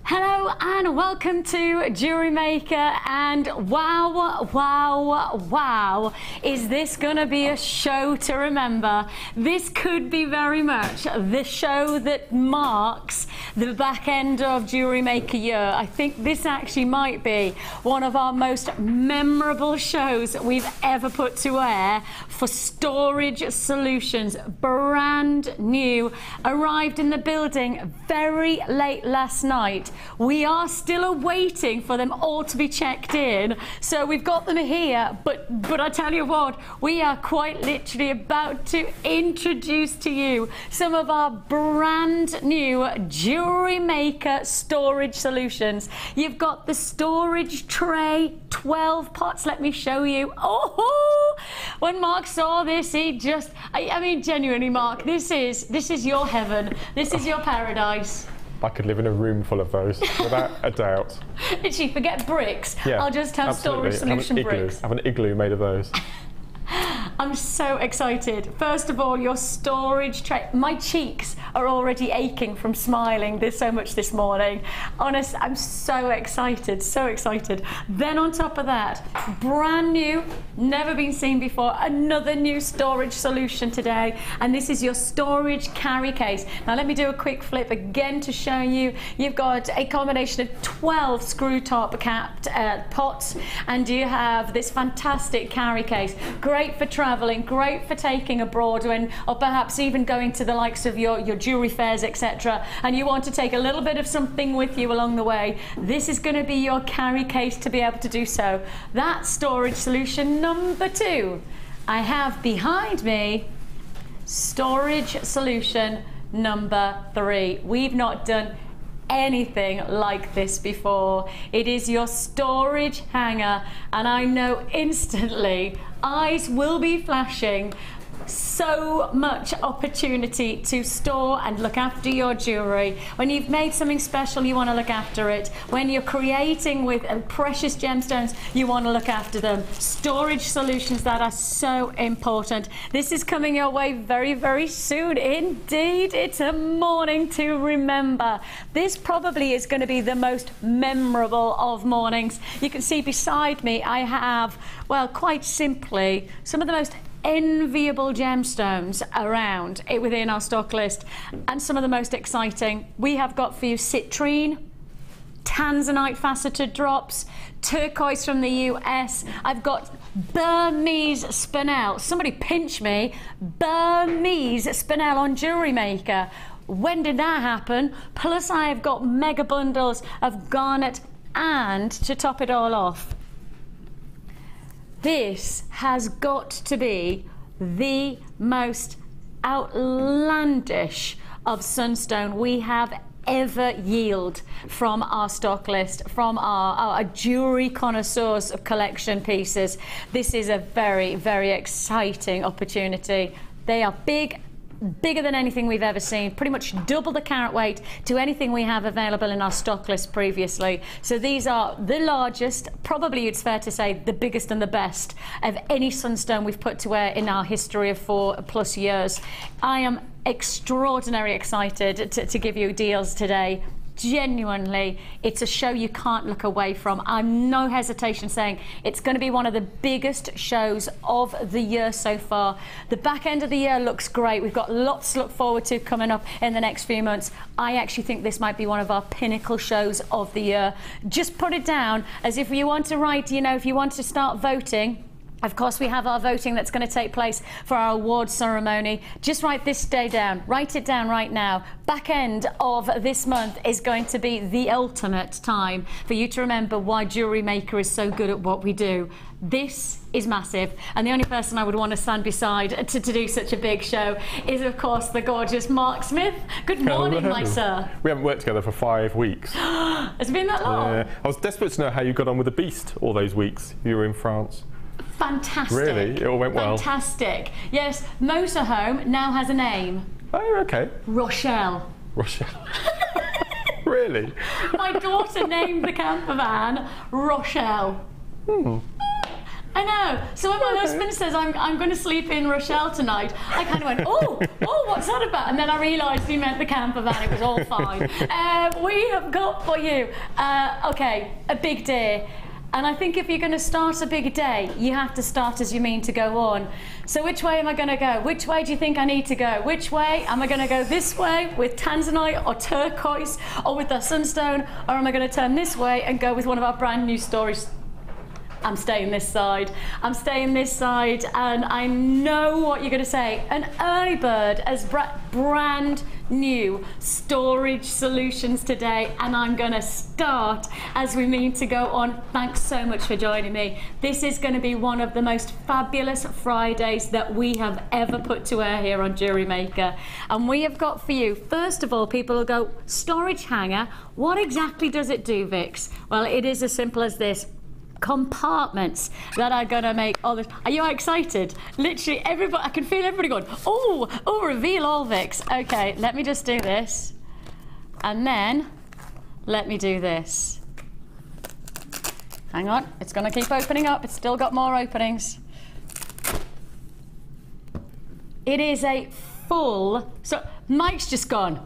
Hello and welcome to Jewellery Maker, and wow, is this gonna be a show to remember? This could be very much the show that marks the back end of Jewellery Maker year. I think this actually might be one of our most memorable shows we've ever put to air for Storage Solutions. Brand new, arrived in the building very late last night. We are still awaiting for them all to be checked in, so we've got them here, but I tell you what, we are quite literally about to introduce to you some of our brand new Jewellery Maker Storage Solutions. You've got the storage tray, 12 pots. Let me show you. Oh, when Mark saw this, he just, I mean genuinely, Mark, this is your heaven. This is your paradise. I could live in a room full of those, without a doubt. Literally, forget bricks. Yeah, I'll just have absolutely. Storage Solution bricks. Have an igloo made of those. I'm so excited. First of all, your storage tray. My cheeks are already aching from smiling so much this morning. Honest, I'm so excited, so excited. Then on top of that, brand new, never been seen before, another new storage solution today. And this is your storage carry case. Now let me do a quick flip again to show you. You've got a combination of 12 screw top capped pots, and you have this fantastic carry case. Great for traveling, great for taking abroad or perhaps even going to the likes of your jewelry fairs, etc. And you want to take a little bit of something with you along the way. This is going to be your carry case to be able to do so. That's storage solution number 2. I have behind me storage solution number 3. We've not done anything like this before. It is your storage hanger, and I know instantly eyes will be flashing. So much opportunity to store and look after your jewellery. When you've made something special, you want to look after it. When you're creating with precious gemstones, you want to look after them. Storage solutions that are so important. This is coming your way very, very soon. Indeed, it's a morning to remember. This probably is going to be the most memorable of mornings. You can see beside me, I have, well, quite simply, some of the most enviable gemstones around within our stock list, and some of the most exciting. We have got for you Citrine, Tanzanite faceted drops, Turquoise from the US. I've got Burmese spinel. Somebody pinch me. Burmese spinel on Jewellery Maker. When did that happen? Plus I have got mega bundles of Garnet, and to top it all off, this has got to be the most outlandish of Sunstone we have ever yield from our stock list, from our jewellery connoisseurs of collection pieces. This is a very, very exciting opportunity. They are bigger than anything we've ever seen, pretty much double the carat weight to anything we have available in our stock list previously. So these are the largest, probably it's fair to say the biggest and the best of any Sunstone we've put to wear in our history of 4+ years. I am extraordinarily excited to give you deals today. Genuinely, it's a show you can't look away from. I'm no hesitation saying it's going to be one of the biggest shows of the year so far. The back end of the year looks great. We've got lots to look forward to coming up in the next few months. I actually think this might be one of our pinnacle shows of the year. Just put it down as if you want to write, you know, if you want to start voting. Of course, we have our voting that's going to take place for our awards ceremony. Just write this day down. Write it down right now. Back end of this month is going to be the ultimate time for you to remember why Jewellery Maker is so good at what we do. This is massive, and the only person I would want to stand beside to do such a big show is, of course, the gorgeous Mark Smith. Good morning, my sir. We haven't worked together for 5 weeks. Has it been that long? I was desperate to know how you got on with the Beast all those weeks you were in France. Fantastic. Really? It all went well? Fantastic. Yes, motorhome now has a name. Oh, okay. Rochelle. Rochelle. Really? My daughter named the camper van Rochelle. I know. So when my husband says I'm going to sleep in Rochelle tonight, I kind of went, oh, what's that about? And then I realised he meant the camper van. It was all fine. We have got for you, okay, a big day. And I think if you're going to start a big day, you have to start as you mean to go on. So which way am I going to go? Which way do you think I need to go? Which way? Am I going to go this way with Tanzanite or Turquoise or with the Sunstone? Or am I going to turn this way and go with one of our brand new stories? I'm staying this side. I'm staying this side, and I know what you're going to say. An early bird as brand new storage solutions today, and I'm going to start as we mean to go on. Thanks so much for joining me. This is going to be one of the most fabulous Fridays that we have ever put to air here on Jewellery Maker, and we have got for you, first of all, people will go, storage hanger, what exactly does it do, Vix? Well, it is as simple as this. Compartments that are gonna make all this. Are you excited? Literally everybody, I can feel everybody going, oh, reveal all, Vix. Okay, let me just do this. And then, let me do this. Hang on, it's gonna keep opening up. It's still got more openings. It is a full, so Mike's just gone.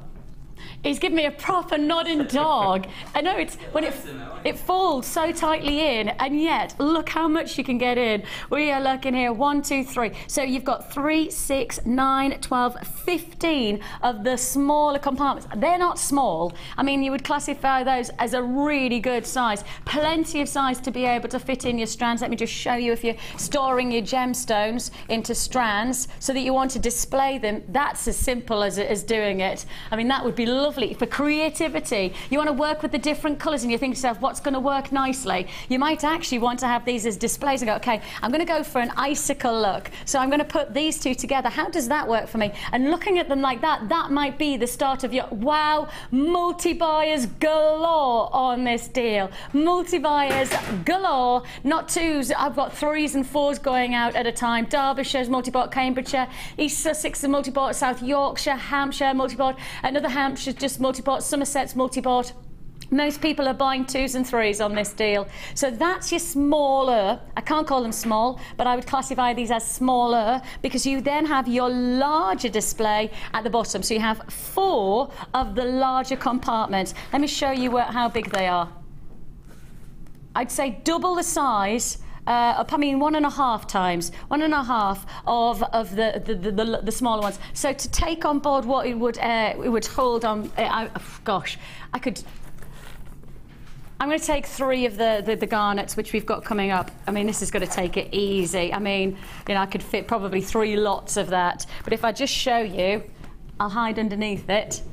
He's given me a proper nodding dog. I know it's when it folds so tightly in, and yet look how much you can get in. We are looking here 1, 2, 3. So you've got 3, 6, 9, 12, 15 of the smaller compartments. They're not small. I mean, you would classify those as a really good size. Plenty of size to be able to fit in your strands. Let me just show you if you're storing your gemstones into strands so that you want to display them. That's as simple as doing it. I mean, that would be lovely for creativity. You want to work with the different colours and you think to yourself, what's going to work nicely? You might actually want to have these as displays and go, okay, I'm going to go for an icicle look. So I'm going to put these two together. How does that work for me? And looking at them like that, that might be the start of your, wow, multi-buyers galore on this deal. Multi-buyers galore, not twos. I've got 3s and 4s going out at a time. Derbyshire's multi-bought, Cambridgeshire, East Sussex is multi-bought, South Yorkshire, Hampshire multi-bought, another Hampshire just multi-bought, Somerset's multi-bought. Most people are buying 2s and 3s on this deal. So that's your smaller, I can't call them small, but I would classify these as smaller because you then have your larger display at the bottom. So you have 4 of the larger compartments. Let me show you how big they are. I'd say double the size. I mean 1.5 times, 1.5 of the smaller ones. So to take on board what it would hold on, gosh, I'm going to take 3 of the garnets which we've got coming up. I mean, this is going to take it easy. I mean, you know, I could fit probably 3 lots of that. But if I just show you, I'll hide underneath it.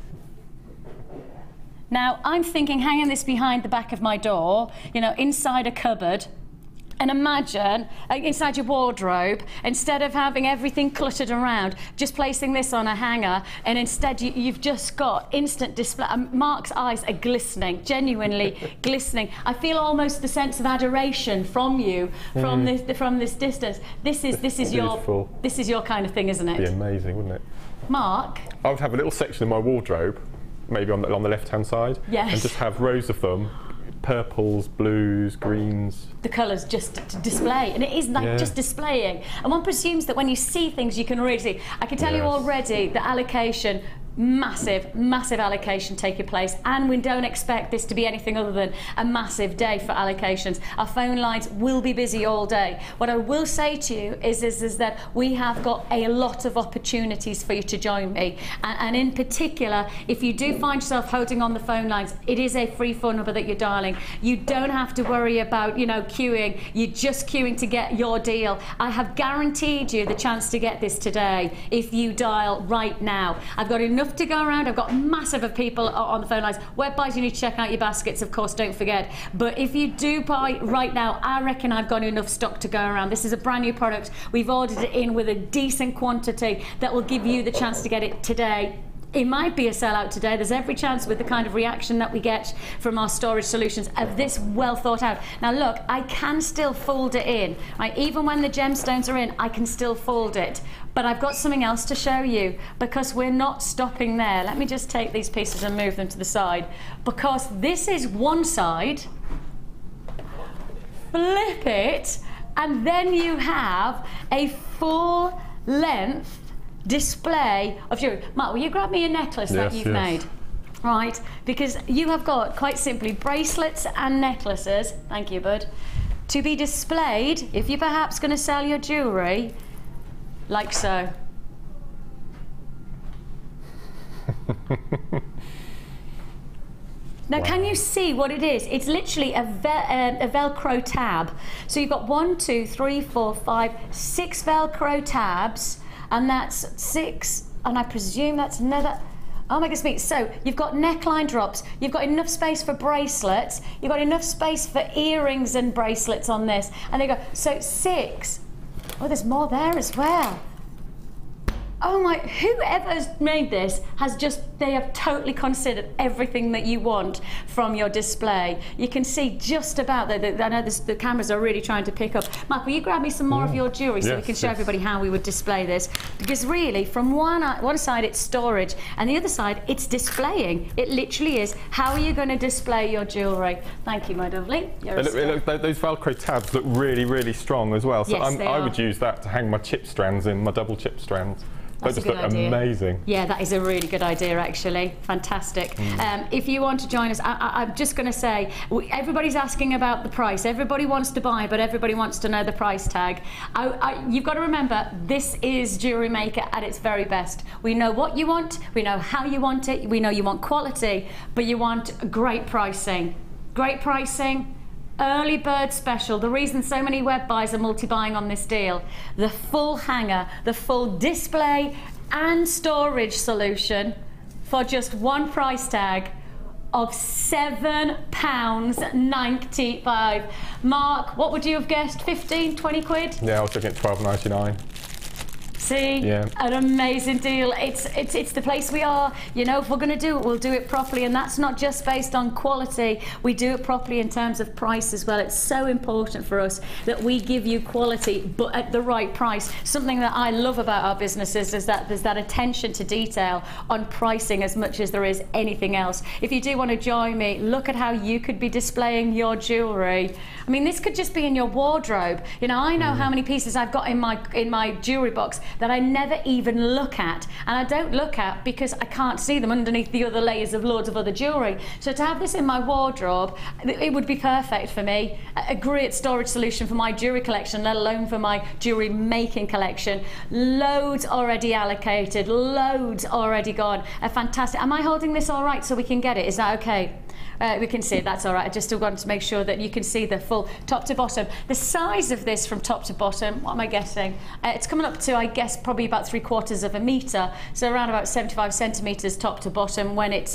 Now I'm thinking hanging this behind the back of my door, you know, inside a cupboard. And imagine, inside your wardrobe, instead of having everything cluttered around, just placing this on a hanger, and instead you've just got instant display. Mark's eyes are glistening, genuinely glistening. I feel almost the sense of adoration from you, from this distance. This is your kind of thing, isn't it? It'd be amazing, wouldn't it? Mark? I would have a little section in my wardrobe, maybe on the left-hand side, yes, and just have rows of them. Purples, blues, greens. The colours just to display, and it is like just displaying. And one presumes that when you see things, you can really see. I can tell you already the allocation. Massive allocation taking place, and we don't expect this to be anything other than a massive day for allocations. Our phone lines will be busy all day. What I will say to you is that we have got a lot of opportunities for you to join me, and in particular, if you do find yourself holding on the phone lines, it is a free phone number that you're dialing. You don't have to worry about, you know, queuing. You're just queuing to get your deal. I have guaranteed you the chance to get this today if you dial right now. I've got enough to go around. I've got massive of people on the phone lines. Web buys, you need to check out your baskets, of course, don't forget. But if you do buy right now, I reckon I've got enough stock to go around. This is a brand new product. We've ordered it in with a decent quantity that will give you the chance to get it today. It might be a sellout today. There's every chance with the kind of reaction that we get from our storage solutions of this well thought out. Now look, I can still fold it in. Right? Even when the gemstones are in, I can still fold it. But I've got something else to show you because we're not stopping there. Let me just take these pieces and move them to the side because this is one side. Flip it And then you have a full length display of jewellery. Mark, will you grab me a necklace that you've made? Right, because you have got, quite simply, bracelets and necklaces, thank you, bud, to be displayed if you're perhaps going to sell your jewellery, like so. Now, can you see what it is? It's literally a Velcro tab. So you've got 1, 2, 3, 4, 5, 6 Velcro tabs, and that's 6, and I presume that's another. Oh my goodness me. So you've got neckline drops, you've got enough space for bracelets, you've got enough space for earrings and bracelets on this. And they go, so 6. Oh, there's more there as well. Oh my, whoever's made this has they have totally considered everything that you want from your display. You can see just about that. I know the cameras are really trying to pick up. Mark, will you grab me some more of your jewellery so we can show everybody how we would display this? Because really, from one side it's storage, and the other side it's displaying. It literally is, how are you going to display your jewellery? Thank you, my lovely. Those Velcro tabs look really, really strong as well. So yes, I would use that to hang my chip strands in, my double chip strands. They just look amazing. Yeah, that is a really good idea, actually. Fantastic. If you want to join us, I'm just going to say, everybody's asking about the price. Everybody wants to buy, but everybody wants to know the price tag. You've got to remember, this is Jewellery Maker at its very best. We know what you want, we know how you want it, we know you want quality, but you want great pricing. Great pricing. Early bird special. The reason so many web buys are multi-buying on this deal. The full hanger, the full display and storage solution for just one price tag of £7.95. Mark, what would you have guessed? 15, 20 quid? Yeah, I was looking at £12.99. See, an amazing deal. It's the place we are. You know, if we're going to do it, we'll do it properly, and that's not just based on quality. We do it properly in terms of price as well. It's so important for us that we give you quality, but at the right price. Something that I love about our businesses is that there's that attention to detail on pricing as much as there is anything else. If you do want to join me, look at how you could be displaying your jewellery. I mean, this could just be in your wardrobe. You know, I know how many pieces I've got in my jewellery box that I never even look at, and I don't look at because I can't see them underneath the other layers of loads of other jewellery. So to have this in my wardrobe, it would be perfect for me. A great storage solution for my jewellery collection, let alone for my jewellery making collection. Loads already allocated, loads already gone. Fantastic. Am I holding this all right so we can get it? Is that okay? We can see it, that's all right. I just still want to make sure that you can see the full top to bottom. The size of this from top to bottom, what am I guessing? It's coming up to, I guess, probably about 3/4 of a metre, so around about 75 centimetres top to bottom when it's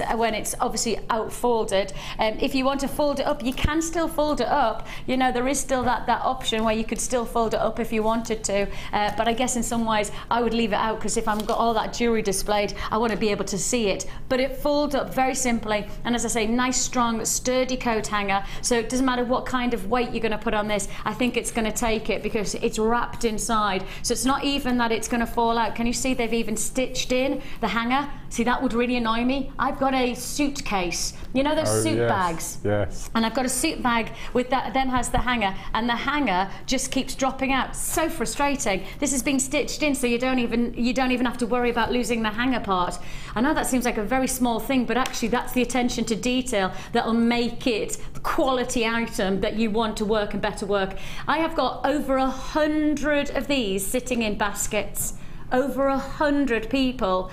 obviously out folded. If you want to fold it up, you can still fold it up. You know, there is still that option where you could still fold it up if you wanted to, but I guess in some ways I would leave it out, because if I've got all that jewellery displayed, I want to be able to see it. But it folds up very simply, and as I say, nice strong sturdy coat hanger, so it doesn't matter what kind of weight you're going to put on this. I think it's going to take it because it's wrapped inside, so it's not even that it's going to fall out. Can you see they've even stitched in the hanger? See, that would really annoy me. I've got a suitcase, you know those suit bags? Yes. And I've got a suit bag with that then has the hanger, and the hanger just keeps dropping out. So frustrating. This has been stitched in, so you don't even have to worry about losing the hanger part. I know that seems like a very small thing, but actually that's the attention to detail that'll make it the quality item that you want to work and better work. I have got over 100 of these sitting in baskets. Over 100 people,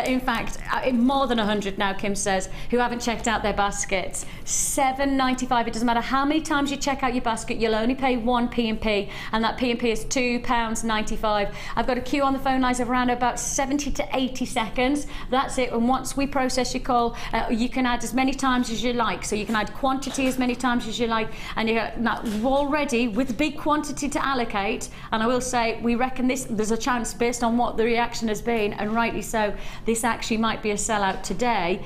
in fact, more than 100 now, Kim says, who haven't checked out their baskets. £7.95. It doesn't matter how many times you check out your basket, you'll only pay one P&P, and that P&P is £2.95. I've got a queue on the phone lines of around about 70 to 80 seconds. That's it. And once we process your call, you can add as many times as you like. So you can add quantity as many times as you like, and you're now already with big quantity to allocate. And I will say, we reckon there's a chance, based on what the reaction has been, and rightly so, this actually might be a sellout today.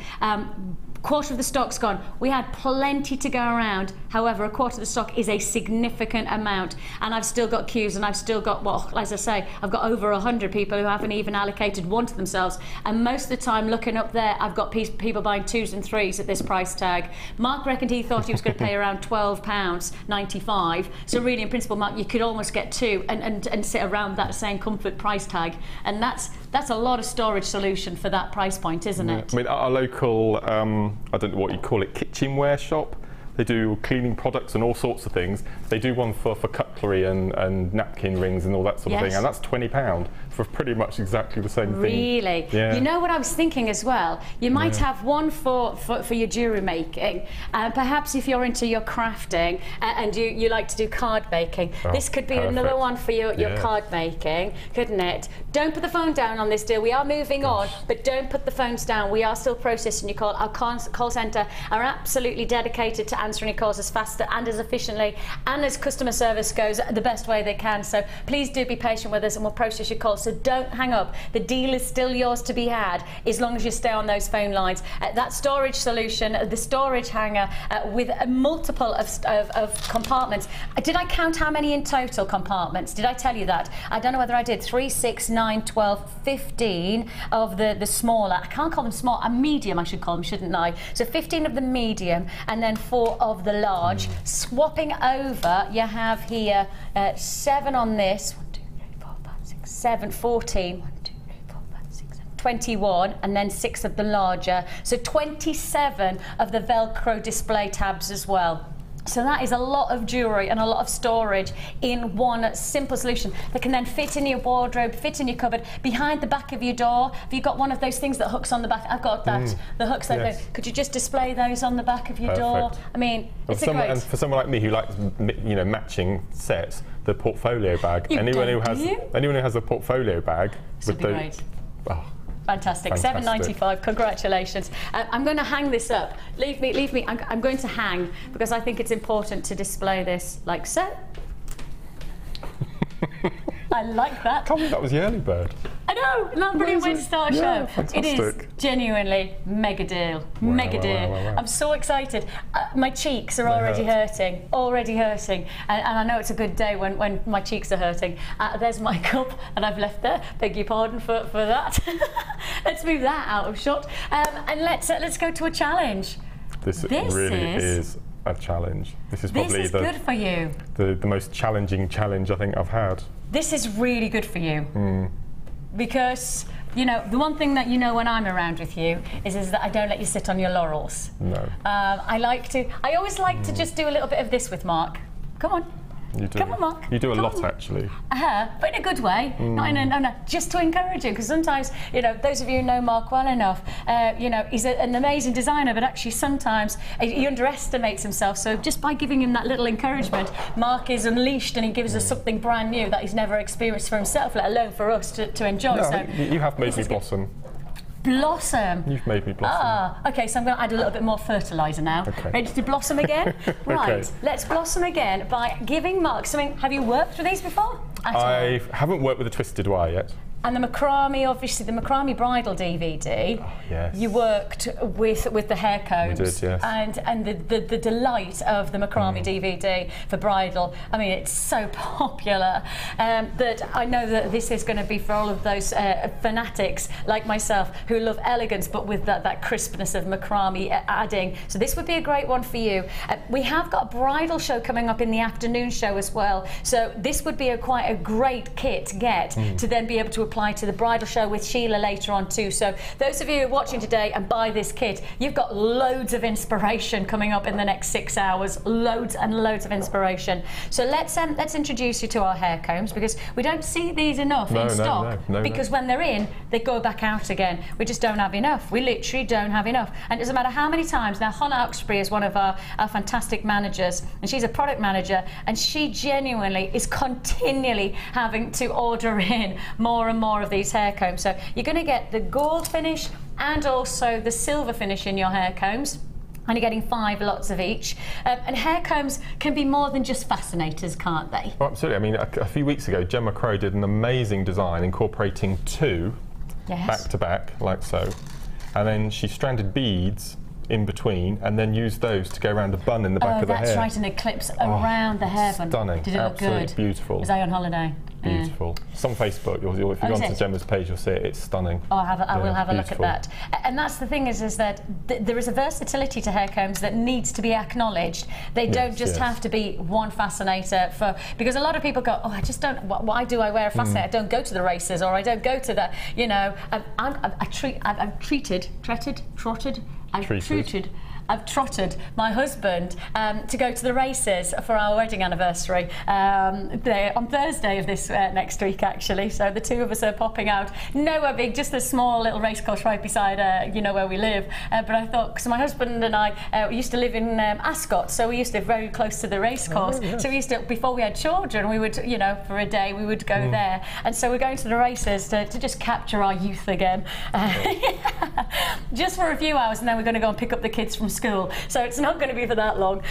Quarter of the stock's gone. We had plenty to go around. However, a quarter of the stock is a significant amount, and I've still got queues, and I've still got, well, as I say, I've got over 100 people who haven't even allocated one to themselves, and most of the time looking up there, I've got people buying 2s and 3s at this price tag. Mark reckoned he thought he was going to pay around £12.95, so really in principle, Mark, you could almost get 2 and sit around that same comfort price tag, and that's a lot of storage solution for that price point, isn't it? I mean, our local, I don't know what you call it, kitchenware shop, they do cleaning products and all sorts of things. They do one for cutlery and napkin rings and all that sort of thing, and that's £20 for pretty much exactly the same thing. Really? Yeah. You know what I was thinking as well? You might have one for your jewellery making, perhaps if you're into your crafting and you like to do card making, this could be another one for your card making, couldn't it? Don't put the phone down on this deal. We are moving on, but don't put the phones down. We are still processing your call. Our call centre are absolutely dedicated to answering your calls as fast and as efficiently and as customer service goes the best way they can. So please do be patient with us and we'll process your calls. So don't hang up. The deal is still yours to be had as long as you stay on those phone lines. That storage solution, the storage hanger with a multiple of compartments. Did I count how many in total compartments? Did I tell you that? I don't know whether I did. 3, 6, 9, 12, 15 of the smaller. I can't call them small. A medium I should call them, shouldn't I? So 15 of the medium and then 4 of the large. Swapping over, you have here 7 on this. 1, 2, 3, 4, 5, 6, 7, 14. 1, 2, 3, 4, 5, 6, 7, 21, and then 6 of the larger. So 27 of the Velcro display tabs as well. So that is a lot of jewellery and a lot of storage in one simple solution that can then fit in your wardrobe, fit in your cupboard, behind the back of your door. Have you got one of those things that hooks on the back? I've got that. The hooks like those. Could you just display those on the back of your door? I mean, it's a great... And for someone like me who likes, you know, matching sets, the portfolio bag. Anyone who has a portfolio bag with the... Great. Fantastic. £7.95. Congratulations. I'm going to hang this up. Leave me. I'm going to hang because I think it's important to display this like so. I like that. Can't believe that was the early bird. I know. Not brilliant way to start a show. Fantastic. It is genuinely mega deal. Mega deal. Wow. I'm so excited. My cheeks are already hurting. Already hurting. And I know it's a good day when my cheeks are hurting. There's my cup and I've left there. Beg your pardon for that. Let's move that out of shot. And let's go to a challenge. This really is a challenge. This is probably good for you. The most challenging challenge I think I've had. This is really good for you. Because, you know, the one thing that you know when I'm around with you is that I don't let you sit on your laurels. No. I always like to just do a little bit of this with Mark. Come on. You do. Come on, Mark. You do a lot, actually. But in a good way. Not in no, just to encourage him. Because sometimes, you know, those of you who know Mark well enough, you know, he's an amazing designer, but actually sometimes he underestimates himself. So just by giving him that little encouragement, Mark is unleashed and he gives us something brand new that he's never experienced for himself, let alone for us to enjoy. No, so you have made me blossom. Blossom. You've made me blossom. Okay, so I'm going to add a little bit more fertiliser now. Okay. Ready to blossom again? Right, Okay. Let's blossom again by giving Mark something. Have you worked with these before? I haven't worked with a twisted wire yet. And the Macrame, obviously, the Macrame bridal DVD. Oh, yes. You worked with the hair combs. We did, yes. And the delight of the Macrame DVD for bridal. I mean, it's so popular that I know that this is going to be for all of those fanatics like myself who love elegance, but with that crispness of Macrame adding. So this would be a great one for you. We have got a bridal show coming up in the afternoon show as well. So this would be quite a great kit to get to then be able to apply to the bridal show with Sheila later on too. So those of you who are watching today and buy this kit, you've got loads of inspiration coming up in the next 6 hours. Loads and loads of inspiration. So let's introduce you to our hair combs because we don't see these enough in stock. Because when they're in, they go back out again. We just don't have enough. We literally don't have enough. And it doesn't matter how many times. Now, Hannah Uxbury is one of our fantastic managers, and she's a product manager, and she genuinely is continually having to order in more and more of these hair combs. So you're going to get the gold finish and also the silver finish in your hair combs. And you're getting 5 lots of each. And hair combs can be more than just fascinators, can't they? Oh, absolutely. I mean, a few weeks ago, Gemma Crow did an amazing design incorporating 2 back to back, like so. And then she stranded beads in between, and then use those to go around a bun in the back of the hair. That's right, and it clips around the hair bun. Stunning. Did it look Absolutely good? beautiful. Was I on holiday? Beautiful. It's on Facebook. If you go onto Gemma's page, you'll see it. It's stunning. Oh, I will have a look at that. And that's the thing is that there is a versatility to hair combs that needs to be acknowledged. They don't just have to be one fascinator because a lot of people go, oh, I just don't. Why do I wear a fascinator? I don't go to the races, or I don't go to the. You know, I've trotted my husband to go to the races for our wedding anniversary on Thursday of this next week, actually. So the two of us are popping out. Nowhere big, just a small little race course right beside, you know, where we live. But I thought, because my husband and I we used to live in Ascot, so we used to live very close to the race course. Yes. So we used to, before we had children, we would, you know, for a day we would go there. And so we're going to the races to just capture our youth again. Just for a few hours, and then we're going to go and pick up the kids from school, so it's not going to be for that long.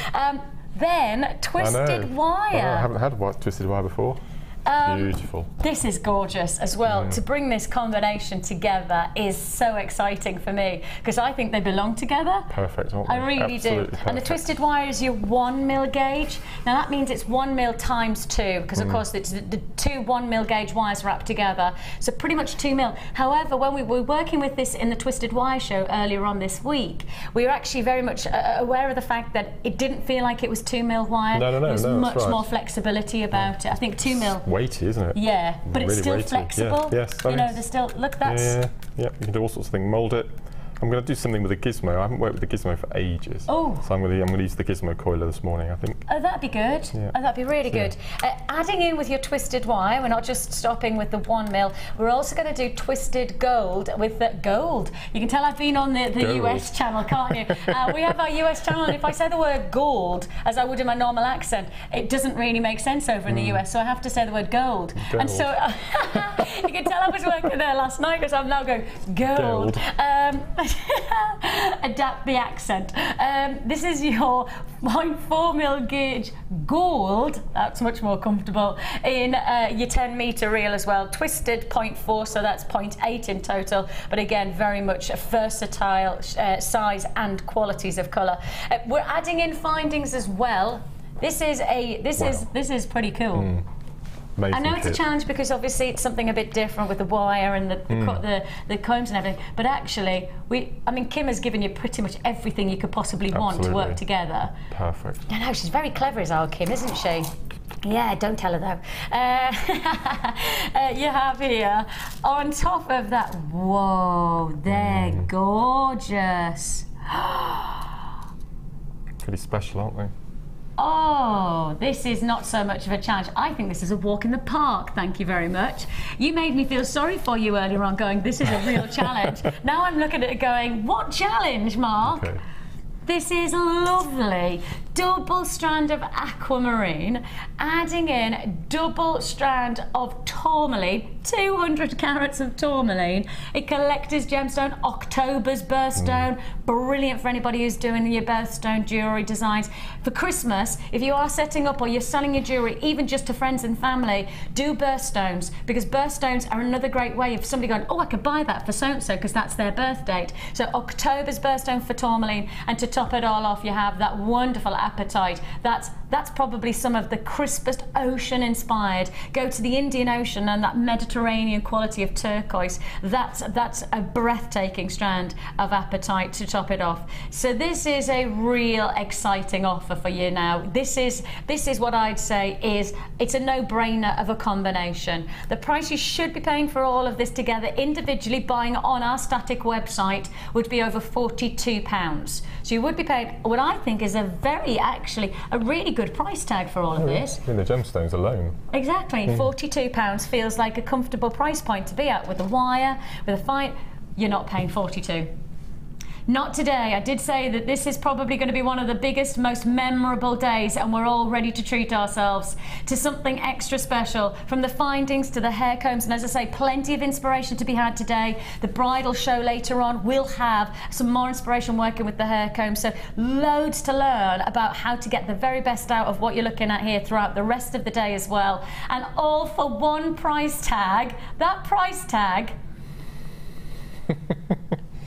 Then twisted wire. I haven't had twisted wire before. Beautiful. This is gorgeous as well. To bring this combination together is so exciting for me because I think they belong together. Perfect. Aren't they? I really do. Perfect. And the twisted wire is your 1 mil gauge. Now that means it's 1 mil times 2 because of course it's the two 1 mil gauge wires wrapped together. So pretty much 2 mil. However, when we were working with this in the twisted wire show earlier on this week, we were actually very much aware of the fact that it didn't feel like it was 2 mil wire. No. There was much more flexibility about it. I think 2 mil. Weighty, isn't it? Yeah, but it's really still weighty. flexible. Yeah. Yes, you know, there's still that's. Yeah. You can do all sorts of things. Mould it. I'm going to do something with a gizmo. I haven't worked with the gizmo for ages. Oh. So I'm going to use the gizmo coiler this morning, I think. Oh, that'd be good. Yeah. Oh, that'd be really good. Adding in with your twisted wire, we're not just stopping with the 1 mil. We're also going to do twisted gold with the gold. You can tell I've been on the US channel, can't you? We have our US channel, and if I say the word gold, as I would in my normal accent, it doesn't really make sense over in the US, so I have to say the word gold. And so you can tell I was working there last night because I'm now going gold. Adapt the accent. This is your 0.4 mil gauge gold. That's much more comfortable in your 10 meter reel as well. Twisted 0.4, so that's 0.8 in total. But again, very much a versatile size and qualities of colour. We're adding in findings as well. This is pretty cool. Amazing I know it's a challenge because obviously it's something a bit different with the wire and the combs and everything. But actually, I mean, Kim has given you pretty much everything you could possibly want to work together. Perfect. I know, she's very clever as our Kim, isn't she? Yeah, don't tell her though. You have here, on top of that, whoa, they're gorgeous. Pretty special, aren't they? Oh, this is not so much of a challenge. I think this is a walk in the park, thank you very much. You made me feel sorry for you earlier on going, this is a real challenge. Now I'm looking at it going, what challenge, Mark? Okay. This is lovely. Double strand of aquamarine, adding in double strand of tourmaline, 200 carats of tourmaline, a collector's gemstone, October's birthstone, brilliant for anybody who's doing your birthstone jewellery designs. For Christmas, if you are setting up or you're selling your jewellery, even just to friends and family, do birthstones, because birthstones are another great way of somebody going, oh, I could buy that for so-and-so because that's their birth date. So October's birthstone for tourmaline, and to top it all off, you have that wonderful apatite. That's probably some of the crispest ocean inspired. Go to the Indian Ocean and that Mediterranean quality of turquoise. That's a breathtaking strand of apatite to top it off. So this is a real exciting offer for you now. This is what I'd say is it's a no-brainer of a combination. The price you should be paying for all of this together individually, buying on our static website, would be over £42. So you would be paying what I think is a really good price tag for all of this. In the gemstones alone. Exactly, £42 feels like a comfortable price point to be at with a wire, with a fine. You're not paying 42. Not today. I did say that this is probably going to be one of the biggest, most memorable days, and we're all ready to treat ourselves to something extra special. From the findings to the hair combs, and as I say, plenty of inspiration to be had today. The bridal show later on will have some more inspiration working with the hair combs, so loads to learn about how to get the very best out of what you're looking at here throughout the rest of the day as well. And all for one price tag. That price tag,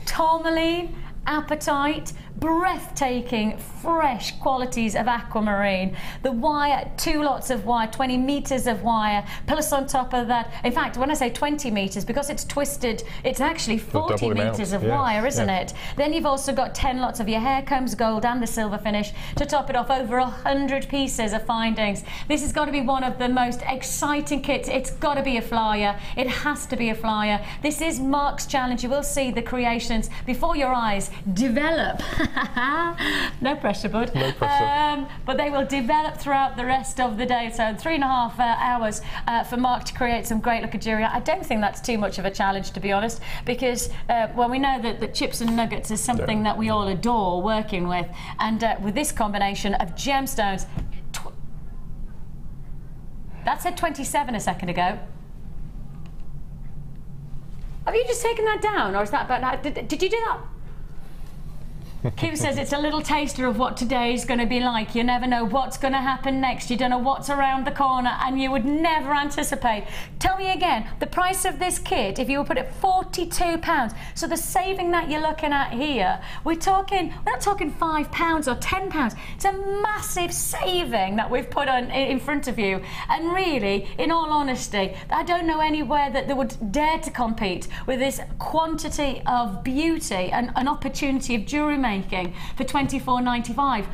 tourmaline, apatite, breathtaking, fresh qualities of aquamarine. The wire, 2 lots of wire, 20 meters of wire, plus on top of that, in fact, when I say 20 meters, because it's twisted, it's actually 40 meters of wire, isn't it? Then you've also got 10 lots of your hair combs, gold and the silver finish. To top it off, over 100 pieces of findings. This has got to be one of the most exciting kits. It's got to be a flyer. It has to be a flyer. This is Mark's challenge. You will see the creations before your eyes develop. No pressure, bud. No pressure. But they will develop throughout the rest of the day. So 3.5 hours for Mark to create some great looking jewellery. I don't think that's too much of a challenge, to be honest, because well, we know that the chips and nuggets is something that we all adore working with, and with this combination of gemstones. That said 27 a second ago. Have you just taken that down, or is that about? Did you do that? Kim says it's a little taster of what today is going to be like. You never know what's going to happen next. You don't know what's around the corner, and you would never anticipate. Tell me again, the price of this kit, if you would put it £42, so the saving that you're looking at here, we're not talking £5 or £10. It's a massive saving that we've put on in front of you. And really, in all honesty, I don't know anywhere that they would dare to compete with this quantity of beauty and an opportunity of jewellery making for £24.95.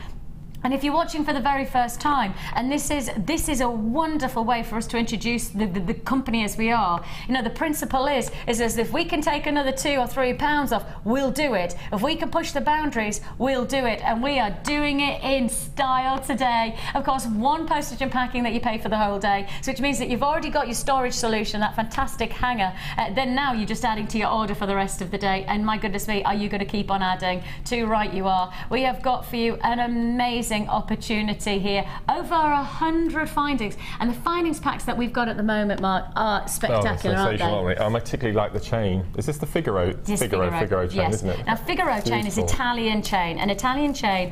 And if you're watching for the very first time, and this is a wonderful way for us to introduce the company as we are. You know, the principle is as if we can take another £2 or £3 off, we'll do it. If we can push the boundaries, we'll do it. And we are doing it in style today. Of course, 1 postage and packing that you pay for the whole day, so which means that you've already got your storage solution, that fantastic hanger. Then now you're just adding to your order for the rest of the day. And my goodness me, are you going to keep on adding? Too right you are. We have got for you an amazing opportunity here. Over 100 findings, and the findings packs that we've got at the moment, Mark, are spectacular, aren't they? I particularly like the chain. Is this the Figaro chain, yes. Isn't it? Now, Figaro chain is Italian chain. An Italian chain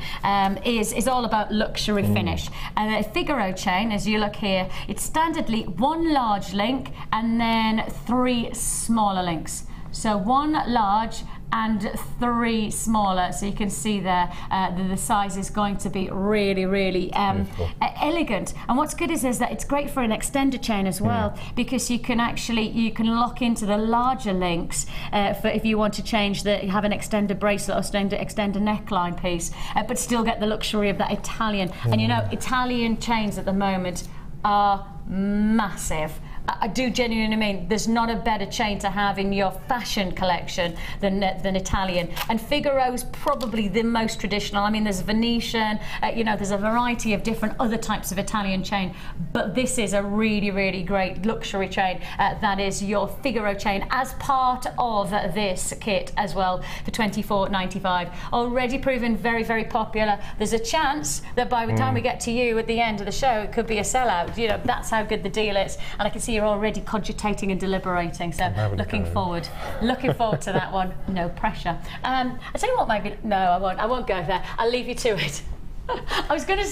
is all about luxury finish. And a Figaro chain, as you look here, it's standardly 1 large link and then 3 smaller links. So 1 large and 3 smaller, so you can see there the size is going to be really, really elegant. And what's good is that it's great for an extender chain as well, because you can lock into the larger links for if you want to change have an extender bracelet or extender neckline piece, but still get the luxury of that Italian. And you know, Italian chains at the moment are massive. I do genuinely mean there's not a better chain to have in your fashion collection than Italian. And Figaro's probably the most traditional. I mean, there's Venetian, you know, there's a variety of different other types of Italian chain, but this is a really, really great luxury chain. That is your Figaro chain as part of this kit as well for £24.95. Already proven very, very popular. There's a chance that by the time we get to you at the end of the show, it could be a sellout. You know, that's how good the deal is. And I can see you're already cogitating and deliberating, so looking forward to that one. No pressure. I tell you what, maybe no, I won't go there. I'll leave you to it. I was going to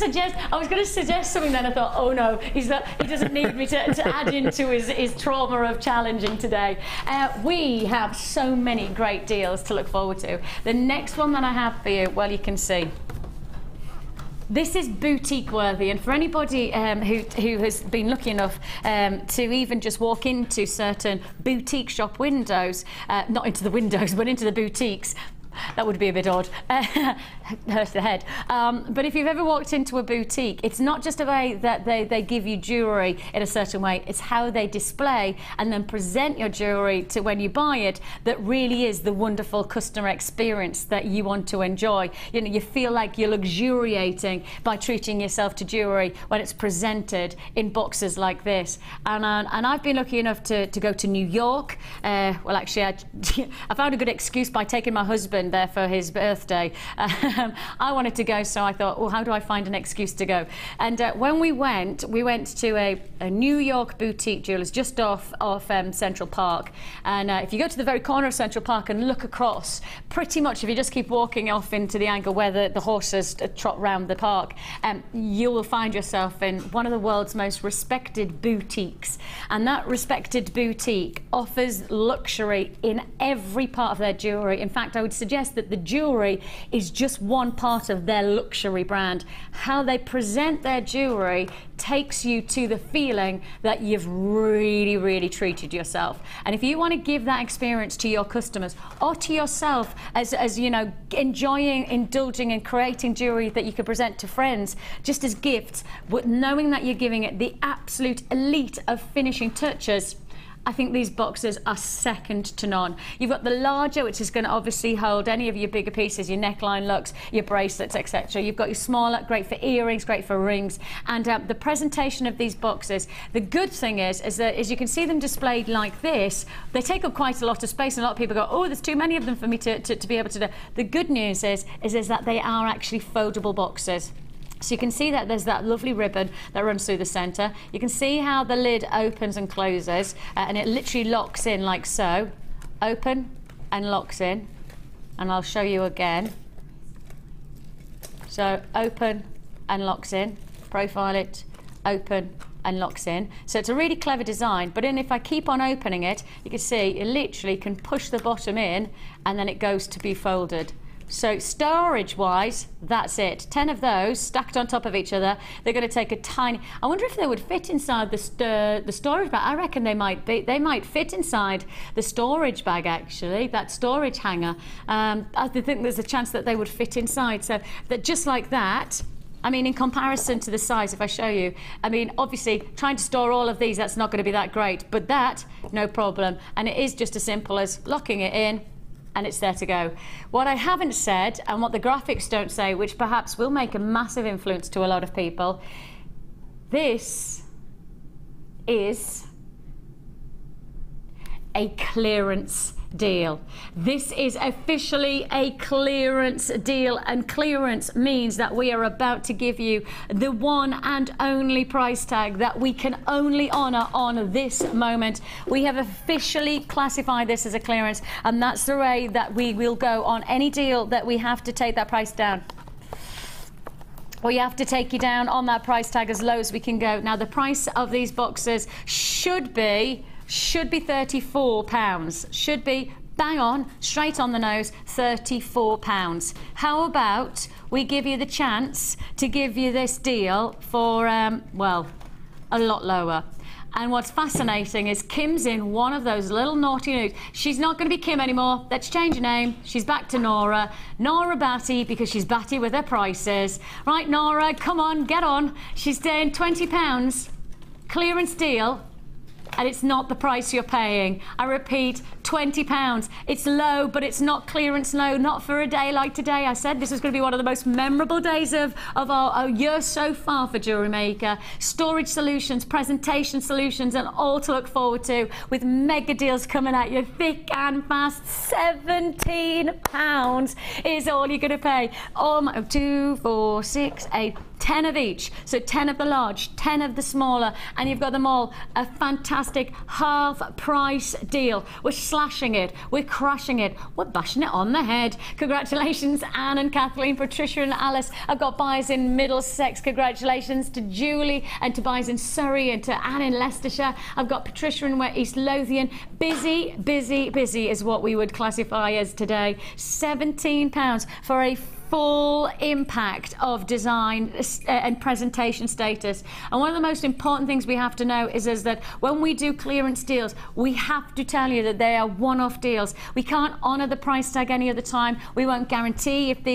suggest something, then I thought, oh no, he doesn't need me to add into his trauma of challenging today. We have so many great deals to look forward to. The next one that I have for you, well, you can see, this is boutique worthy, and for anybody who has been lucky enough to even just walk into certain boutique shop windows, not into the windows, but into the boutiques, that would be a bit odd. Hurts the head. But if you've ever walked into a boutique, it's not just a way that they give you jewellery in a certain way, it's how they display and then present your jewellery to when you buy it that really is the wonderful customer experience that you want to enjoy. You know, you feel like you're luxuriating by treating yourself to jewellery when it's presented in boxes like this. And I've been lucky enough to go to New York. Well, actually, I found a good excuse by taking my husband there for his birthday. I wanted to go, so I thought, well, how do I find an excuse to go? And when we went to a New York boutique jewellers just off Central Park. And if you go to the very corner of Central Park and look across, pretty much if you just keep walking off into the angle where the horses trot round the park, you will find yourself in one of the world's most respected boutiques. And that respected boutique offers luxury in every part of their jewellery. In fact, I would suggest suggest that the jewellery is just one part of their luxury brand. How they present their jewellery takes you to the feeling that you've really, really treated yourself. And if you want to give that experience to your customers or to yourself as you know, enjoying, indulging and creating jewellery that you can present to friends just as gifts, but knowing that you're giving it the absolute elite of finishing touches, I think these boxes are second to none. You've got the larger, which is going to obviously hold any of your bigger pieces, your neckline looks, your bracelets, etc. You've got your smaller, great for earrings, great for rings. And the presentation of these boxes, the good thing is that as you can see them displayed like this, they take up quite a lot of space, and a lot of people go, oh, there's too many of them for me to be able to do. The good news is that they are actually foldable boxes. So you can see that there's that lovely ribbon that runs through the centre. You can see how the lid opens and closes, and it literally locks in like so. Open and locks in. And I'll show you again. So open and locks in. Profile it, open and locks in. So it's a really clever design, but then if I keep on opening it, you can see it literally can push the bottom in and then it goes to be folded. So storage-wise, that's it. 10 of those stacked on top of each other. They're going to take a tiny. I wonder if they would fit inside the storage bag. I reckon they might be. They might fit inside the storage bag actually. That storage hanger. I think there's a chance that they would fit inside. So that just like that. I mean, in comparison to the size, if I show you, I mean, obviously, trying to store all of these, that's not going to be that great. But that, no problem. And it is just as simple as locking it in, and it's there to go. What I haven't said, and what the graphics don't say, which perhaps will make a massive influence to a lot of people, this is a clearance deal. This is officially a clearance deal, and clearance means that we are about to give you the one and only price tag that we can only honour on this moment. We have officially classified this as a clearance, and that's the way that we will go on any deal that we have to take that price down. We have to take you down on that price tag as low as we can go. Now the price of these boxes should be £34. Should be bang on, straight on the nose, £34. How about we give you the chance to give you this deal for, well, a lot lower. And what's fascinating is Kim's in one of those little naughty moods. She's not going to be Kim anymore. Let's change her name. She's back to Nora. Nora Batty, because she's batty with her prices. Right, Nora, come on, get on. She's doing £20. Clearance deal. And it's not the price you're paying. I repeat, £20. It's low, but it's not clearance low, not for a day like today. I said this was going to be one of the most memorable days of our year so far for Jewellery Maker. Storage solutions, presentation solutions, and all to look forward to, with mega deals coming at you thick and fast. £17 is all you're going to pay. 2, 4, 6, 8, 10 of each. So 10 of the large, 10 of the smaller, and you've got them all. A fantastic half price deal. We're slashing it, we're crashing it, we're bashing it on the head. Congratulations, Anne and Kathleen, Patricia and Alice. I've got buyers in Middlesex. Congratulations to Julie, and to buyers in Surrey, and to Anne in Leicestershire. I've got Patricia in East Lothian. Busy, busy, busy is what we would classify as today. £17 for a full impact of design and presentation status. And one of the most important things we have to know is that when we do clearance deals, we have to tell you that they are one-off deals. We can't honour the price tag any other time. We won't guarantee if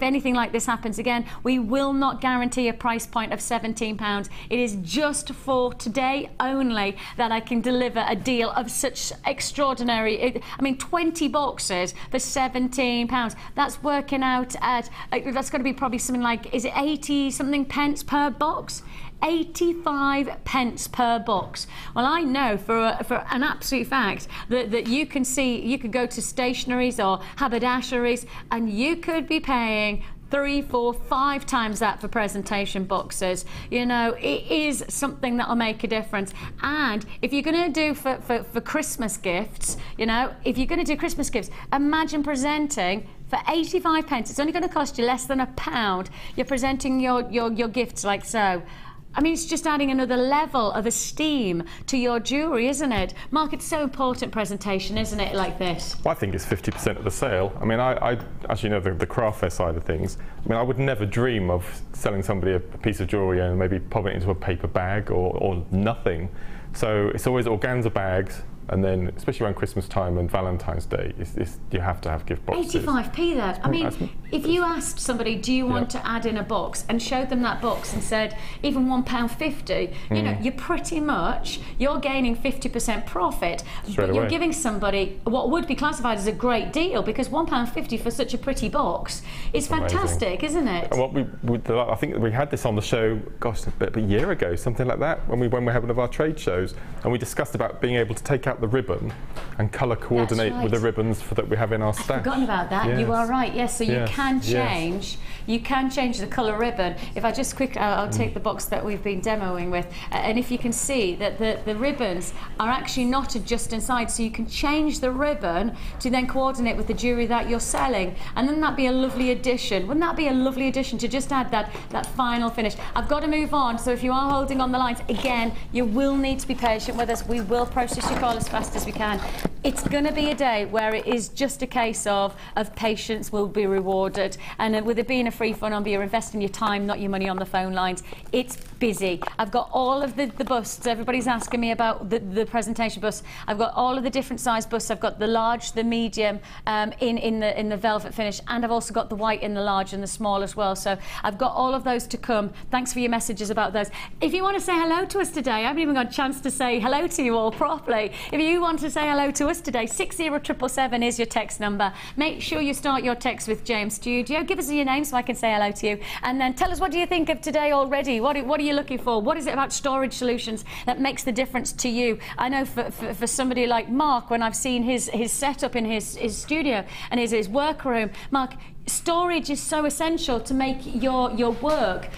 anything like this happens again. We will not guarantee a price point of £17. It is just for today only that I can deliver a deal of such extraordinary. I mean, 20 boxes for £17. That's working out at, that's going to be probably something like, is it 80 something pence per box? 85 pence per box. Well, I know for an absolute fact that you can go to stationaries or haberdasheries and you could be paying 3, 4, 5 times that for presentation boxes. You know, it is something that'll make a difference. And if you're going to do for Christmas gifts, you know, if you're going to do Christmas gifts, imagine presenting for 85 pence. It's only going to cost you less than £1. You're presenting your gifts like so. I mean, it's just adding another level of esteem to your jewellery, isn't it? Mark, it's so important presentation, isn't it, like this? Well, I think it's 50% of the sale. I mean, I as you know, the craft fair side of things, I mean, I would never dream of selling somebody a piece of jewellery and maybe pop it into a paper bag or nothing. So it's always organza bags, and then especially around Christmas time and Valentine's Day, you have to have gift boxes. 85p there. I mean, if you asked somebody, do you want to add in a box, and showed them that box and said, even £1.50, you know, you're gaining 50% profit, but you're giving somebody what would be classified as a great deal, because £1.50 for such a pretty box is fantastic, isn't it? Well, I think we had this on the show, gosh, a year ago, something like that, when we had one of our trade shows, and we discussed about being able to take out the ribbon and colour coordinate with the ribbons that we have in our stash. I've forgotten about that. Yes. You are right. Yes, so you can change. You can change the colour ribbon. If I just quickly, I'll take the box that we've been demoing with, and if you can see that the ribbons are actually knotted just inside, so you can change the ribbon to then coordinate with the jewellery that you're selling, and then that'd be a lovely addition. Wouldn't that be a lovely addition to just add that final finish? I've got to move on, so if you are holding on the lines, again, you will need to be patient with us. We will process your call as fast as we can. It's going to be a day where it is just a case of patience will be rewarded, and with it being a free fun on, you're investing your time, not your money on the phone lines. It's busy. I've got all of the busts. Everybody's asking me about the presentation busts. I've got all of the different size busts. I've got the large, the medium, in the velvet finish, and I've also got the white in the large and the small as well. So I've got all of those to come. Thanks for your messages about those. If you want to say hello to us today, I haven't even got a chance to say hello to you all properly. If you want to say hello to us today, 60777 is your text number. Make sure you start your text with James Studio. Give us your name so I can say hello to you, and then tell us, what do you think of today already? What are you looking for? What is it about storage solutions that makes the difference to you? I know for somebody like Mark, when I've seen his setup in his studio and his workroom, Mark, storage is so essential to make your work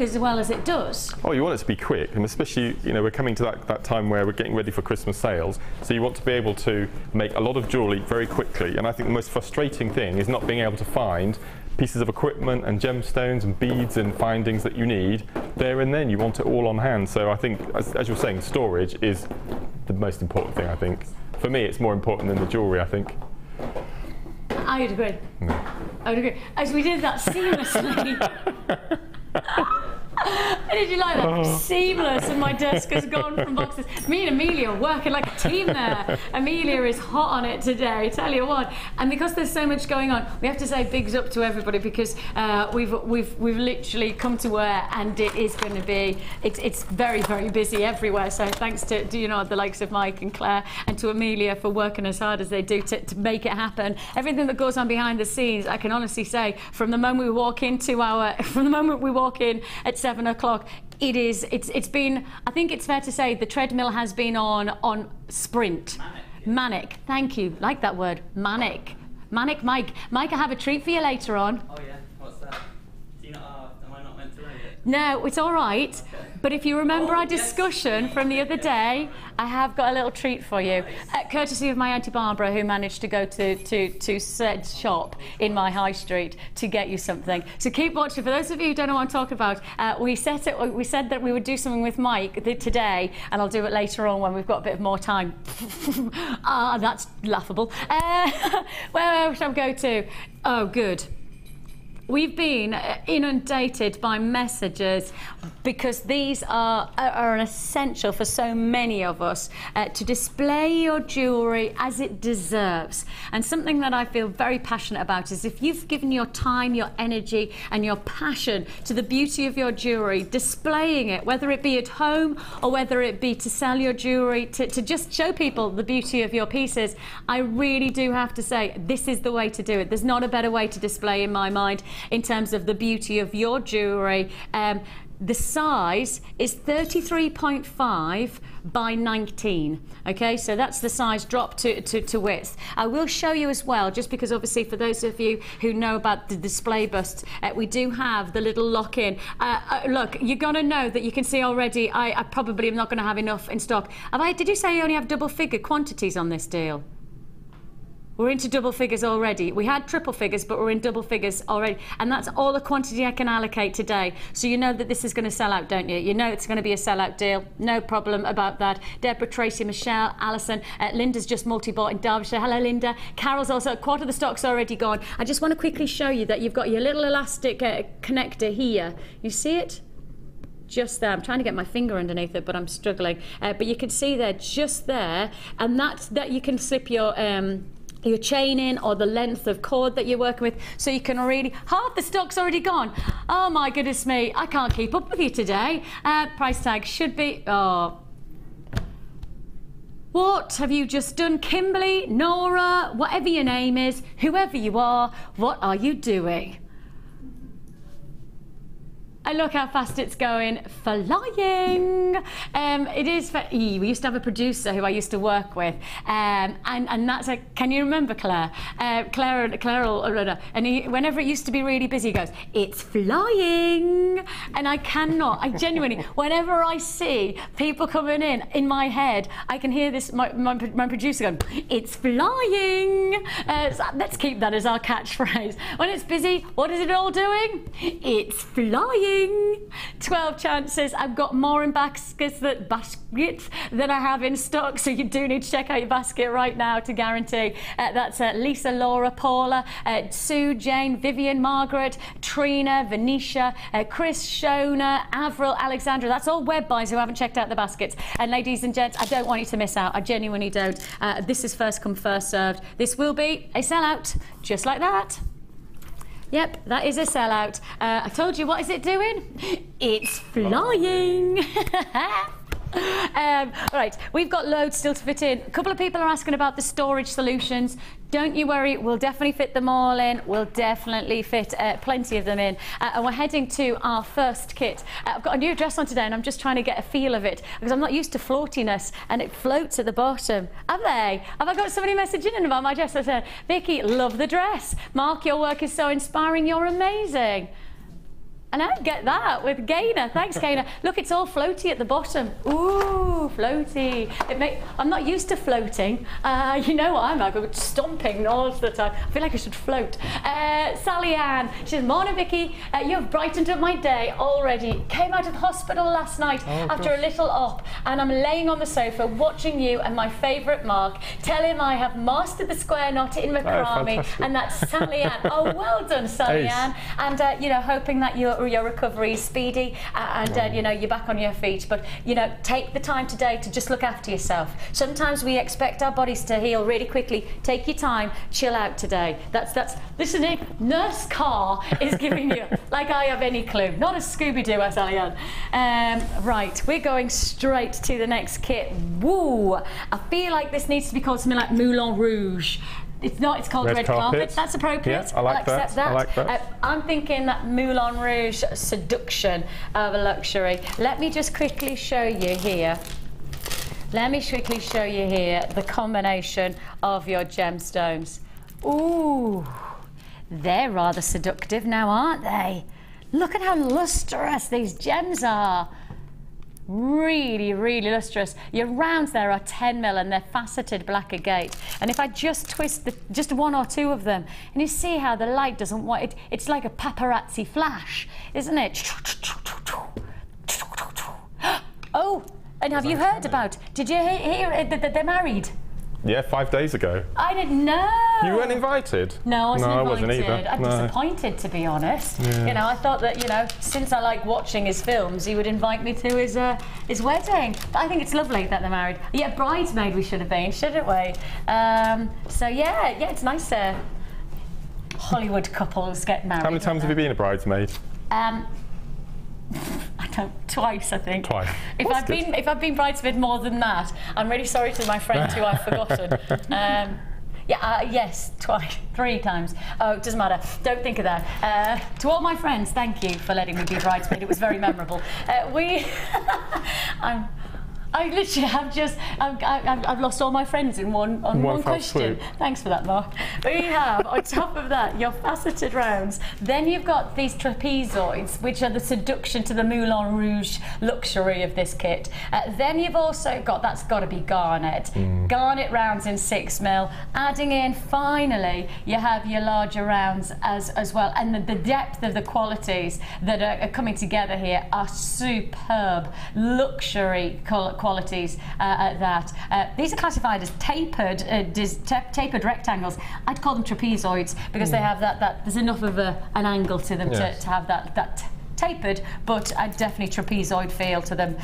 as well as it does. Oh, you want it to be quick, and especially, you know, we're coming to that time where we're getting ready for Christmas sales, so you want to be able to make a lot of jewellery very quickly. And I think the most frustrating thing is not being able to find pieces of equipment and gemstones and beads and findings that you need there and then. You want it all on hand. So I think, as you're saying, storage is the most important thing. I think for me it's more important than the jewellery, I think. I would agree. No. I would agree. As we did that seamlessly. Did you like that? Oh. Seamless, and my desk has gone from boxes. Me and Amelia are working like a team there. Amelia is hot on it today, tell you what. And because there's so much going on, we have to say bigs up to everybody, because we've literally come to where, and it is going to be, it's very, very busy everywhere. So thanks to the likes of Mike and Claire, and to Amelia for working as hard as they do to make it happen. Everything that goes on behind the scenes, I can honestly say, from the moment we walk in at 7 o'clock, it's been, I think it's fair to say, the treadmill has been on sprint. Manic. Thank you. Like that word. Manic. Mike. Mike, I have a treat for you later on. Oh yeah, what's that? Am I not meant to read it? No, it's all right. Okay. But if you remember our discussion from the other day, I have got a little treat for you, courtesy of my Auntie Barbara, who managed to go to said shop in my high street to get you something. So keep watching. For those of you who don't know what I'm talking about, we said that we would do something with Mike today, and I'll do it later on when we've got a bit more time. That's laughable. Where shall we go to? Oh, good. We've been inundated by messages, because these are an essential for so many of us to display your jewellery as it deserves. And something that I feel very passionate about is, if you've given your time, your energy and your passion to the beauty of your jewellery, displaying it, whether it be at home or whether it be to sell your jewellery, to just show people the beauty of your pieces, I really do have to say, this is the way to do it. There's not a better way to display, in my mind, in terms of the beauty of your jewellery. The size is 33.5 by 19. Okay, so that's the size drop to width. I will show you as well, just because obviously for those of you who know about the display busts, we do have the little lock-in. Look, you're gonna know that you can see already, I probably am not gonna have enough in stock. Did you say you only have double figure quantities on this deal? We're into double figures already. We had triple figures, but we're in double figures already. And that's all the quantity I can allocate today. So you know that this is going to sell out, don't you? You know it's going to be a sellout deal. No problem about that. Deborah, Tracy, Michelle, Alison, Linda's just multi-bought in Derbyshire. Hello, Linda. Carol's also, a quarter of the stock's already gone. I just want to quickly show you that you've got your little elastic connector here. You see it? Just there. I'm trying to get my finger underneath it, but I'm struggling. But you can see there, just there. And that's that you can slip your chain in, or the length of cord that you're working with, so you can really, half the stock's already gone. Oh my goodness me, I can't keep up with you today. Price tag should be, oh. What have you just done? Kimberly, Nora, whatever your name is, whoever you are, what are you doing? And look how fast it's going, flying. It is for E. We used to have a producer who I used to work with, and that's like, can you remember Claire? And he, whenever it used to be really busy, he goes, it's flying. And I cannot, I genuinely, whenever I see people coming in my head, I can hear this, my producer going, it's flying. So let's keep that as our catchphrase. When it's busy, what is it all doing? It's flying. 12 chances. I've got more in baskets than I have in stock, so you do need to check out your basket right now to guarantee. That's Lisa, Laura, Paula, Sue, Jane, Vivian, Margaret, Trina, Venetia, Chris, Shona, Avril, Alexandra. That's all web buys who haven't checked out the baskets. And ladies and gents, I don't want you to miss out. I genuinely don't. This is first come, first served. This will be a sellout, just like that. Yep, that is a sellout. I told you, what is it doing? It's flying. Right, we've got loads still to fit in. A couple of people are asking about the storage solutions. Don't you worry, we'll definitely fit them all in. We'll definitely fit plenty of them in. And we're heading to our first kit. I've got a new dress on today, and I'm just trying to get a feel of it, because I'm not used to floatiness, and it floats at the bottom. Have they? Have I got somebody messaging in about my dress? I said, Vicki, love the dress. Mark, your work is so inspiring. You're amazing. And I get that with Gaynor. Thanks, Gaynor. Look, it's all floaty at the bottom. Ooh, floaty. I'm not used to floating. You know what I'm like, I'm stomping all the time. I feel like I should float. Sally Ann, she says, morning, Vicki. You have brightened up my day already. Came out of hospital last night after a little op, and I'm laying on the sofa watching you and my favourite Mark. Tell him I have mastered the square knot in Macrame, and that's Sally Ann. Oh, well done, Sally Ann. And, you know, hoping that your recovery is speedy, and you know, you're back on your feet. But you know, take the time today to just look after yourself. Sometimes we expect our bodies to heal really quickly. Take your time, chill out today. Listen, Nurse Carr is giving you, like I have any clue. Not a Scooby-Doo, as I am. Right, we're going straight to the next kit. Woo! I feel like this needs to be called something like Moulin Rouge. It's not, it's called red carpet. That's appropriate. Yeah, I like that. I like that. I'm thinking that Moulin Rouge seduction of a luxury. Let me just quickly show you here. Let me quickly show you here the combination of your gemstones. Ooh, they're rather seductive now, aren't they? Look at how lustrous these gems are. Really, really lustrous. Your rounds there are 10 mil, and they're faceted black agate. And if I just twist just one or two of them, and you see how the light doesn't want it, it's like a paparazzi flash, isn't it? Oh, and have you heard about? Did you hear that they're married? Yeah, 5 days ago. I didn't know. You weren't invited? No, I wasn't either. I'm disappointed, to be honest. Yeah. You know, I thought that, you know, since I like watching his films, he would invite me to his wedding. But I think it's lovely that they're married. Yeah, bridesmaid we should have been, shouldn't we? So yeah, it's nice Hollywood couples get married. How many times have you been a bridesmaid? Twice, I think. Twice. If I've been bridesmaid more than that, I'm really sorry to my friend who I've forgotten. Yes, twice, 3 times. Oh, it doesn't matter. Don't think of that. To all my friends, thank you for letting me be bridesmaid. It was very memorable. I I literally have just, I've lost all my friends in one question. Swoop. Thanks for that, Mark. We have, on top of that, your faceted rounds. Then you've got these trapezoids, which are the seduction to the Moulin Rouge luxury of this kit. Then you've also got, that's got to be Garnet. Garnet rounds in 6mm. Adding in, finally, you have your larger rounds as well. And the depth of the qualities that are coming together here are superb. Luxury qualities at that. These are classified as tapered rectangles. I'd call them trapezoids because they have that there's enough of an angle to them to have that tapered, but I'd definitely trapezoid feel to them.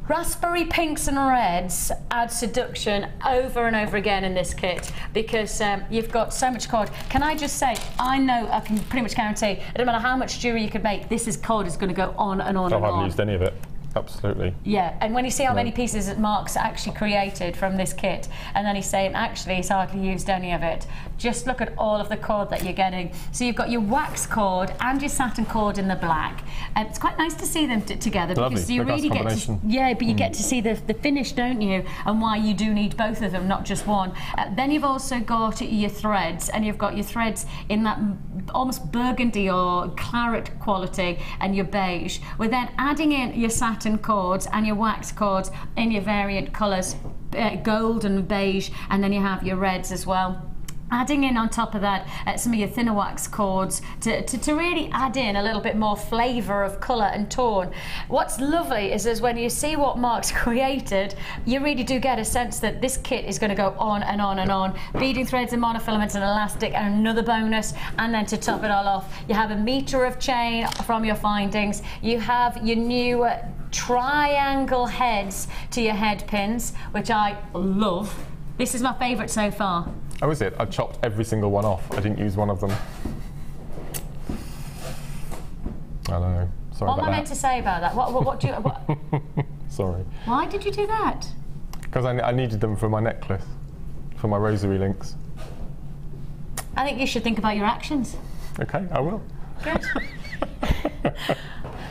Raspberry pinks and reds add seduction over and over again in this kit because you've got so much cord. Can I just say, I know, I can pretty much guarantee, it doesn't matter how much jewellery you could make, cord is going to go on and on and on. I haven't used any of it. Absolutely. Yeah, and when you see how many pieces that Mark's actually created from this kit, and then he's saying actually he's hardly used any of it, just look at all of the cord that you're getting. So you've got your wax cord and your satin cord in the black. It's quite nice to see them together because you really get to, but you get to see the finish, don't you? And why you do need both of them, not just one. Then you've also got your threads, and you've got your threads in that almost burgundy or claret quality, and your beige. We're then adding in your satin cords and your wax cords in your variant colours, gold and beige, and then you have your reds as well. Adding in on top of that some of your thinner wax cords to really add in a little bit more flavour of colour and tone. What's lovely is when you see what Mark's created, you really do get a sense that this kit is going to go on and on and on. Beading threads and monofilaments and elastic and another bonus, and then to top it all off, you have a metre of chain from your findings. You have your new triangle heads to your head pins, which I love. This is my favourite so far. Oh, is it? I chopped every single one off. I didn't use one of them. I know. Sorry what am I meant to say about that? What do you... Sorry. Why did you do that? Because I needed them for my necklace, for my rosary links. I think you should think about your actions. Okay, I will. Good.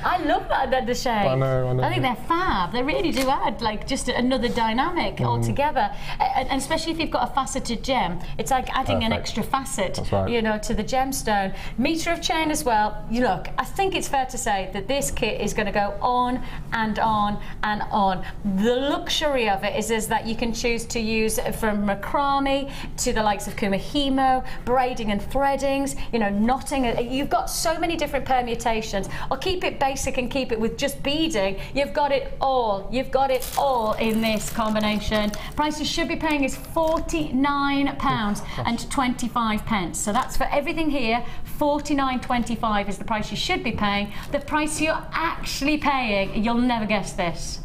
I love that the shades. I know. I think they're fab. They really do add like just another dynamic altogether. And especially if you've got a faceted gem, it's like adding an extra facet, you know, to the gemstone. Metre of chain as well. You look, I think it's fair to say that this kit is going to go on and on and on. The luxury of it is that you can choose to use from macrame to the likes of kumihimo, braiding and threadings, you know, knotting. You've got so many different permutations. Or keep it basic and keep it with just beading. You've got it all. You've got it all in this combination. Price you should be paying is £49.25. So that's for everything here. £49.25 is the price you should be paying. The price you're actually paying, you'll never guess this,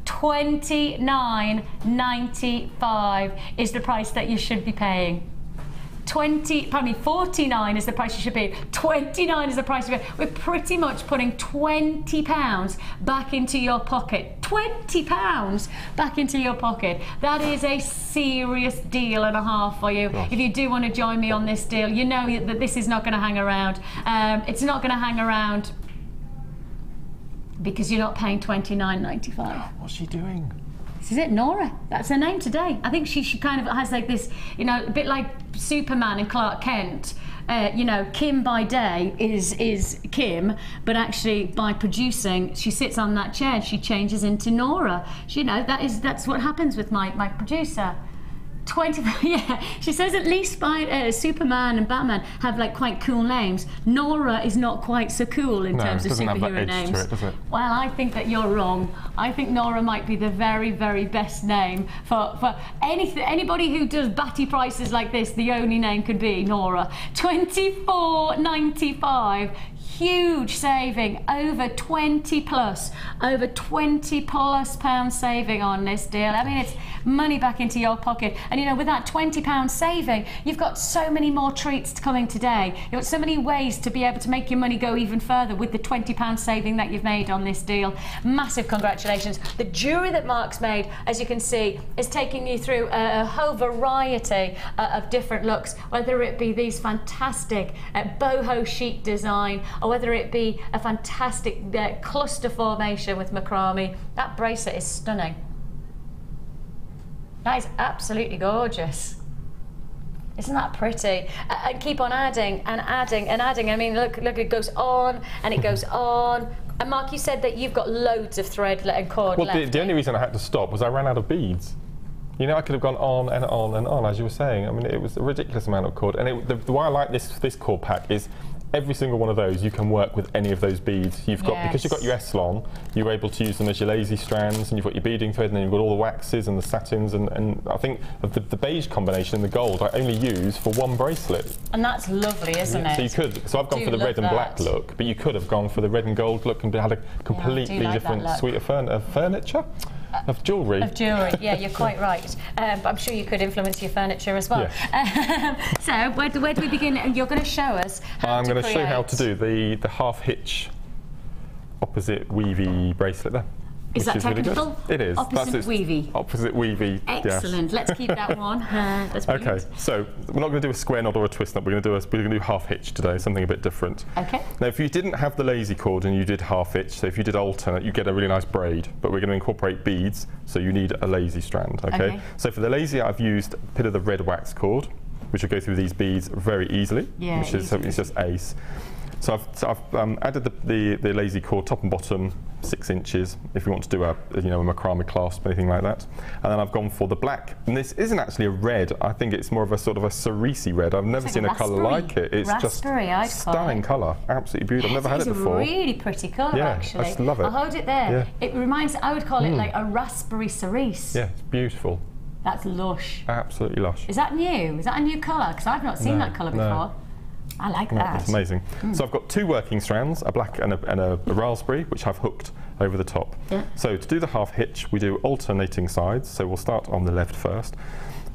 £29.95 is the price that you should be paying. 49 is the price you should pay. 29 is the price you pay. We're pretty much putting £20 back into your pocket. £20 back into your pocket. That is a serious deal and a half for you. Gosh. If you do want to join me on this deal, you know that this is not going to hang around. It's not going to hang around because you're not paying £29.95. What's she doing? This is it, Nora. That's her name today. I think she kind of has like this, you know, a bit like Superman and Clark Kent. You know, Kim by day is Kim, but actually by producing, she sits on that chair and she changes into Nora. You know, that's what happens with my producer. 25, yeah. She says at least Superman and Batman have like quite cool names. Nora is not quite so cool in terms of superhero names. To it, does it? Well, I think that you're wrong. I think Nora might be the very, very best name for anybody who does batty prices like this. The only name could be Nora. £24.95. Huge saving, over 20 plus pounds saving on this deal. I mean, it's money back into your pocket. And you know, with that £20 saving, you've got so many more treats coming today. You've got so many ways to be able to make your money go even further with the £20 saving that you've made on this deal. Massive congratulations. The jewellery that Mark's made, as you can see, is taking you through a whole variety of different looks, whether it be these fantastic boho chic design, or whether it be a fantastic cluster formation with macrame, that bracelet is stunning. That is absolutely gorgeous. Isn't that pretty? And keep on adding and adding and adding. I mean, look, it goes on and it goes on. And Mark, you said that you've got loads of thread and cord left. Well, the only reason I had to stop was I ran out of beads. You know, I could have gone on and on and on, as you were saying. I mean, it was a ridiculous amount of cord. And the why I like this cord pack is every single one of those you can work with any of those beads. You've got, because you've got your S-long, you're able to use them as your lazy strands, and you've got your beading thread, and then you've got all the waxes and the satins, and I think the beige combination and the gold I only use for one bracelet. And that's lovely, isn't it? So you could, so I've gone for the red and black look, but you could have gone for the red and gold look and had a completely different suite of furniture. Of jewellery. Of jewellery, yeah, you're quite right. But I'm sure you could influence your furniture as well. Yeah. So where do we begin? You're going to show us how I'm to going to show you how to do the half hitch opposite weavy bracelet there. Is that technical? Really good. It is. Opposite weavy. Opposite weavy. Excellent. Yes. Let's keep that one. That's brilliant. Okay. So we're not going to do a square knot or a twist knot. We're going to do half hitch today. Something a bit different. Okay. Now, if you didn't have the lazy cord and you did half hitch, so if you did alternate, you get a really nice braid. But we're going to incorporate beads, so you need a lazy strand. Okay. So for the lazy, I've used a bit of the red wax cord, which will go through these beads very easily. Yeah. Which is it's just ace. So I've added the lazy cord top and bottom 6 inches if you want to do a macrame clasp, anything like that. And then I've gone for the black, and this isn't actually a red. I think it's more of a sort of a cerise red. I've never seen a colour like it. It's just stunning colour, absolutely beautiful. I've never had it before. It's a really pretty colour, actually. I just love it. I'll hold it there. Yeah. It reminds, I would call it like a raspberry cerise. Yeah, it's beautiful. That's lush. Absolutely lush. Is that new? Is that a new colour? Because I've not seen that colour before. I like that. It's amazing. So I've got 2 working strands, a black and a raspberry, which I've hooked over the top. Yeah. So to do the half hitch, we do alternating sides. So we'll start on the left first.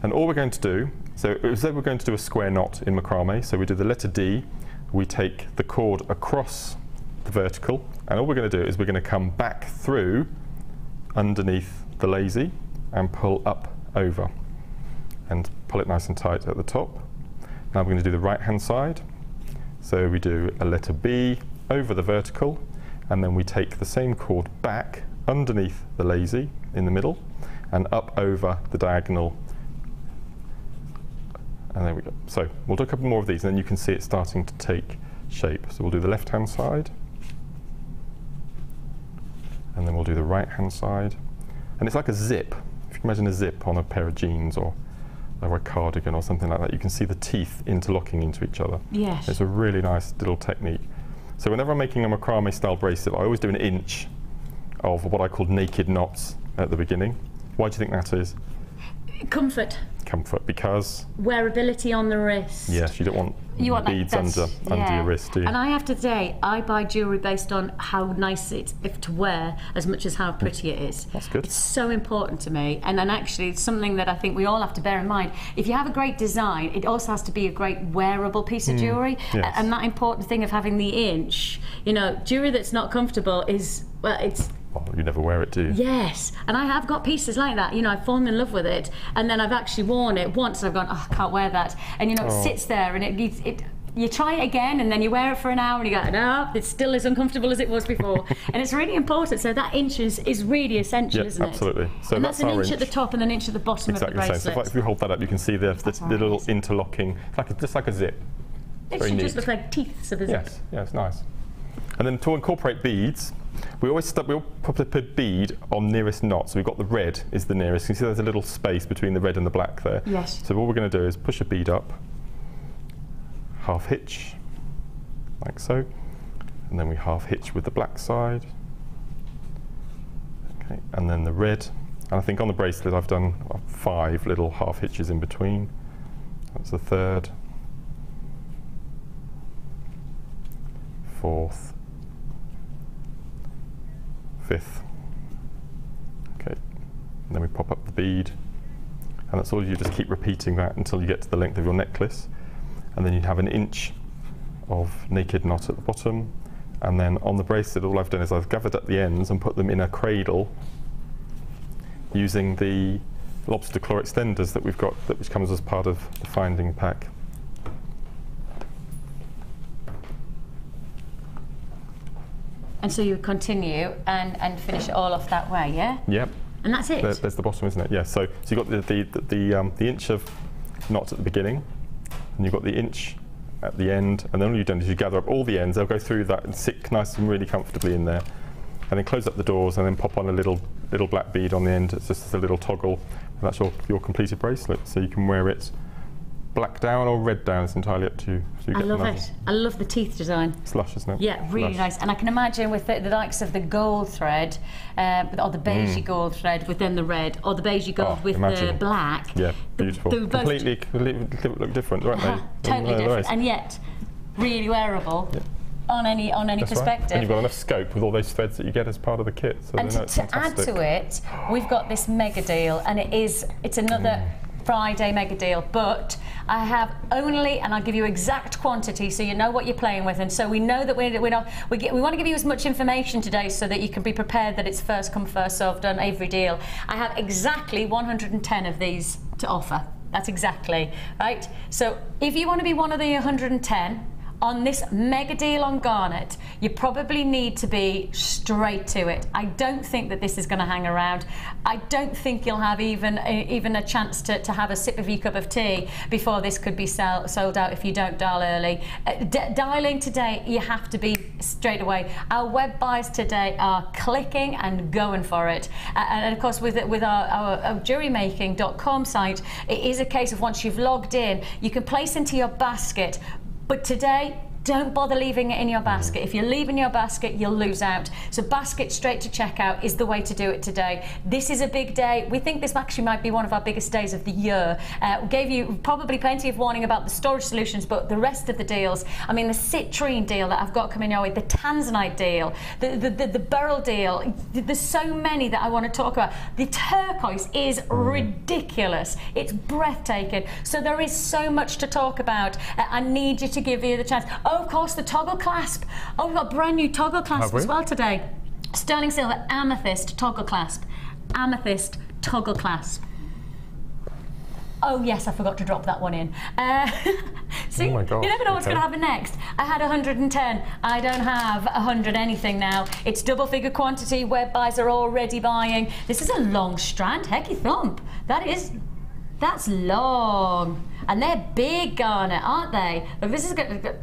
And all we're going to do, so as though we're going to do a square knot in macrame, so we do the letter D, we take the cord across the vertical, and all we're going to do is we're going to come back through underneath the lazy and pull up over. And pull it nice and tight at the top. Now we're going to do the right hand side. So we do a letter B over the vertical, and then we take the same cord back underneath the lazy in the middle and up over the diagonal. And there we go. So we'll do a couple more of these and then you can see it starting to take shape. So we'll do the left hand side, and then we'll do the right hand side. And it's like a zip. If you can imagine a zip on a pair of jeans or a cardigan or something like that, you can see the teeth interlocking into each other. Yes. It's a really nice little technique. So whenever I'm making a macrame style bracelet, I always do 1 inch of what I call naked knots at the beginning. Why do you think that is? Comfort. Comfort, because? Wearability on the wrist. Yes, you don't want beads under your wrist, do you? And I have to say, I buy jewellery based on how nice it is to wear as much as how pretty it is. That's good. It's so important to me, and then actually it's something that I think we all have to bear in mind. If you have a great design, it also has to be a great wearable piece of jewellery. Yes. And that important thing of having the inch, you know, jewellery that's not comfortable is, well, it's... Well, you never wear it, do you? Yes, and I have got pieces like that. You know, I've fallen in love with it, and then I've actually worn it once, and I've gone, oh, I can't wear that. And you know, it sits there, and you try it again, and then you wear it for an hour, and you go, no, it's still as uncomfortable as it was before. And it's really important. So that inch is really essential, isn't it? Absolutely. So and that's an inch at the top and an inch at the bottom of the bracelet. Exactly. So if you hold that up, you can see the little interlocking, just like a zip. It should just look like teeth of a zip. Yes, yeah, it's nice. And then to incorporate beads, we always put bead on nearest knot. So we've got the red is the nearest. You can see there's a little space between the red and the black there. Yes. So what we're going to do is push a bead up, half hitch, like so, and then we half hitch with the black side. Okay, and then the red. And I think on the bracelet I've done 5 little half hitches in between. That's the 3rd, 4th, 5th. Okay, and then we pop up the bead, and that's all. You just keep repeating that until you get to the length of your necklace, and then you have 1 inch of naked knot at the bottom, and then on the bracelet all I've done is I've gathered up the ends and put them in a cradle using the lobster claw extenders that we've got, which comes as part of the finding pack. And so you continue and finish it all off that way, yeah? Yep. And that's it? There's the bottom, isn't it? Yeah, so you've got the inch of knot at the beginning, and you've got the inch at the end, and then all you've done is you gather up all the ends, they'll go through that and sit nice and really comfortably in there, and then close up the doors and then pop on a little black bead on the end. It's just a little toggle, and that's your completed bracelet. So you can wear it black down or red down, it's entirely up to you. So I love it. I love the teeth design. It's lush, isn't it? Yeah, really nice. And I can imagine with the likes of the gold thread, or the beigey gold thread within the red, or the beigey gold with the black. Yeah, beautiful. Completely look different, don't they? Totally different, and yet really wearable. Yeah. On any perspective. Right. And you've got enough scope with all those threads that you get as part of the kit. So and to add to it, we've got this mega deal, and it's another Friday mega deal, but I have only, and I'll give you exact quantity so you know what you're playing with, and so we know that we want to give you as much information today so that you can be prepared that it's first come first served on every deal. I have exactly 110 of these to offer. That's exactly right. So if you want to be one of the 110 on this mega deal on Garnet, you probably need to be straight to it. I don't think that this is going to hang around. I don't think you'll have even a chance to have a sip of your cup of tea before this could be sold out if you don't dial early. Dialing today, you have to be straight away. Our web buys today are clicking and going for it. And of course, with our jewellerymaking.com site, it is a case of once you've logged in, you can place into your basket. But today, don't bother leaving it in your basket. If you leave in your basket, you'll lose out. So basket straight to checkout is the way to do it today. This is a big day. We think this actually might be one of our biggest days of the year. We gave you probably plenty of warning about the storage solutions, but the rest of the deals, I mean the Citrine deal that I've got coming your way, the Tanzanite deal, the Burrell deal, there's so many that I want to talk about. The Turquoise is ridiculous. It's breathtaking. So there is so much to talk about. I need you to give you the chance. Oh, of course, the toggle clasp. Oh, we've got brand new toggle clasp as well today. Sterling silver amethyst toggle clasp. Amethyst toggle clasp. Oh yes, I forgot to drop that one in. See, oh my gosh, you never know what's going to happen next. I had 110. I don't have 100 anything now. It's double figure quantity. Web buys are already buying. This is a long strand. Hecky thump. That's long. And they're big, Garnet, aren't they? But this is going to...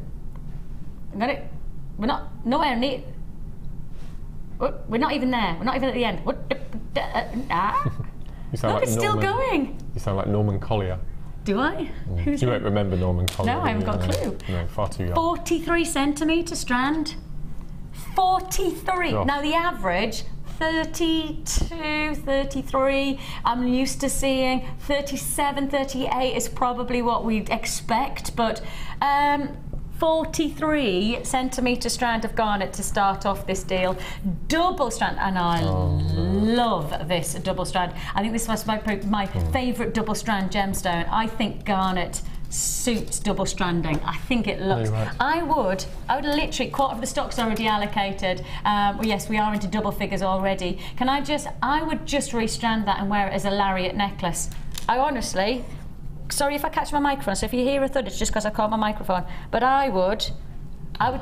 We're not nowhere near. We're not even there. We're not even at the end. You sound like it's still going. You sound like Norman Collier. Do I? You won't remember Norman Collier. No, I haven't got a clue. No, far too young. 43 centimetre strand. 43. Oh. Now the average 32, 33. I'm used to seeing 37, 38 is probably what we'd expect, but 43 centimetre strand of garnet to start off this deal. Double strand, and I love this double strand. I think this was my favourite double strand gemstone. I think garnet suits double stranding. I think it looks. Right. I would literally, quarter of the stock's already allocated. Well, yes, we are into double figures already. I would just restrand that and wear it as a lariat necklace. I honestly. Sorry if I catch my microphone, so if you hear a thud, it's just because I caught my microphone. But I would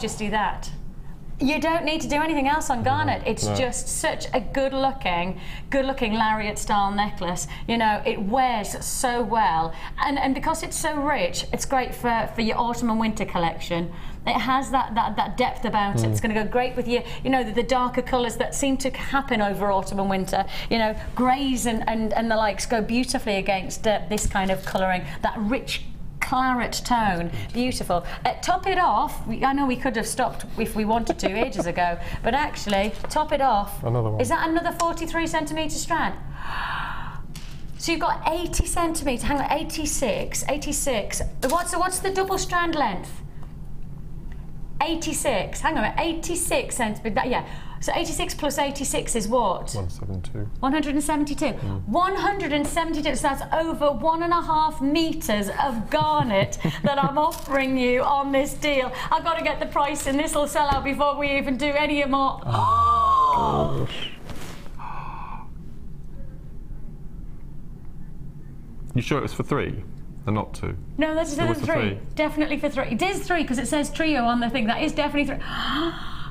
just do that. You don't need to do anything else on garnet. It's just such a good-looking lariat-style necklace. You know, it wears so well, and because it's so rich, it's great for your autumn and winter collection. It has that depth about it. It's going to go great with you know, the darker colours that seem to happen over autumn and winter. You know, greys and the likes go beautifully against this kind of colouring, that rich claret tone. Beautiful. Top it off. I know we could have stopped if we wanted to ages ago, but actually, top it off. Another one. Is that another 43 centimetre strand? So you've got 80 centimetres. Hang on, 86. What's the double strand length? 86. Hang on, 86 centimetres. Yeah. So 86 plus 86 is what? 172. 172. 172. So that's over 1.5 metres of garnet that I'm offering you on this deal. I've got to get the price in. This will sell out before we even do any more. Oh. You sure it was for 3 and not 2? No, that's for 3. Definitely for 3. It is 3 because it says trio on the thing. That is definitely 3.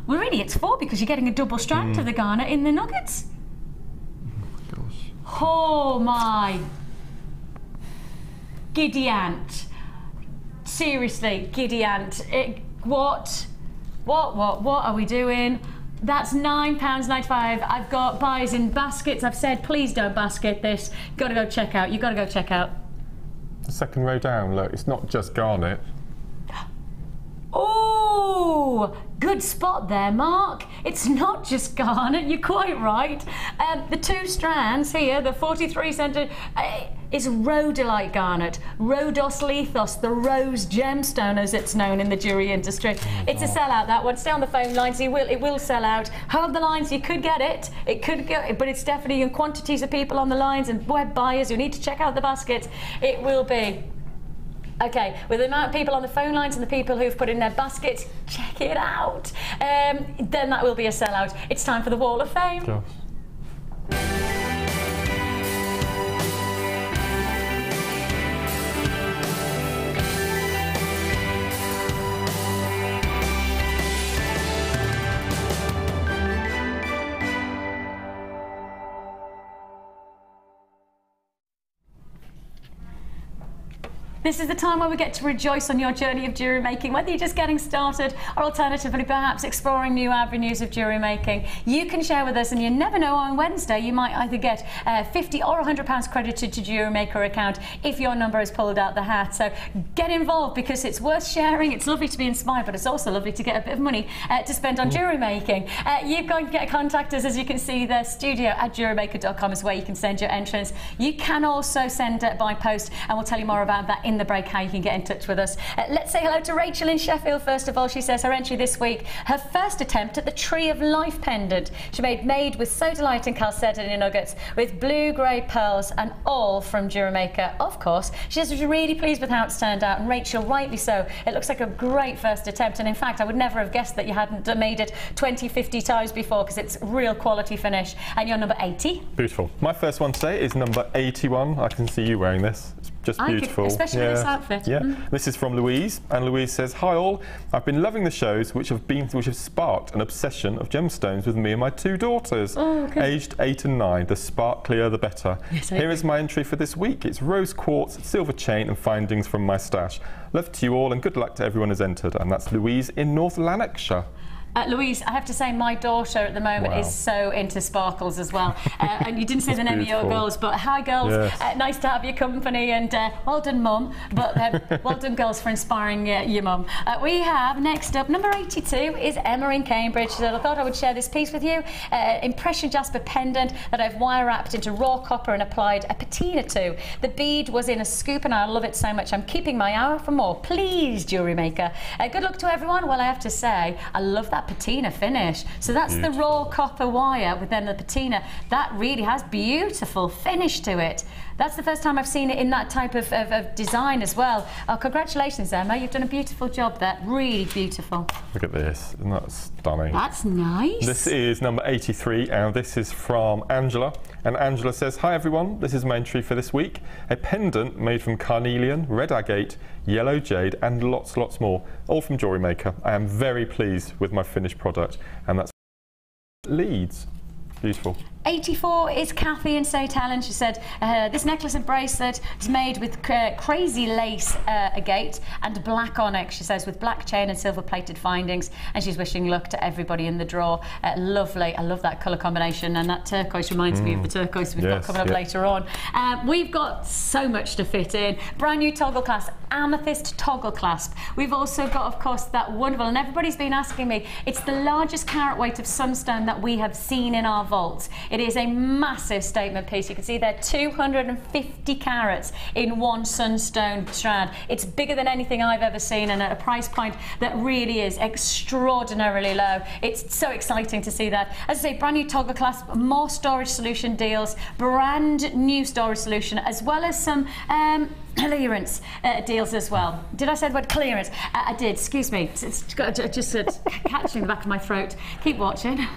Well, really, it's 4 because you're getting a double strand of the garnet in the nuggets. Oh, my gosh. Oh, my giddy aunt. Seriously, giddy aunt. What are we doing? That's £9.95. I've got buys in baskets. I've said, please don't basket this. Got to go check out. You've got to go check out. The second row down, look, it's not just garnet. Oh, good spot there, Mark. It's not just garnet, you're quite right. The 2 strands here, the 43 centimetre, is rhodolite garnet, Rhodos lithos, the rose gemstone as it's known in the jewellery industry. It's a sellout, that one. Stay on the phone lines, it will sell out. Hold the lines, you could get it, but it's definitely in quantities of people on the lines and web buyers who need to check out the baskets. It will be. Okay, with the amount of people on the phone lines and the people who've put in their baskets, check it out. Then that will be a sellout. It's time for the Wall of Fame. Gosh. This is the time where we get to rejoice on your journey of jewellery making, whether you're just getting started or alternatively perhaps exploring new avenues of jewellery making. You can share with us, and you never know, on Wednesday you might either get £50 or £100 credited to Jewellery Maker account if your number is pulled out the hat. So get involved because it's worth sharing. It's lovely to be inspired, but it's also lovely to get a bit of money to spend on jewellery making. You can contact us, as you can see, the studio at jewellerymaker.com is where you can send your entrance. You can also send it by post, and we'll tell you more about that in the break, how you can get in touch with us. Let's say hello to Rachel in Sheffield first of all. She says her entry this week, her first attempt at the Tree of Life pendant. She made with sodalite and chalcedony nuggets with blue-grey pearls, and all from Jewellery Maker, of course. She says she's really pleased with how it's turned out, and Rachel, rightly so. It looks like a great first attempt, and in fact I would never have guessed that you hadn't made it 20-50 times before, because it's real quality finish. And you're number 80. Beautiful. My first one today is number 81. I can see you wearing this. It's just beautiful. Especially with this outfit. Yeah. This is from Louise, and Louise says, "Hi all. I've been loving the shows which have sparked an obsession of gemstones with me and my 2 daughters, aged 8 and 9. The sparklier the better. Yes, Here is my entry for this week. It's rose quartz, silver chain, and findings from my stash. Love to you all, and good luck to everyone who's entered." And that's Louise in North Lanarkshire. Louise, I have to say my daughter at the moment is so into sparkles as well. And you didn't say the name of your girls, but hi girls, nice to have your company, and well done mum, but well done girls for inspiring your mum. We have next up, number 82 is Emma in Cambridge. So I thought I would share this piece with you. Impression jasper pendant that I've wire wrapped into raw copper and applied a patina to. The bead was in a scoop and I love it so much. I'm keeping my hour for more. Please, Jewellery Maker. Good luck to everyone. Well, I have to say, I love that patina finish. So that's the raw copper wire with then the patina. That really has beautiful finish to it. That's the first time I've seen it in that type of design as well. Oh, congratulations, Emma. You've done a beautiful job there. Really beautiful. Look at this. Isn't that stunning? That's nice. This is number 83, and this is from Angela. And Angela says, "Hi everyone, this is my entry for this week. A pendant made from carnelian, red agate, yellow jade, and lots more. All from Jewellery Maker. I am very pleased with my finished product." And that's Leeds. Beautiful. 84 is Kathy in St Helens. She said, this necklace and bracelet is made with crazy lace agate and black onyx, she says, with black chain and silver plated findings, and she's wishing luck to everybody in the draw. Lovely. I love that colour combination, and that turquoise reminds me of the turquoise we've got coming up later on. We've got so much to fit in. Brand new toggle clasp, Amethyst toggle clasp. We've also got, of course, that wonderful, and everybody's been asking me, it's the largest carat weight of Sunstone that we have seen in our vaults. It is a massive statement piece. You can see there 250 carats in one Sunstone strand. It's bigger than anything I've ever seen, and at a price point that really is extraordinarily low. It's so exciting to see that. As I say, brand new toggle clasp, more storage solution deals, brand new storage solution, as well as some clearance deals as well. Did I say the word clearance? I did, excuse me. It's just catching the back of my throat. Keep watching.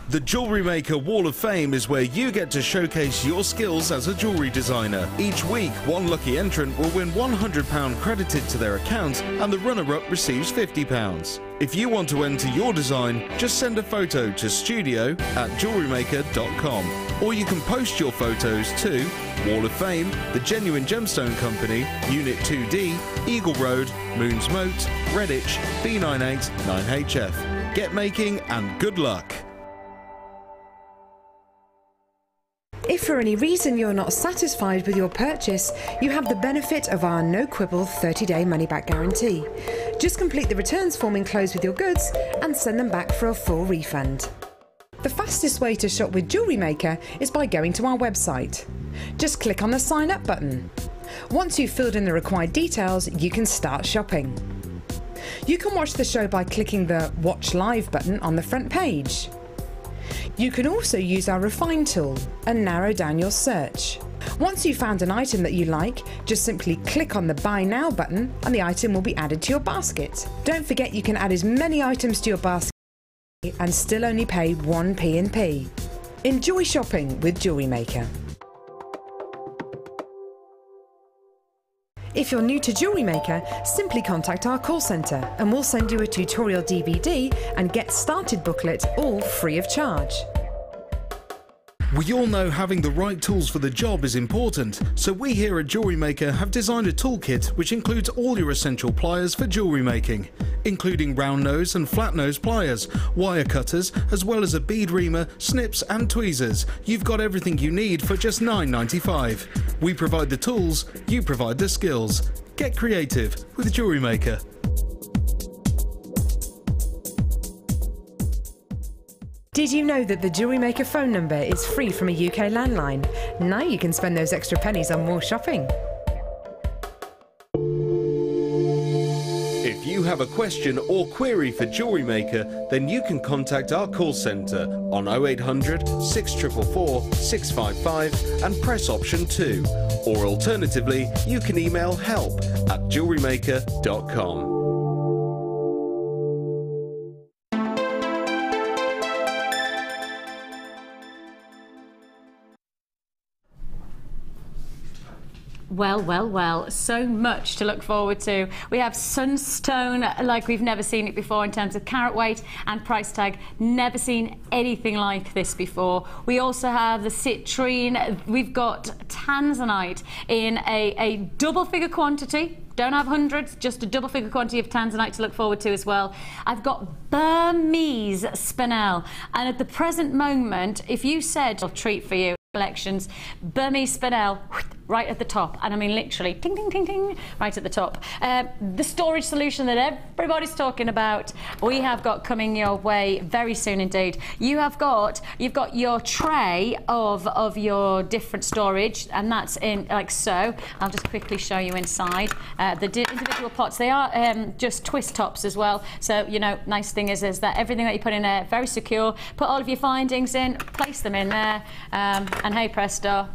The Jewellery Maker Wall of Fame is where you get to showcase your skills as a jewellery designer. Each week, one lucky entrant will win £100 credited to their account and the runner-up receives £50. If you want to enter your design, just send a photo to studio@jewellerymaker.com, or you can post your photos to Wall of Fame, The Genuine Gemstone Company, Unit 2D, Eagle Road, Moons Moat, Redditch, B98 9HF. Get making and good luck! If for any reason you're not satisfied with your purchase, you have the benefit of our no-quibble 30-day money-back guarantee. Just complete the returns form enclosed with your goods and send them back for a full refund. The fastest way to shop with Jewellery Maker is by going to our website. Just click on the Sign Up button. Once you've filled in the required details, you can start shopping. You can watch the show by clicking the Watch Live button on the front page. You can also use our Refine tool and narrow down your search. Once you've found an item that you like, just simply click on the Buy Now button and the item will be added to your basket. Don't forget you can add as many items to your basket and still only pay 1p in P. Enjoy shopping with Jewellery Maker. If you're new to Jewellery Maker, simply contact our call centre and we'll send you a tutorial DVD and Get Started booklet, all free of charge. We all know having the right tools for the job is important, so we here at Jewellery Maker have designed a toolkit which includes all your essential pliers for jewellery making, including round nose and flat nose pliers, wire cutters, as well as a bead reamer, snips and tweezers. You've got everything you need for just £9.95. We provide the tools, you provide the skills. Get creative with Jewellery Maker. Did you know that the Jewellery Maker phone number is free from a UK landline? Now you can spend those extra pennies on more shopping. If you have a question or query for Jewellery Maker, then you can contact our call centre on 0800 6444 655 and press option 2. Or alternatively, you can email help@jewellerymaker.com. Well, well, well, so much to look forward to. We have Sunstone like we've never seen it before in terms of carat weight and price tag. Never seen anything like this before. We also have the Citrine. We've got Tanzanite in a double figure quantity. Don't have hundreds, just a double figure quantity of Tanzanite to look forward to as well. I've got Burmese spinel, and at the present moment, if you said a treat for you, collections, Burmese spinel right at the top, and I mean literally ting ting ting ting right at the top. The storage solution that everybody's talking about, we have got coming your way very soon indeed. You've got your tray of your different storage, and that's in like so. I'll just quickly show you inside. The individual pots, they are just twist tops as well, so you know, nice thing is that everything that you put in there very secure. Put all of your findings in, place them in there, and hey presto,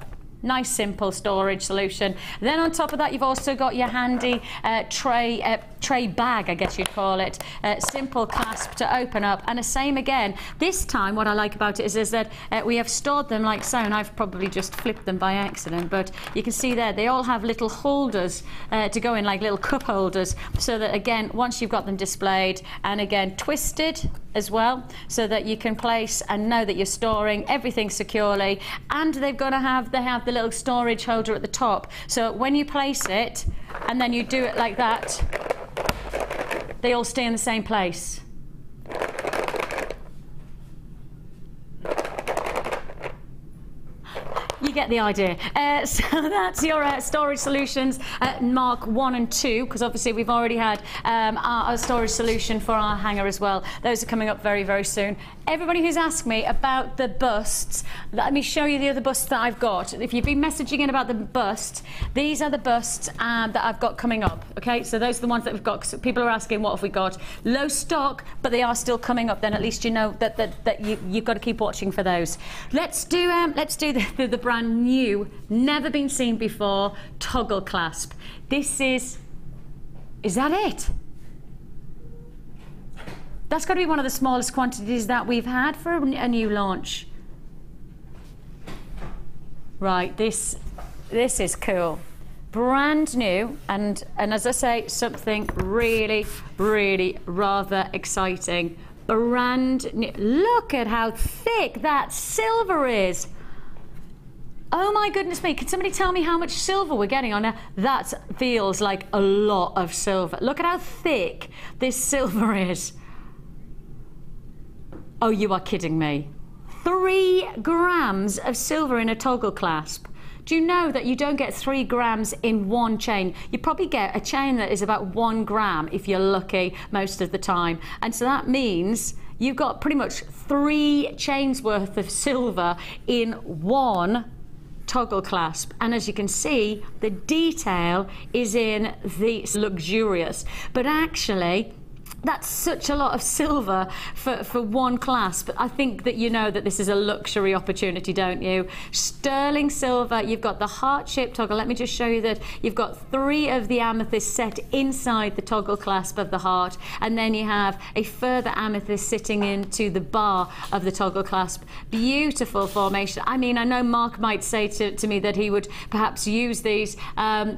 nice simple storage solution. Then on top of that, you've also got your handy tray bag, I guess you'd call it. Simple clasp to open up, and the same again. This time what I like about it is that we have stored them like so, and I've probably just flipped them by accident, but you can see there they all have little holders to go in, like little cup holders, so that again, once you've got them displayed, and again twisted as well, so that you can place and know that you're storing everything securely. And they have the little storage holder at the top, so when you place it and then you do it like that, they all stay in the same place. You get the idea. So that's your storage solutions Mark 1 and 2, because obviously we've already had our storage solution for our hanger as well. Those are coming up very, very soon. Everybody who's asked me about the busts, let me show you the other busts that I've got. If you've been messaging in about the busts, these are the busts that I've got coming up. Okay, so those are the ones that we've got. So people are asking, what have we got? Low stock, but they are still coming up. Then at least you know that you've got to keep watching for those. Let's do the brand new, never been seen before toggle clasp. This is that it? That's got to be one of the smallest quantities that we've had for a new launch. Right, this is cool. Brand new, and as I say, something really, really rather exciting. Brand new. Look at how thick that silver is. Oh my goodness me, can somebody tell me how much silver we're getting on there? That feels like a lot of silver. Look at how thick this silver is. Oh, you are kidding me. 3 grams of silver in a toggle clasp. Do you know that you don't get 3 grams in one chain? You probably get a chain that is about 1 gram if you're lucky most of the time. And so that means you've got pretty much 3 chains worth of silver in one toggle clasp. And as you can see, the detail is in the luxurious. But actually, that's such a lot of silver for one clasp. I think that you know that this is a luxury opportunity, don't you? Sterling silver, you've got the heart-shaped toggle. Let me just show you that you've got 3 of the amethyst set inside the toggle clasp of the heart, and then you have a further amethyst sitting into the bar of the toggle clasp. Beautiful formation. I mean, I know Mark might say to me that he would perhaps use these.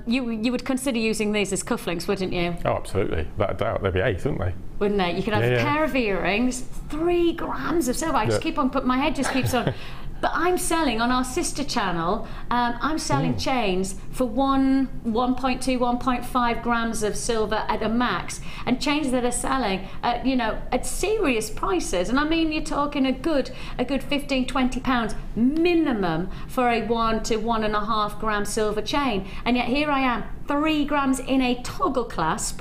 You would consider using these as cufflinks, wouldn't you? Oh, absolutely. Without a doubt. They'd be ace, wouldn't they? Wouldn't they? You could have a pair of earrings, 3 grams of silver. I just keep on putting, my head just keeps on. But I'm selling on our sister channel, I'm selling chains for 1.2, 1.5 grams of silver at a max, and chains that are selling at, you know, at serious prices. And I mean, you're talking a good 15, 20 pounds minimum for a 1 to 1.5 gram silver chain. And yet here I am, 3 grams in a toggle clasp.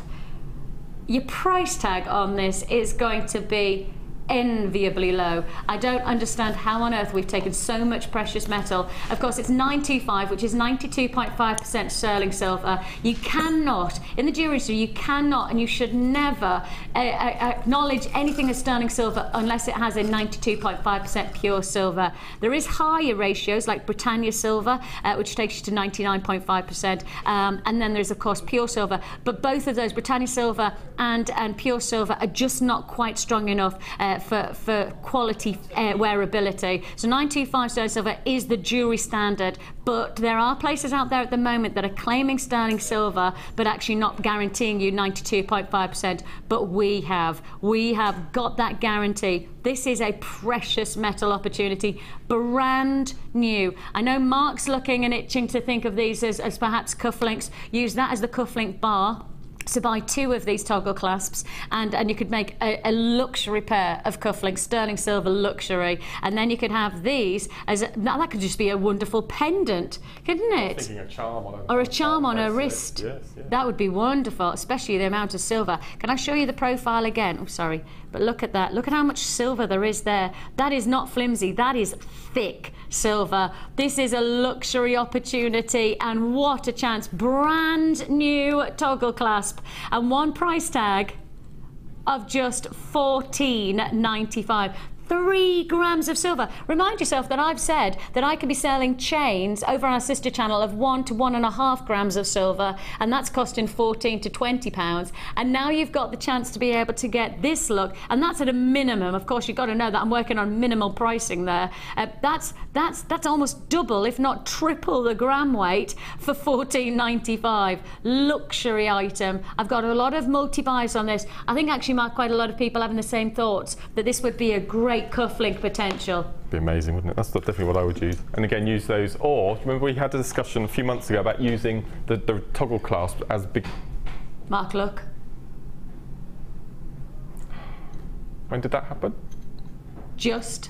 Your price tag on this is going to be enviably low. I don't understand how on earth we've taken so much precious metal. Of course, it's 925, which is 92.5% sterling silver. You cannot, in the jewelry industry, you cannot and you should never acknowledge anything as sterling silver unless it has a 92.5% pure silver. There is higher ratios like Britannia silver, which takes you to 99.5%, and then there's of course pure silver. But both of those, Britannia silver and pure silver, are just not quite strong enough for quality wearability. So 925 sterling silver is the jewelry standard, but there are places out there at the moment that are claiming sterling silver but actually not guaranteeing you 92.5%. But we have got that guarantee. This is a precious metal opportunity, brand new. I know Mark's looking and itching to think of these as perhaps cufflinks. Use that as the cufflink bar. So buy 2 of these toggle clasps and you could make a luxury pair of cufflinks, sterling silver luxury, and then you could have these as that could just be a wonderful pendant, couldn't it? Thinking a charm on or a charm on a wrist. Yes, yeah. That would be wonderful, especially the amount of silver. Can I show you the profile again? Oh, sorry, but look at that. Look at how much silver there is there. That is not flimsy. That is thick silver. This is a luxury opportunity, and what a chance. Brand new toggle clasp and one price tag of just $14.95. 3 grams of silver. Remind yourself that I've said that I could be selling chains over on our sister channel of 1 to 1.5 grams of silver, and that's costing 14 to 20 pounds. And now you've got the chance to be able to get this look, and that's at a minimum. Of course, you've got to know that I'm working on minimal pricing there. That's almost double, if not triple, the gram weight for $14.95. Luxury item. I've got a lot of multi-buys on this. I think actually, Mark, quite a lot of people having the same thoughts that this would be a great cufflink potential. Be amazing, wouldn't it? That's definitely what I would use. And again, use those. Or remember we had a discussion a few months ago about using the toggle clasp as big. Mark, look. When did that happen? Just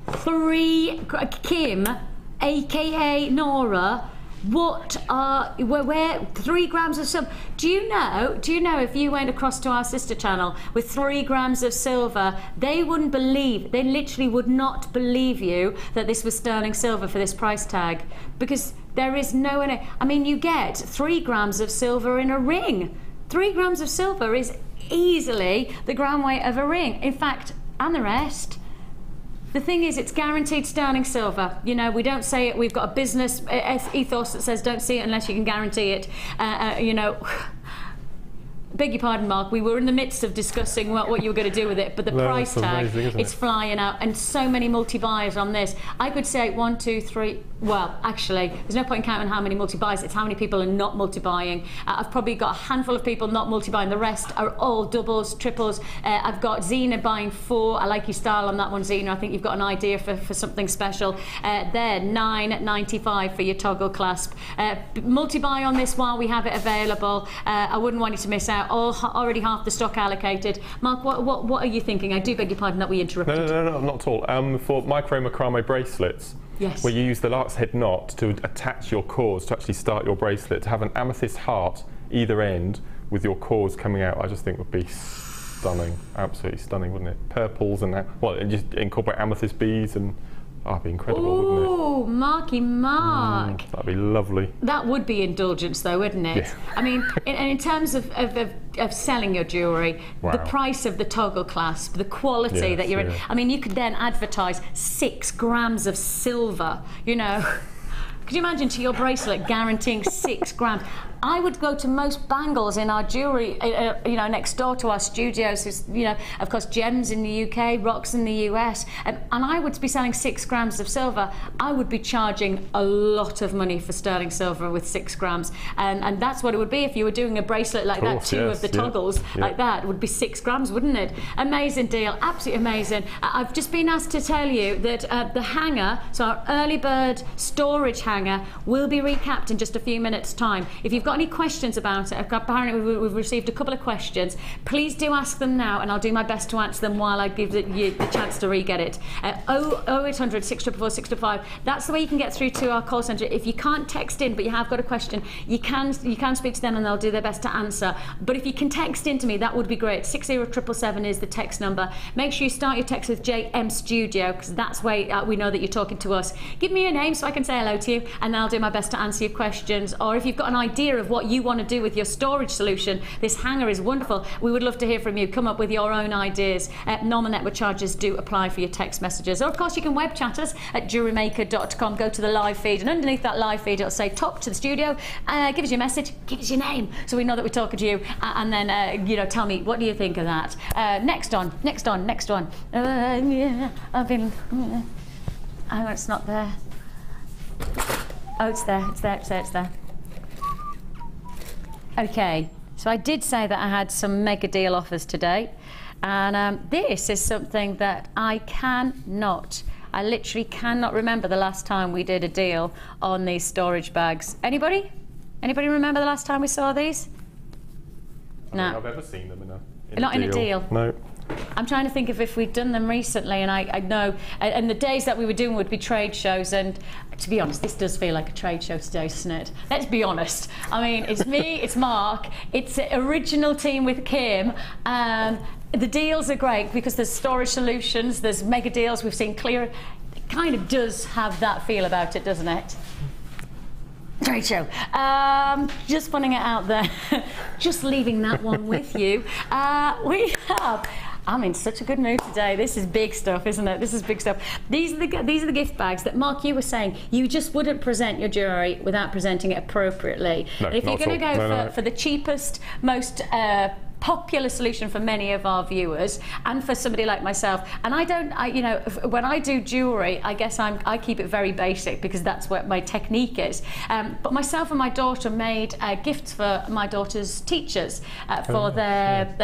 3 Kim, aka Nora. Where 3 grams of silver? Do you know if you went across to our sister channel with 3 grams of silver, they wouldn't believe, they literally would not believe you that this was sterling silver for this price tag, because there is no way. I mean, you get 3 grams of silver in a ring. 3 grams of silver is easily the gram weight of a ring. In fact, and the rest. The thing is, it's guaranteed sterling silver. You know, we don't say it. We've got a business ethos that says don't see it unless you can guarantee it. You know, beg your pardon, Mark, we were in the midst of discussing what you were going to do with it, but the price tag, it's flying out, and so many multi-buyers on this. I could say 1, 2, 3, well, actually, there's no point in counting how many multi-buys, it's how many people are not multi-buying. I've probably got a handful of people not multi-buying, the rest are all doubles, triples. I've got Zena buying 4, I like your style on that one, Zena, I think you've got an idea for something special. There, $9.95 for your toggle clasp. Multi-buy on this while we have it available. I wouldn't want you to miss out. Already half the stock allocated. Mark, what are you thinking? I do beg your pardon that we interrupted. No, not at all. For macrame bracelets, yes, where you use the lark's head knot to attach your cores to actually start your bracelet, to have an amethyst heart either end with your cores coming out, I just think would be stunning, absolutely stunning, wouldn't it? Purples and that, well, and just incorporate amethyst beads and. Oh, that'd be incredible, wouldn't it? Oh, Marky Mark. That'd be lovely. That would be indulgence, though, wouldn't it? Yeah. I mean, in terms of selling your jewellery, wow, the price of the toggle clasp, the quality that you're in. I mean, you could then advertise 6 grams of silver, you know. Could you imagine to your bracelet guaranteeing 6 grams? I would go to most bangles in our jewellery, you know, next door to our studios, you know, of course, Gems in the UK, Rocks in the US, and I would be selling 6 grams of silver. I would be charging a lot of money for sterling silver with 6 grams, and that's what it would be if you were doing a bracelet like that, two of the toggles like that, it would be 6 grams, wouldn't it? Amazing deal, absolutely amazing. I've just been asked to tell you that the hanger, so our early bird storage hanger, will be recapped in just a few minutes' time. If you've got any questions about it, apparently we've received a couple of questions, please do ask them now and I'll do my best to answer them while I give you the chance to re-get it. 0800 644 655, that's the way you can get through to our call centre. If you can't text in but you have got a question, you can speak to them and they'll do their best to answer. But if you can text in to me, that would be great. 60777 is the text number. Make sure you start your text with JM Studio, because that's where we know that you're talking to us. Give me your name so I can say hello to you, and I'll do my best to answer your questions. Or if you've got an idea of what you want to do with your storage solution, this hanger is wonderful. We would love to hear from you. Come up with your own ideas. Normal network charges do apply for your text messages. Or of course you can web chat us at jewellerymaker.com. Go to the live feed, and underneath that live feed it'll say talk to the studio. Give us your message, give us your name, so we know that we're talking to you, and then you know, tell me what do you think of that. Next one. Yeah, I've been. Oh, it's not there. Oh, it's there. Okay, so I did say that I had some mega deal offers today, and this is something that I literally cannot remember the last time we did a deal on these storage bags. Anybody remember the last time we saw these? I don't think I've ever seen them in a deal. No. I'm trying to think of if we'd done them recently, and I know, and the days that we were doing would be trade shows, and to be honest, this does feel like a trade show today, doesn't it? Let's be honest. I mean, it's me, it's Mark, it's the original team with Kim. The deals are great because there's storage solutions, there's mega deals, we've seen clear. It kind of does have that feel about it, doesn't it? Trade show. Just putting it out there, just leaving that one with you. We have. I'm in such a good mood today. This is big stuff, isn't it? This is big stuff. These are the gift bags that, Mark, you were saying you just wouldn't present your jewellery without presenting it appropriately. No, and if you're going to go for the cheapest, most popular solution for many of our viewers, and for somebody like myself, and you know, when I do jewellery, I guess I keep it very basic because that's what my technique is. But myself and my daughter made gifts for my daughter's teachers for their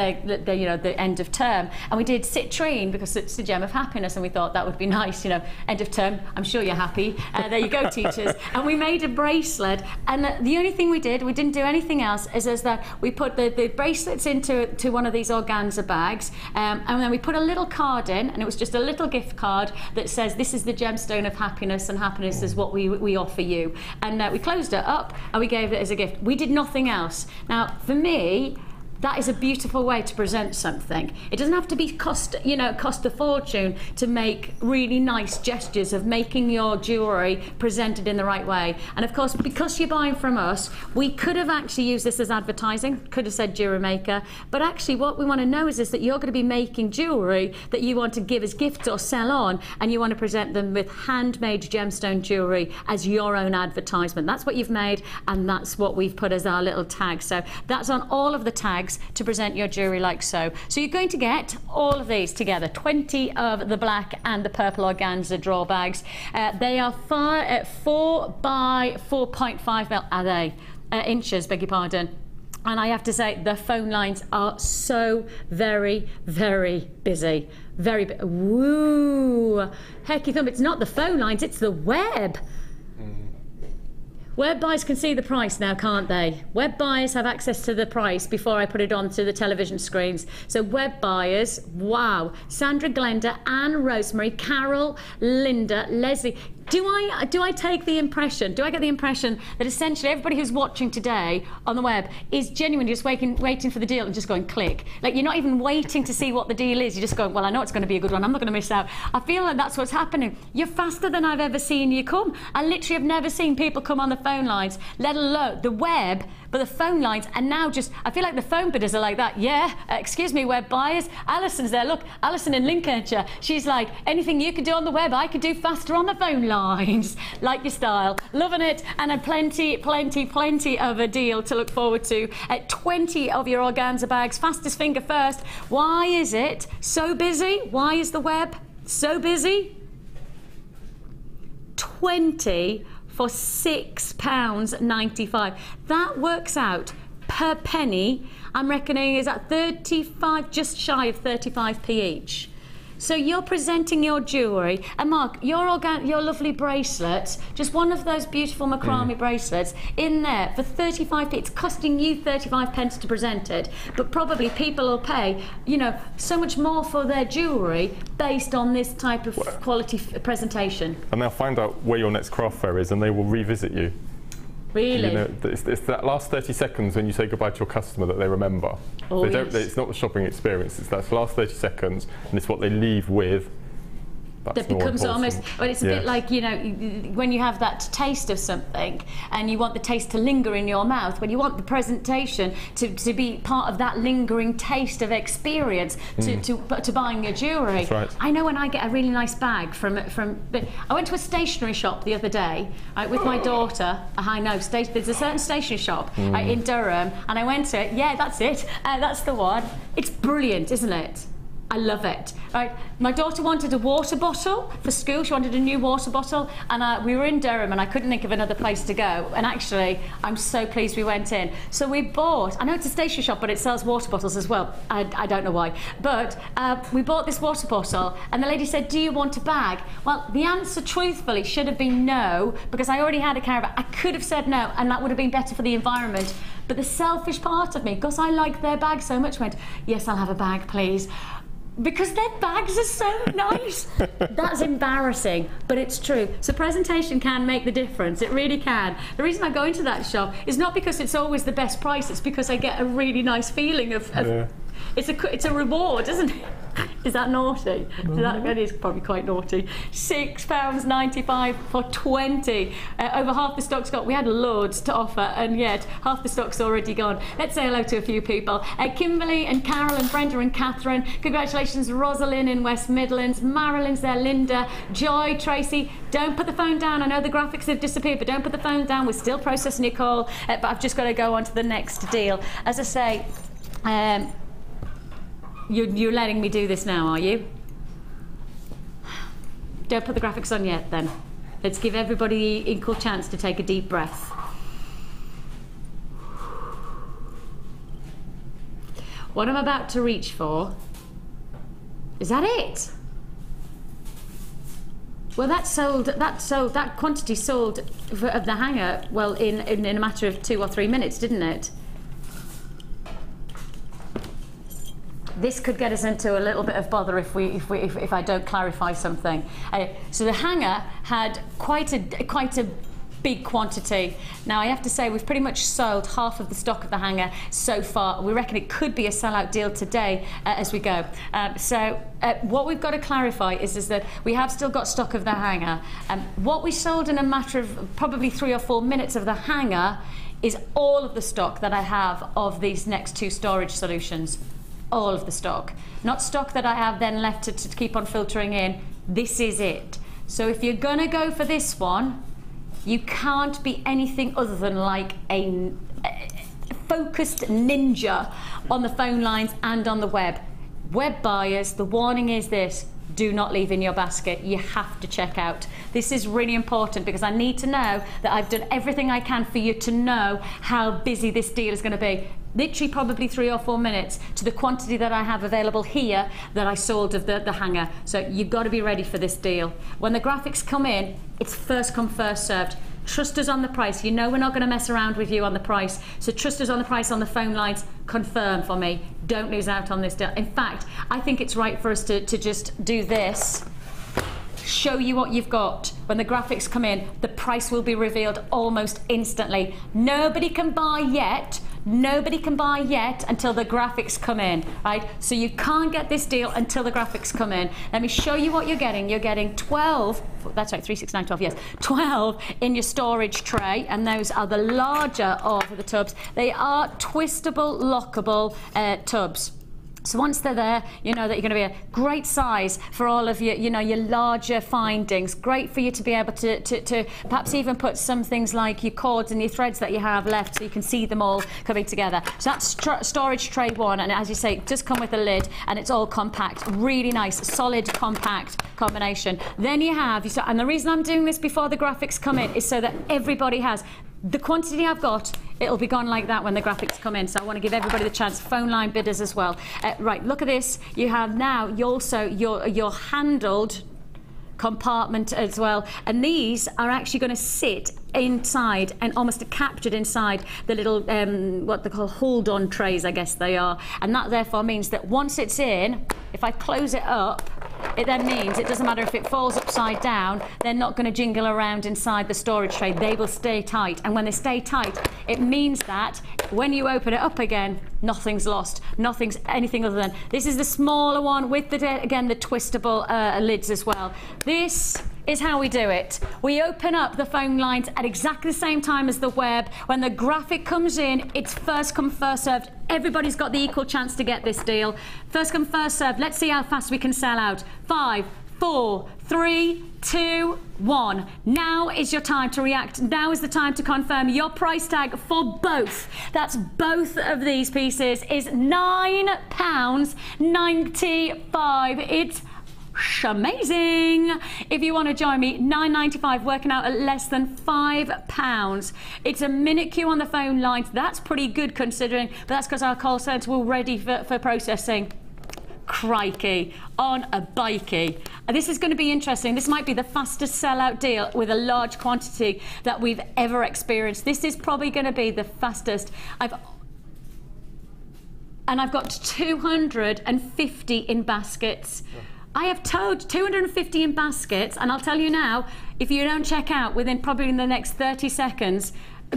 you know, the end of term, and we did citrine because it's the gem of happiness, and we thought that would be nice, you know, end of term. I'm sure you're happy. There you go, teachers. And we made a bracelet, and the only thing we didn't do anything else, is that we put the bracelets into one of these organza bags, and then we put a little card in, and it was just a little gift card that says this is the gemstone of happiness, and happiness is what we offer you. And we closed it up and we gave it as a gift. We did nothing else. Now for me, that is a beautiful way to present something. It doesn't have to be cost a fortune to make really nice gestures of making your jewellery presented in the right way. And of course, because you're buying from us, we could have actually used this as advertising, could have said Jewellery Maker, but actually what we want to know is that you're going to be making jewellery that you want to give as gifts or sell on, and you want to present them with handmade gemstone jewellery as your own advertisement. That's what you've made, and that's what we've put as our little tag. So that's on all of the tags. bags to present your jewellery like so. So you're going to get all of these together, 20 of the black and the purple organza drawer bags. They are 4 by 4.5 mil, are they? Inches, beg your pardon. And I have to say, the phone lines are so very, very busy. Woo! Hecky thump, it's not the phone lines, it's the web. Web buyers can see the price now, can't they? Web buyers have access to the price before I put it onto the television screens. So web buyers, wow. Sandra, Glenda, Anne, Rosemary, Carol, Linda, Leslie. Do I take the impression, do I get the impression that essentially everybody who's watching today on the web is genuinely just waiting for the deal and just going click? Like, you're not even waiting to see what the deal is, you're just going, well, I know it's going to be a good one, I'm not going to miss out. I feel like that's what's happening. You're faster than I've ever seen you come. I literally have never seen people come on the phone lines, let alone the web, but the phone lines, and now just, I feel like the phone bidders are like that. Yeah, excuse me, web buyers. Alison's there, look, Alison in Lincolnshire. She's like, anything you could do on the web, I could do faster on the phone lines. Like your style, loving it, and plenty of a deal to look forward to. 20 of your organza bags, fastest finger first. Why is it so busy? Why is the web so busy? 20 for £6.95. That works out per penny, I'm reckoning, is at 35, just shy of 35p each. So you're presenting your jewellery, and Mark, your lovely bracelet, just one of those beautiful Macrame bracelets, in there for 35p. It's costing you 35 pence to present it, but probably people will pay, you know, so much more for their jewellery based on this type of quality presentation. And they'll find out where your next craft fair is, and they will revisit you. Really? You know, it's that last 30 seconds when you say goodbye to your customer that they remember. Oh, it's not the shopping experience, it's that last 30 seconds, and it's what they leave with. That becomes almost, well, it's a bit like, you know, when you have that taste of something and you want the taste to linger in your mouth, when you want the presentation to be part of that lingering taste of experience to buying your jewellery. That's right. I know when I get a really nice bag but I went to a stationery shop the other day with my daughter. I know, there's a certain stationery shop in Durham, and I went to it. Yeah, that's it. That's the one. It's brilliant, isn't it? I love it. Right, my daughter wanted a water bottle for school. She wanted a new water bottle, and we were in Durham, and I couldn't think of another place to go. And actually, I'm so pleased we went in. So we bought. I know it's a stationery shop, but it sells water bottles as well. I don't know why, but we bought this water bottle, and the lady said, "Do you want a bag?" Well, the answer, truthfully, should have been no, because I already had a carry bag. I could have said no, and that would have been better for the environment. But the selfish part of me, because I like their bag so much, went, "Yes, I'll have a bag, please." Because their bags are so nice. That's embarrassing, but it's true. So presentation can make the difference. It really can. The reason I go into that shop is not because it's always the best price. It's because I get a really nice feeling of it's a reward, isn't it? Is that naughty? That is probably quite naughty. £6.95 for 20. Over half the stock's got. We had loads to offer, and yet half the stock's already gone. Let's say hello to a few people. Kimberly and Carol and Brenda and Catherine. Congratulations, Rosalind in West Midlands. Marilyn's there. Linda, Joy, Tracy. Don't put the phone down. I know the graphics have disappeared, but don't put the phone down. We're still processing your call. But I've just got to go on to the next deal. As I say. You're letting me do this now, are you? Don't put the graphics on yet, then. Let's give everybody equal chance to take a deep breath. What I'm about to reach for, is that it? Well, that quantity sold of the hanger, well, in a matter of 2 or 3 minutes, didn't it? This could get us into a little bit of bother if I don't clarify something. So the hanger had quite a big quantity. Now I have to say we've pretty much sold half of the stock of the hanger so far. We reckon it could be a sellout deal today as we go. What we've got to clarify is that we have still got stock of the hanger. What we sold in a matter of probably 3 or 4 minutes of the hanger is all of the stock that I have of these next 2 storage solutions. All of the stock, not stock that I have then left to keep on filtering in. This is it. So if you're gonna go for this one, you can't be anything other than like a focused ninja on the phone lines and on the web. Web buyers, the warning is this: do not leave in your basket. You have to check out. This is really important because I need to know that I've done everything I can for you to know how busy this deal is going to be. Literally probably 3 or 4 minutes to the quantity that I have available here that I sold of the hanger. So you've got to be ready for this deal. When the graphics come in, it's first come, first served. Trust us on the price. You know we're not going to mess around with you on the price. So trust us on the price on the phone lines. Confirm for me. Don't lose out on this deal. In fact, I think it's right for us to just do this. Show you what you've got. When the graphics come in, the price will be revealed almost instantly. Nobody can buy yet. Nobody can buy yet until the graphics come in, right? So you can't get this deal until the graphics come in. Let me show you what you're getting. You're getting 12, that's right, 3, 6, 9, 12, yes, 12 in your storage tray, and those are the larger of the tubs. They are twistable, lockable tubs. So once they're there, you know that you're going to be a great size for all of your, your larger findings. Great for you to be able to perhaps even put some things like your cords and your threads that you have left, so you can see them all coming together. So that's storage tray 1, and as you say, it does come with a lid, and it's all compact, really nice, solid, compact combination. Then you have, and the reason I'm doing this before the graphics come in is so that everybody has. The quantity I've got, it'll be gone like that when the graphics come in. So I want to give everybody the chance. Phone line bidders as well. Right, look at this. You have now your handled compartment as well, and these are actually going to sit inside and almost captured inside the little what they call hold-on trays, I guess they are, and that therefore means that once it's in, if I close it up, it then means it doesn't matter if it falls upside down, they're not going to jingle around inside the storage tray. They will stay tight, and when they stay tight, it means that when you open it up again, nothing's lost, nothing's anything other than. This is the smaller one with the again the twistable lids as well. This is how we do it. We open up the phone lines at exactly the same time as the web. When the graphic comes in, it's first come, first served. Everybody's got the equal chance to get this deal. First come, first served. Let's see how fast we can sell out. 5, 4, 3, 2, 1. Now is your time to react. Now is the time to confirm your price tag for both. That's both of these pieces is £9.95. It's amazing. If you want to join me, £9.95, working out at less than £5. It's a minute queue on the phone lines. That's pretty good considering, but that's because our call centre were ready for processing. Crikey, on a bikey. This is going to be interesting. This might be the fastest sellout deal with a large quantity that we've ever experienced. This is probably going to be the fastest. I've got 250 in baskets. I have told 250 in baskets, and I'll tell you now, if you don't check out within probably in the next 30 seconds,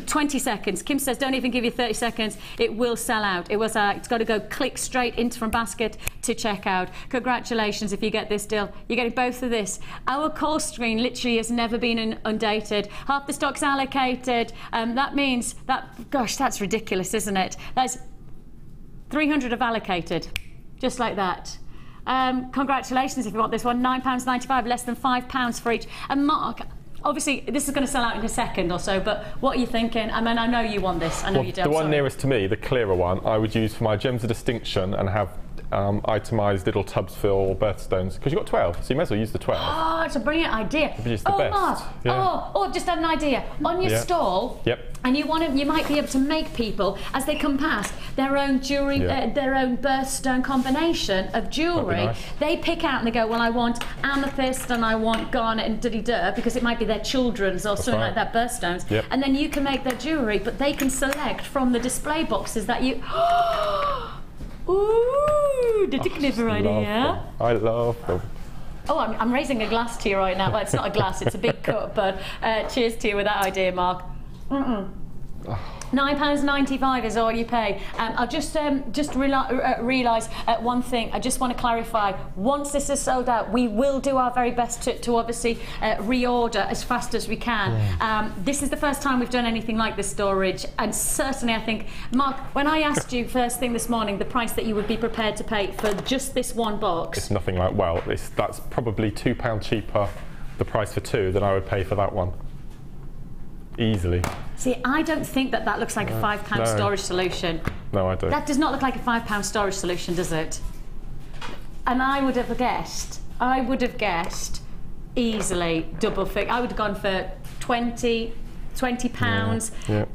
20 seconds, Kim says don't even give you 30 seconds, it will sell out. It's got to go click straight into from basket to checkout. Congratulations if you get this deal. You're getting both of this. Our call screen literally has never been undated. Half the stock's allocated. That means that, gosh, that's ridiculous, isn't it? That's 300 have allocated, just like that. Congratulations if you want this one. £9.95, less than £5 for each. And Mark, obviously this is going to sell out in a second or so, but what are you thinking? I mean, I know you want this. I know you do. The one nearest to me, the clearer one, I would use for my gems of distinction and have itemised little tubs for birthstones, because you've got 12, so you may as well use the 12. Oh, it's a brilliant idea. It's the best. Mark, yeah. I've just had an idea. On your stall, and you might be able to make people, as they come past, their own jewellery, their own birthstone combination of jewellery. Nice. They pick out and they go, well, I want amethyst and I want garnet and diddy-dur, because it might be their children's or something like that, birthstones. And then you can make their jewellery, but they can select from the display boxes that you... Ooh, did you clever idea? I love them. Oh, I'm raising a glass to you right now. Well, it's not a glass, it's a big cup, but cheers to you with that idea, Mark. £9.95 is all you pay. I'll just realise one thing. I just want to clarify. Once this is sold out, we will do our very best to obviously reorder as fast as we can. This is the first time we've done anything like this storage, and certainly I think, Mark, when I asked you first thing this morning the price that you would be prepared to pay for just this one box, it's nothing like, well, that's probably £2 cheaper the price for 2 than I would pay for that one. Easily. See, I don't think that that looks like a £5 storage solution. No, I don't. That does not look like a £5 storage solution, does it? And I would have guessed easily double figure. I would have gone for £20. Yeah.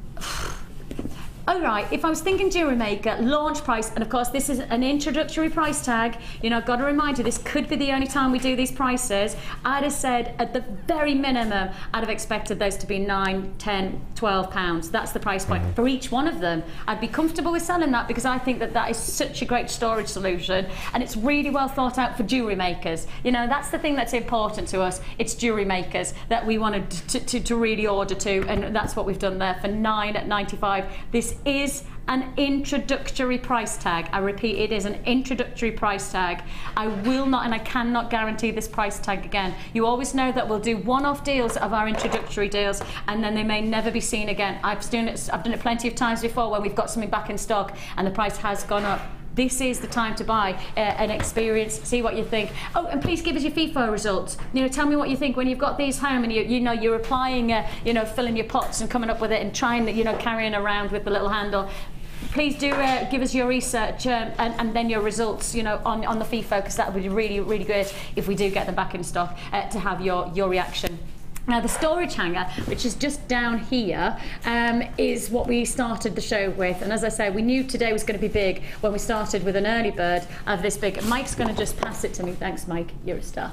All right, if I was thinking Jewellery Maker, launch price, and of course this is an introductory price tag, you know, I've got to remind you, this could be the only time we do these prices. I'd have said at the very minimum, I'd have expected those to be £9, £10, £12. That's the price point for each one of them. I'd be comfortable with selling that because I think that that is such a great storage solution, and it's really well thought out for jewellery makers. You know, that's the thing that's important to us. It's jewellery makers that we wanted to really order to, and that's what we've done there for £9.95. This is an introductory price tag. I repeat, it is an introductory price tag. I will not and I cannot guarantee this price tag again. You always know that we'll do one-off deals of our introductory deals, and then they may never be seen again. I've done it plenty of times before when we've got something back in stock and the price has gone up. This is the time to buy an experience, see what you think. Oh, and please give us your FIFO results. You know, tell me what you think when you've got these home and you're applying, you know, filling your pots and coming up with it and trying, you know, carrying around with the little handle. Please do give us your research and then your results, you know, on the FIFO, because that would be really, really good if we do get them back in stock to have your reaction. Now the storage hanger, which is just down here, is what we started the show with, and as I say, we knew today was going to be big when we started with an early bird of this big. Mike's going to just pass it to me. Thanks, Mike, you're a star.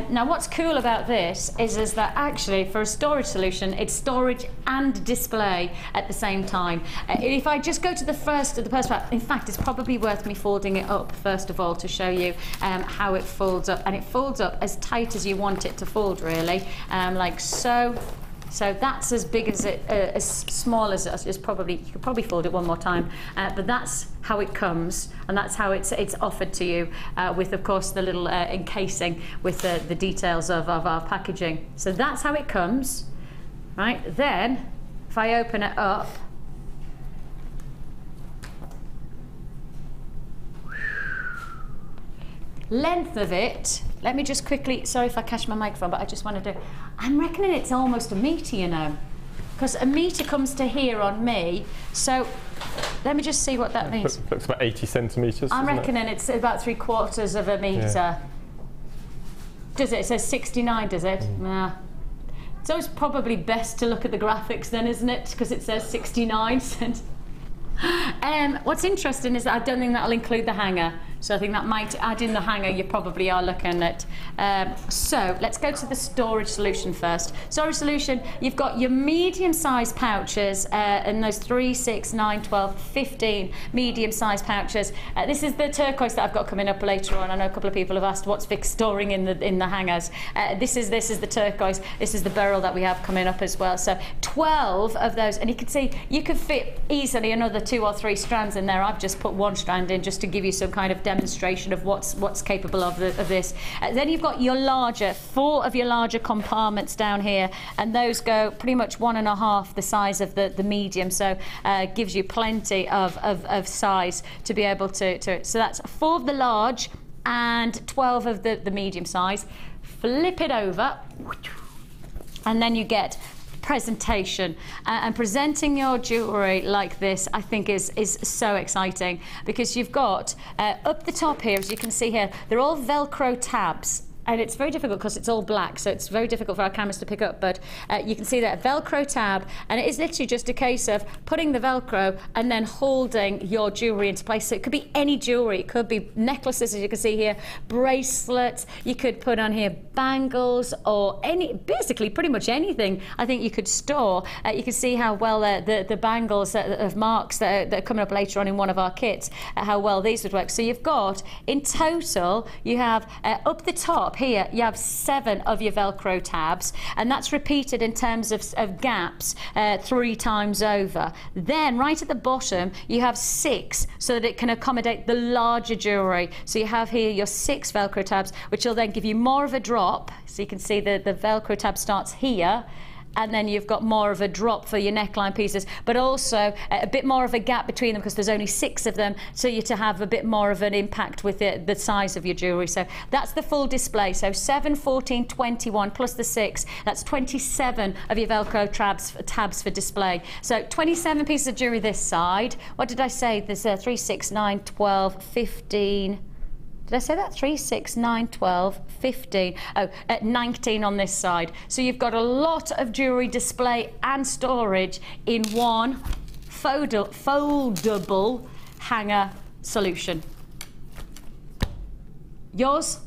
Now what's cool about this is that actually for a storage solution, it's storage and display at the same time. If I just go to the first part, in fact it's probably worth me folding it up first of all to show you how it folds up, and it folds up as tight as you want it to fold, really, like so. So that's as big as it, as small as probably, you could probably fold it one more time, but that's how it comes, and that's how it's offered to you, with of course the little encasing with the details of our packaging. So that's how it comes, right? Then, if I open it up, length of it, let me just quickly, sorry if I catch my microphone, but I just want to do, I'm reckoning it's almost a metre, you know, because a metre comes to here on me, so let me just see what that means. Looks about 80 centimetres. I'm reckoning it's about 3/4 of a metre. Yeah. Does it? It says 69, does it? Nah. So it's probably best to look at the graphics then, isn't it? Because it says 69 centimetres. What's interesting is that I don't think that'll include the hanger, so I think that might add in the hanger. You probably are looking at. So let's go to the storage solution first. Storage solution, you've got your medium-sized pouches, and those 3, 6, 9, 12, 15 medium-sized pouches. This is the turquoise that I've got coming up later on. I know a couple of people have asked what's Vic storing in the hangers. This is the turquoise. This is the beryl that we have coming up as well. So 12 of those, and you can see you could fit easily another 2 or 3 strands in there. I've just put 1 strand in just to give you some kind of demonstration of what's capable of this. Then you've got your larger, 4 of your larger compartments down here, and those go pretty much 1.5 the size of the medium, so gives you plenty of size to be able to. So that's 4 of the large and 12 of the medium size. Flip it over, and then you get presentation, and presenting your jewellery like this, I think is so exciting, because you've got up the top here, as you can see here, they're all Velcro tabs. And it's very difficult because it's all black, so it's very difficult for our cameras to pick up, but you can see that Velcro tab, and it is literally just a case of putting the Velcro and then holding your jewellery into place. So it could be any jewellery. It could be necklaces, as you can see here, bracelets, you could put on here bangles, or basically pretty much anything I think you could store. You can see how well the bangles of marks that are coming up later on in one of our kits, how well these would work. So you've got, in total, you have up the top here, you have 7 of your Velcro tabs, and that's repeated in terms of gaps 3 times over. Then right at the bottom you have 6, so that it can accommodate the larger jewellery. So you have here your 6 Velcro tabs, which will then give you more of a drop. So you can see the Velcro tab starts here, and then you've got more of a drop for your neckline pieces, but also a bit more of a gap between them because there's only 6 of them, so you to have a bit more of an impact with the size of your jewellery. So that's the full display. So 7, 14, 21 plus the 6, that's 27 of your Velcro tabs for display. So 27 pieces of jewellery this side. What did I say? There's 3, 6, 9, 12, 15. Did I say that? 3, 6, 9, 12, 15. Oh, 19 on this side. So you've got a lot of jewellery display and storage in one foldable hanger solution. Yours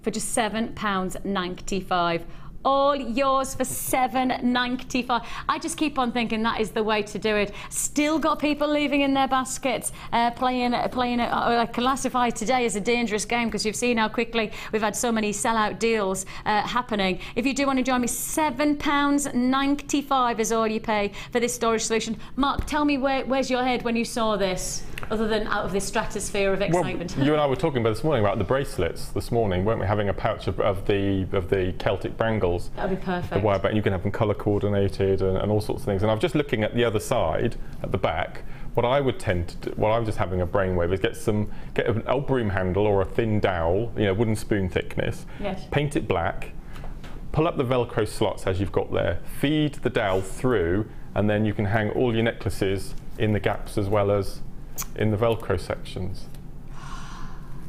for just £7.95. All yours for £7.95. I just keep on thinking that is the way to do it. Still got people leaving in their baskets, playing it classified today as a dangerous game because you've seen how quickly we've had so many sellout deals happening. If you do want to join me, £7.95 is all you pay for this storage solution. Mark, tell me where's your head when you saw this, other than out of this stratosphere of excitement? Well, you and I were talking about this morning about the bracelets this morning, weren't we? Having a pouch of the Celtic Brangles. That would be perfect. The wire band, you can have them colour coordinated and all sorts of things. And I'm just looking at the other side, at the back. What I would tend to do, while I'm just having a brainwave, is get an old broom handle or a thin dowel, wooden spoon thickness. Yes. Paint it black. Pull up the Velcro slots as you've got there. Feed the dowel through, and then you can hang all your necklaces in the gaps as well as in the Velcro sections.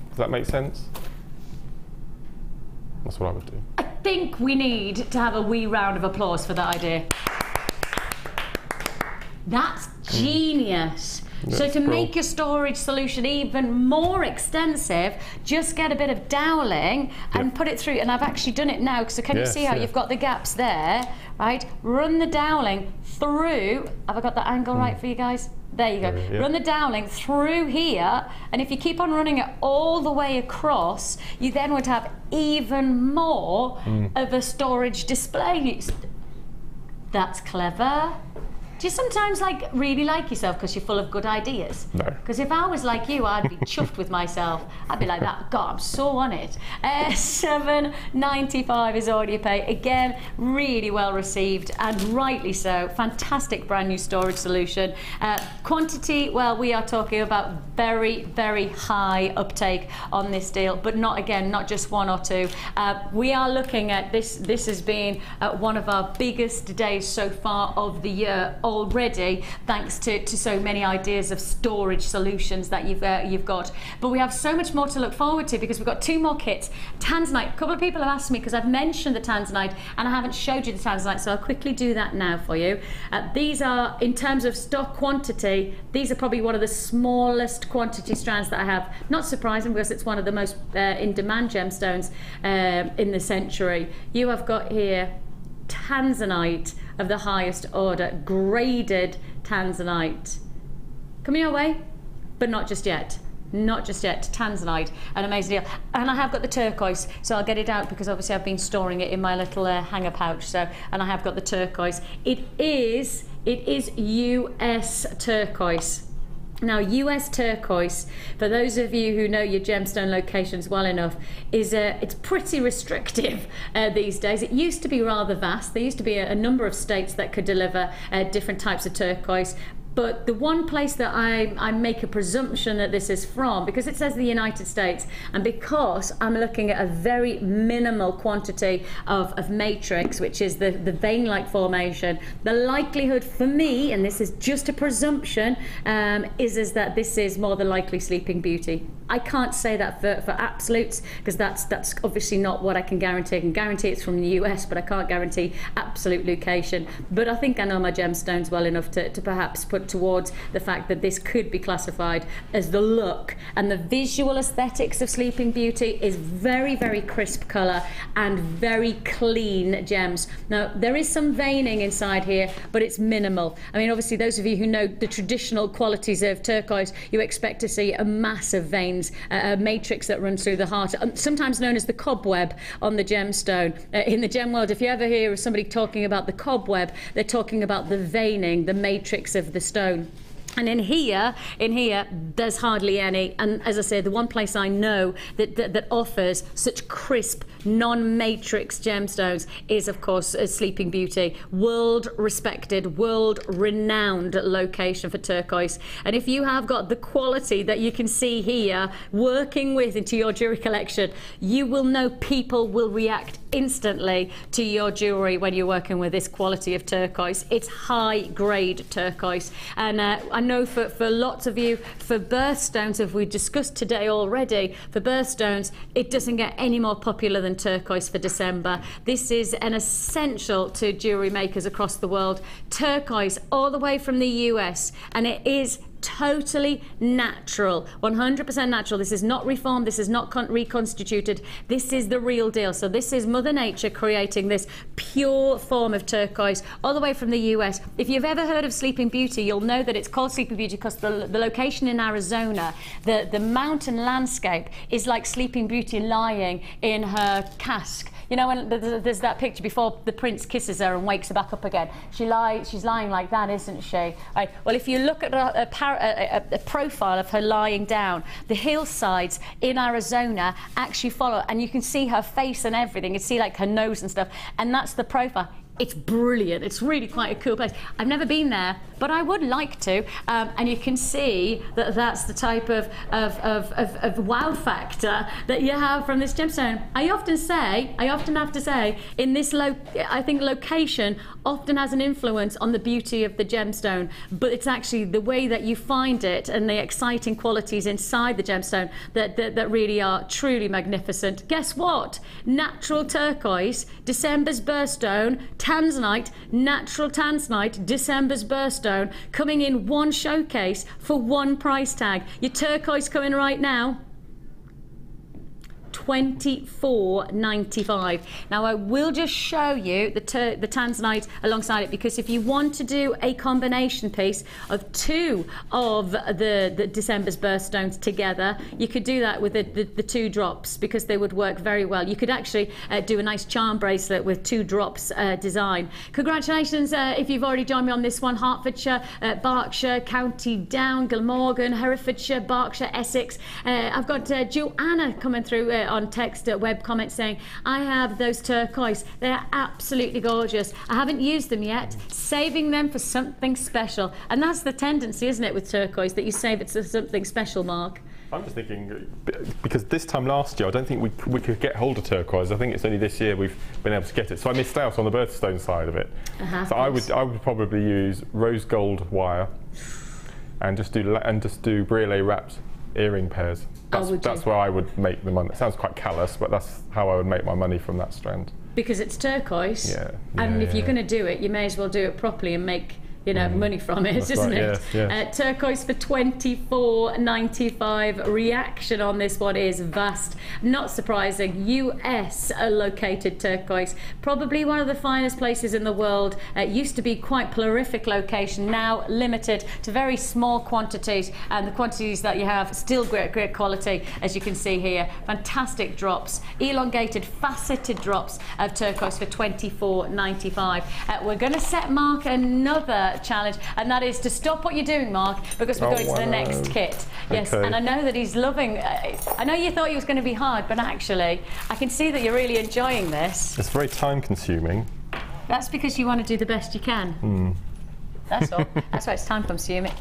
Does that make sense? That's what I would do. I think we need to have a wee round of applause for that idea. That's genius. So to make your storage solution even more extensive, just get a bit of doweling and put it through. And I've actually done it now, so can you see how you've got the gaps there, right? Run the doweling through. Have I got the angle right for you guys? There you go. Run the doweling through here, and if you keep on running it all the way across, you then would have even more of a storage display. That's clever. Do you sometimes really like yourself because you're full of good ideas? No. Because if I was like you, I'd be chuffed with myself. I'd be like that. God, I'm so on it. $7.95 is all you pay. Again, really well received, and rightly so. Fantastic brand new storage solution. Quantity, well, we are talking about very, very high uptake on this deal, but not just 1 or 2. We are looking at this. This has been one of our biggest days so far of the year already, thanks to so many ideas of storage solutions that you've got. But we have so much more to look forward to because we've got 2 more kits. Tanzanite. A couple of people have asked me because I've mentioned the Tanzanite and I haven't showed you the Tanzanite, so I'll quickly do that now for you. These are, in terms of stock quantity, these are probably one of the smallest quantity strands that I have. Not surprising because it's one of the most in-demand gemstones in the century. You have got here Tanzanite of the highest order, graded Tanzanite. Coming your way, but not just yet. Not just yet. Tanzanite, an amazing deal. And I have got the turquoise, so I'll get it out because obviously I've been storing it in my little hanger pouch. So, and I have got the turquoise. It is US turquoise. Now, US turquoise, for those of you who know your gemstone locations well enough, it's pretty restrictive these days. It used to be rather vast. There used to be a number of states that could deliver different types of turquoise. But the one place that I make a presumption that this is from, because it says the United States, and because I'm looking at a very minimal quantity of matrix, which is the vein-like formation, the likelihood for me, and this is just a presumption, is that this is more than likely Sleeping Beauty. I can't say that for absolutes, because that's obviously not what I can guarantee. I can guarantee it's from the US, but I can't guarantee absolute location. But I think I know my gemstones well enough to perhaps put towards the fact that this could be classified as the look and the visual aesthetics of Sleeping Beauty is very, very crisp colour and very clean gems. Now, there is some veining inside here, but it's minimal. I mean, obviously, those of you who know the traditional qualities of turquoise, you expect to see a massive veins, a matrix that runs through the heart, sometimes known as the cobweb on the gemstone. In the gem world, if you ever hear of somebody talking about the cobweb, they're talking about the veining, the matrix of the stone. And in here, there's hardly any. And as I said, the one place I know that offers such crisp, non-matrix gemstones is, of course, Sleeping Beauty. World-respected, world-renowned location for turquoise. And if you have got the quality that you can see here, working with into your jewellery collection, you will know people will react instantly to your jewellery when you're working with this quality of turquoise. It's high-grade turquoise. And I know for lots of you, for birthstones, as we discussed today already, for birthstones, it doesn't get any more popular than turquoise for December. This is an essential to jewellery makers across the world. Turquoise all the way from the US, and it is totally natural, 100% natural. This is not reformed, this is not reconstituted, this is the real deal. So this is Mother Nature creating this pure form of turquoise all the way from the US. If you've ever heard of Sleeping Beauty, you'll know that it's called Sleeping Beauty because the location in Arizona, the mountain landscape is like Sleeping Beauty lying in her cask. You know, when there's that picture before the prince kisses her and wakes her back up again. She's lying like that, isn't she? Right. Well, if you look at a profile of her lying down, the hillsides in Arizona actually follow, and you can see her face and everything. You can see like her nose and stuff, and that's the profile. It's brilliant. It's really quite a cool place. I've never been there, but I would like to. And you can see that that's the type of wow factor that you have from this gemstone. I often have to say, in this I think location often has an influence on the beauty of the gemstone, but it's actually the way that you find it and the exciting qualities inside the gemstone that really are truly magnificent. Guess what? Natural turquoise, December's birthstone, Tanzanite, natural Tanzanite, December's birthstone, coming in one showcase for one price tag. Your turquoise coming right now, $24.95. Now I will just show you the Tanzanite alongside it, because if you want to do a combination piece of two of the December's birthstones together, you could do that with the two drops, because they would work very well. You could actually do a nice charm bracelet with two drops design. Congratulations if you've already joined me on this one. Hertfordshire, Berkshire, County Down, Glamorgan, Herefordshire, Berkshire, Essex. I've got Joanna coming through on text web comments saying, I have those turquoise. They're absolutely gorgeous. I haven't used them yet. Saving them for something special. And that's the tendency, isn't it, with turquoise, that you save it for something special, Mark? I'm just thinking, because this time last year, I don't think we could get hold of turquoise. I think it's only this year we've been able to get it. So I missed out on the birthstone side of it. So I would probably use rose gold wire and just do briolet wrapped earring pairs. That's where I would make the money. It sounds quite callous, but that's how I would make my money from that strand. Because it's turquoise. Yeah. And if you're going to do it, you may as well do it properly and make, you know, money from it, isn't it? Yes. Turquoise for $24.95. Reaction on this one is vast. Not surprising. US located turquoise. Probably one of the finest places in the world. It used to be quite prolific location, now limited to very small quantities, and the quantities that you have still great quality, as you can see here. Fantastic drops, elongated faceted drops of turquoise for $24.95. We're going to set Mark another challenge, and that is to stop what you're doing, Mark, because we're going to the next kit. Yes, okay. And I know that he's loving. I know you thought it was going to be hard, but actually, I can see that you're really enjoying this. It's very time-consuming. That's because you want to do the best you can. That's all. That's why it's time-consuming.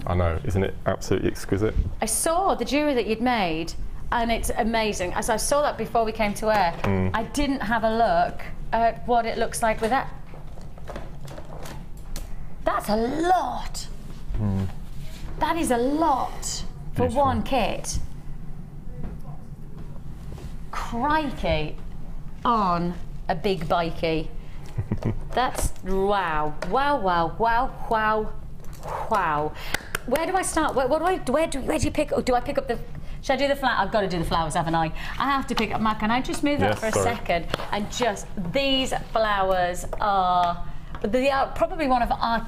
I know, isn't it absolutely exquisite? I saw the jewellery that you'd made, and it's amazing. As I saw that before we came to air, I didn't have a look at what it looks like with that. That's a lot. That is a lot for one kit. Crikey on a big bikey. That's wow. Where do I start? Where do you pick? Or do I pick up the? Should I do the flower? I've got to do the flowers, haven't I? I have to pick up. Can I just move that for a second? And just these flowers are. They are probably one of our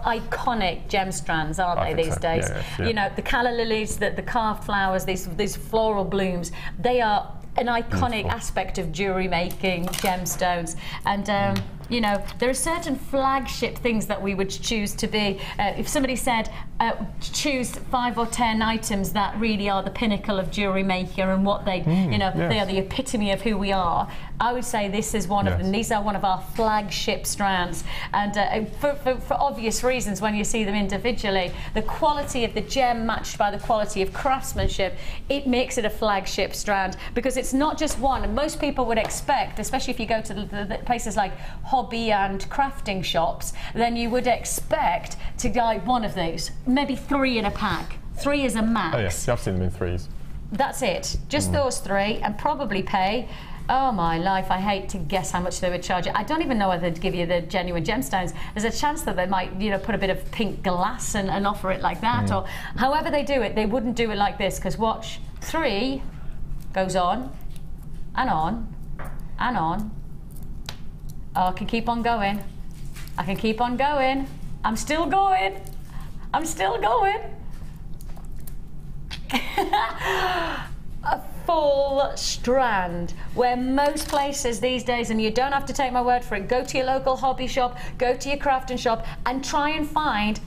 iconic gem strands, aren't they, these days? Yeah. You know, the calla lilies, the carved flowers, these floral blooms, they are an iconic aspect of jewellery making, gemstones. And You know, there are certain flagship things that we would choose to be. If somebody said, choose 5 or 10 items that really are the pinnacle of Jewellery Maker and what they, you know, they are the epitome of who we are, I would say this is one of them. These are one of our flagship strands. And for obvious reasons, when you see them individually, the quality of the gem matched by the quality of craftsmanship, it makes it a flagship strand, because it's not just one. And most people would expect, especially if you go to the places like hobby and crafting shops, then you would expect to buy one of these, maybe 3 in a pack. 3 is a max. Oh yes, I've seen them in 3s. That's it, just those 3, and probably pay, oh my life, I hate to guess how much they would charge you. I don't even know whether they'd give you the genuine gemstones. There's a chance that they might, you know, put a bit of pink glass and offer it like that, or however they do it, they wouldn't do it like this, because watch, 3 goes on, and on, and on. Oh, I can keep on going. I can keep on going. I'm still going. I'm still going. A full strand, where most places these days, and you don't have to take my word for it, go to your local hobby shop, go to your crafting shop and try and find,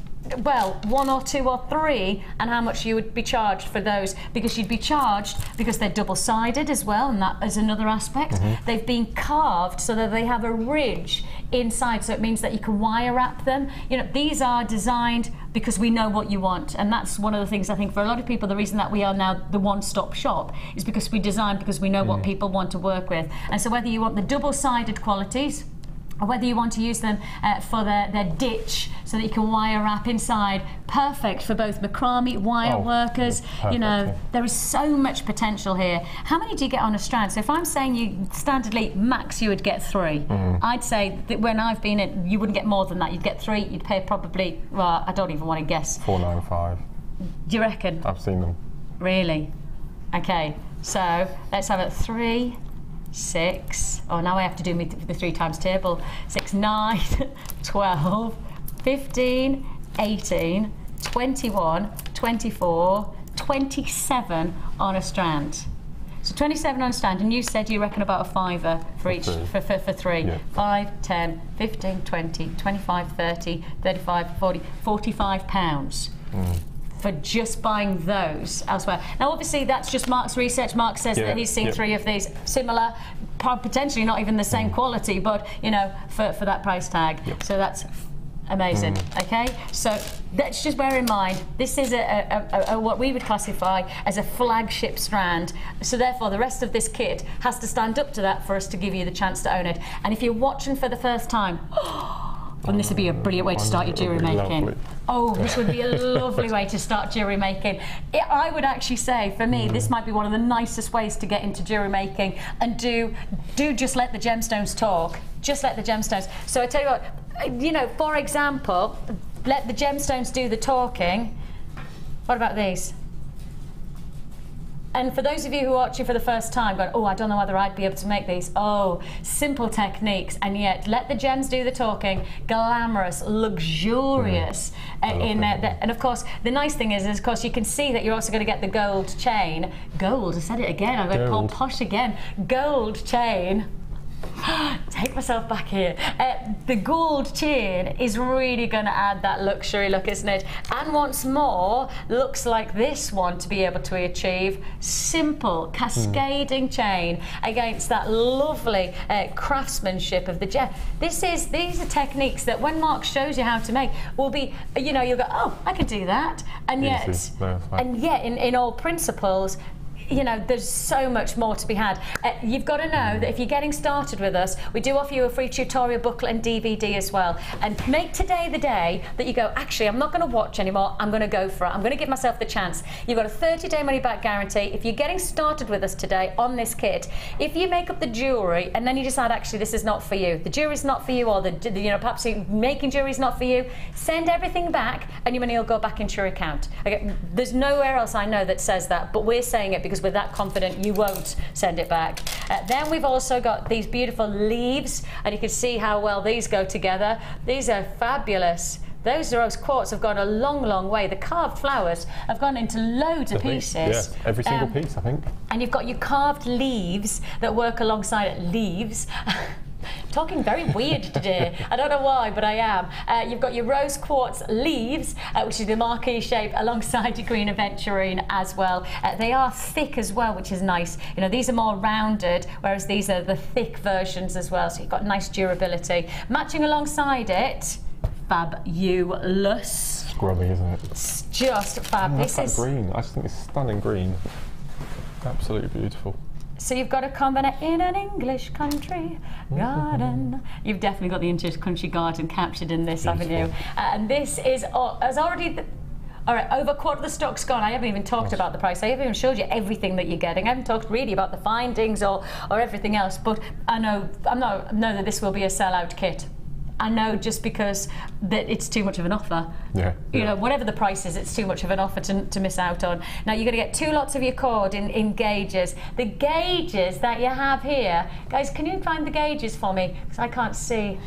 well, 1 or 2 or 3, and how much you would be charged for those, because you'd be charged because they're double-sided as well, and that is another aspect. They've been carved so that they have a ridge inside, so it means that you can wire wrap them. You know, these are designed because we know what you want, and that's one of the things I think for a lot of people, the reason that we are now the one-stop shop is because we design, because we know what people want to work with. And so whether you want the double-sided qualities, or whether you want to use them for their ditch so that you can wire wrap inside, perfect for both macrame wire workers. You know, there is so much potential here. How many do you get on a strand? So if I'm saying you standardly max, you would get 3. I'd say that when I've been in, you wouldn't get more than that. You'd get 3. You'd pay probably, well, I don't even want to guess. $4.95. Do you reckon? I've seen them. Really? Okay. So let's have it 3. 6, oh now I have to do the 3 times table. 6, 9, 12, 15, 18, 21, 24, 27 on a strand. So 27 on a strand, and you said you reckon about a £5 for each, for 3. Yeah. 5, 10, 15, 20, 25, 30, 35, 40, £45. For just buying those elsewhere. Now obviously that's just Mark's research. Mark says that he's seen 3 of these similar, potentially not even the same quality, but you know, for that price tag. So that's amazing. Okay, so let's just bear in mind this is a what we would classify as a flagship strand, so therefore the rest of this kit has to stand up to that for us to give you the chance to own it. And if you're watching for the first time, and this would be a brilliant way to start your jewellery making. Lovely. Oh, this would be a lovely way to start jewellery making. I would actually say, for me, this might be one of the nicest ways to get into jewellery making, and do just let the gemstones talk. Just let the gemstones. So I tell you what, you know, for example, let the gemstones do the talking. What about these? And for those of you who are watching for the first time going, oh, I don't know whether I'd be able to make these. Oh, simple techniques, and yet let the gems do the talking. Glamorous, luxurious. And of course, the nice thing is of course, you can see that you're also going to get the gold chain. Gold, I said it again, I'm going to call posh again. Gold chain. Take myself back here. The gold chain is really going to add that luxury look, isn't it? And once more, looks like this one to be able to achieve simple cascading chain against that lovely craftsmanship of the gem. These are techniques that when Mark shows you how to make will be, you know, you'll go, oh, I could do that, and yet, in all principles, you know, there's so much more to be had. You've got to know that if you're getting started with us, we do offer you a free tutorial booklet and DVD as well. And make today the day that you go, actually, I'm not going to watch anymore, I'm going to go for it. I'm going to give myself the chance. You've got a 30-day money-back guarantee. If you're getting started with us today on this kit, if you make up the jewellery and then you decide, actually, this is not for you, the jewellery's not for you, or you know, perhaps making jewellery's not for you, send everything back and your money will go back into your account. Okay? There's nowhere else I know that says that, but we're saying it because we're that confident you won't send it back. Then we've also got these beautiful leaves, and you can see how well these go together. These are fabulous. Those rose quartz have gone a long, long way. The carved flowers have gone into loads of pieces. Yeah, every single piece, I think. And you've got your carved leaves that work alongside leaves. talking very weird today. I don't know why, but I am. You've got your rose quartz leaves, which is the marquee shape, alongside your green aventurine as well. They are thick as well, which is nice. You know, these are more rounded, whereas these are the thick versions as well. So you've got nice durability. Matching alongside it, fabulous. Scrubby, isn't it? It's just fab. This is green. I just think it's stunning green. Absolutely beautiful. So you've got a combination in an English country garden. You've definitely got the English country garden captured in this, haven't you? And this is has already. All right, over a quarter of the stock's gone. I haven't even talked about the price. I haven't even showed you everything that you're getting. I haven't talked really about the findings or everything else. But I know that this will be a sellout kit. I know just because that it's too much of an offer. Yeah. You know, whatever the price is, it's too much of an offer to miss out on. Now you're going to get 2 lots of your cord in gauges. The gauges that you have here, guys, can you find the gauges for me? Because I can't see.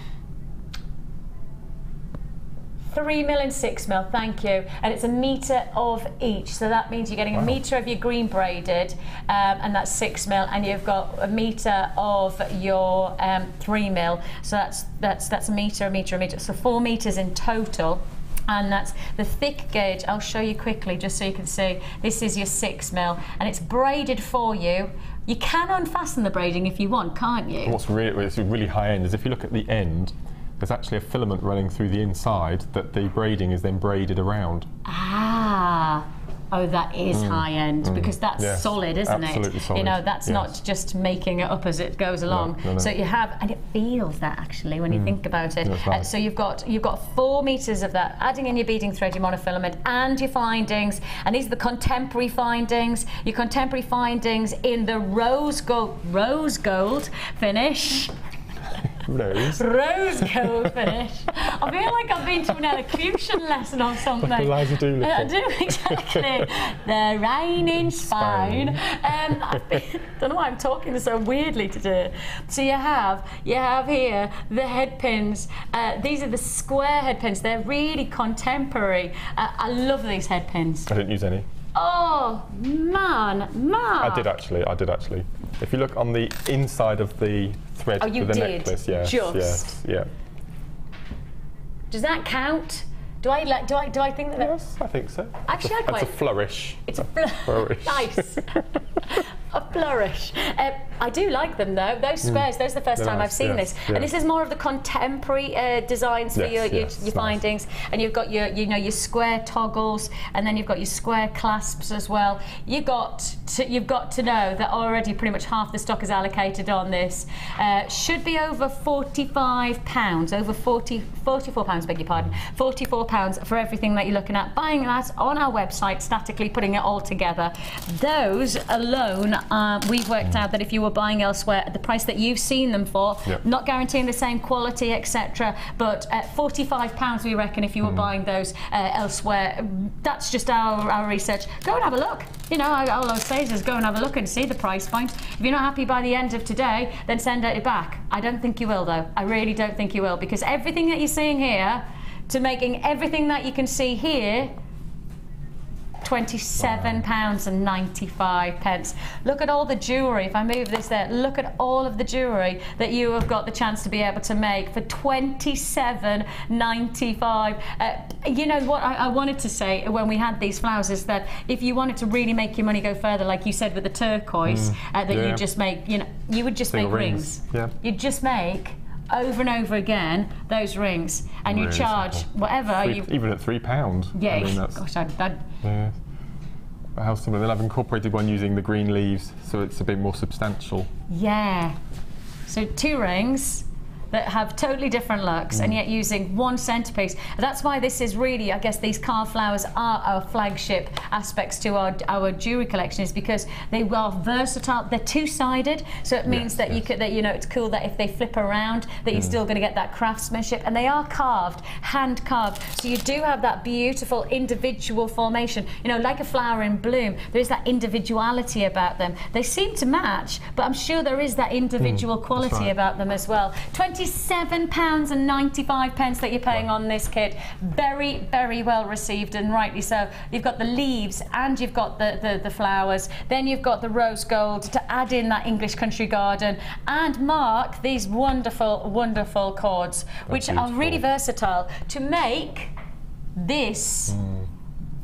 3mm and 6mm, thank you. And it's a metre of each. So that means you're getting a metre of your green braided, and that's 6mm, and you've got a metre of your 3mm. So that's a metre, a metre, a metre. So 4 metres in total. And that's the thick gauge. I'll show you quickly just so you can see. This is your 6mm, and it's braided for you. You can unfasten the braiding if you want, can't you? What's really high end is if you look at the end, there's actually a filament running through the inside that the braiding is then braided around. Ah, oh, that is high end, because that's solid, isn't absolutely it? Solid. You know, that's not just making it up as it goes along. No. So you have, and it feels that actually when you think about it. Nice. So you've got 4 meters of that, adding in your beading thread, your monofilament, and your findings. And these are the contemporary findings. Your contemporary findings in the rose gold finish. Rose gold finish. I feel like I've been to an elocution lesson or something. Like Eliza Doolittle. I do, exactly. The reigning spine. I don't know why I'm talking so weirdly today. So you have here the head pins. These are the square head pins. They're really contemporary. I love these head pins. I didn't use any. Oh man. I did actually. If you look on the inside of the thread for the necklace, yes. Does that count? Do I think that? Yes, I think so. Actually, it's a flourish. It's a flourish. Nice. A flourish. I do like them though. Those squares. Those are the first time I've seen this. And this is more of the contemporary designs for your findings. And you've got your square toggles, and then you've got your square clasps as well. You've got to know that already pretty much half the stock is allocated on this. Should be over £45. Over 44 pounds. Beg your pardon. £44 for everything that you're looking at. Buying that on our website, statically putting it all together. Those alone, we've worked out that if you were buying elsewhere at the price that you've seen them for, not guaranteeing the same quality, etc., but at £45 we reckon if you were buying those elsewhere. That's just our research. Go and have a look. You know, all I'll say is go and have a look and see the price point. If you're not happy by the end of today, then send it back. I don't think you will though. I really don't think you will, because everything that you're seeing here to making everything that you can see here, £27.95. Look at all the jewellery. If I move this there, look at all of the jewellery that you have got the chance to be able to make for £27.95. You know what I wanted to say when we had these flowers is that if you wanted to really make your money go further, like you said with the turquoise, that you just make, you would just make rings. You'd just make over and over again those rings, and you charge whatever. Even at £3. Yeah, I mean, that's, gosh, how similar. Then I've incorporated one using the green leaves, so it's a bit more substantial. Yeah. So 2 rings that have totally different looks, and yet using 1 centerpiece. That's why this is really, I guess, these Carr flowers are our flagship aspects to our jewelry collection, is because they are versatile. They're 2-sided, so it means that it's cool that if they flip around, that you're still going to get that craftsmanship. And they are carved, hand carved, so you do have that beautiful individual formation. You know, like a flower in bloom, there is that individuality about them. They seem to match, but I'm sure there is that individual quality about them as well. £27 £27.95 that you're paying on this kit. Very, very well received, and rightly so. You've got the leaves and you've got the flowers. Then you've got the rose gold to add in that English country garden and mark these wonderful, wonderful cords, which are really versatile to make this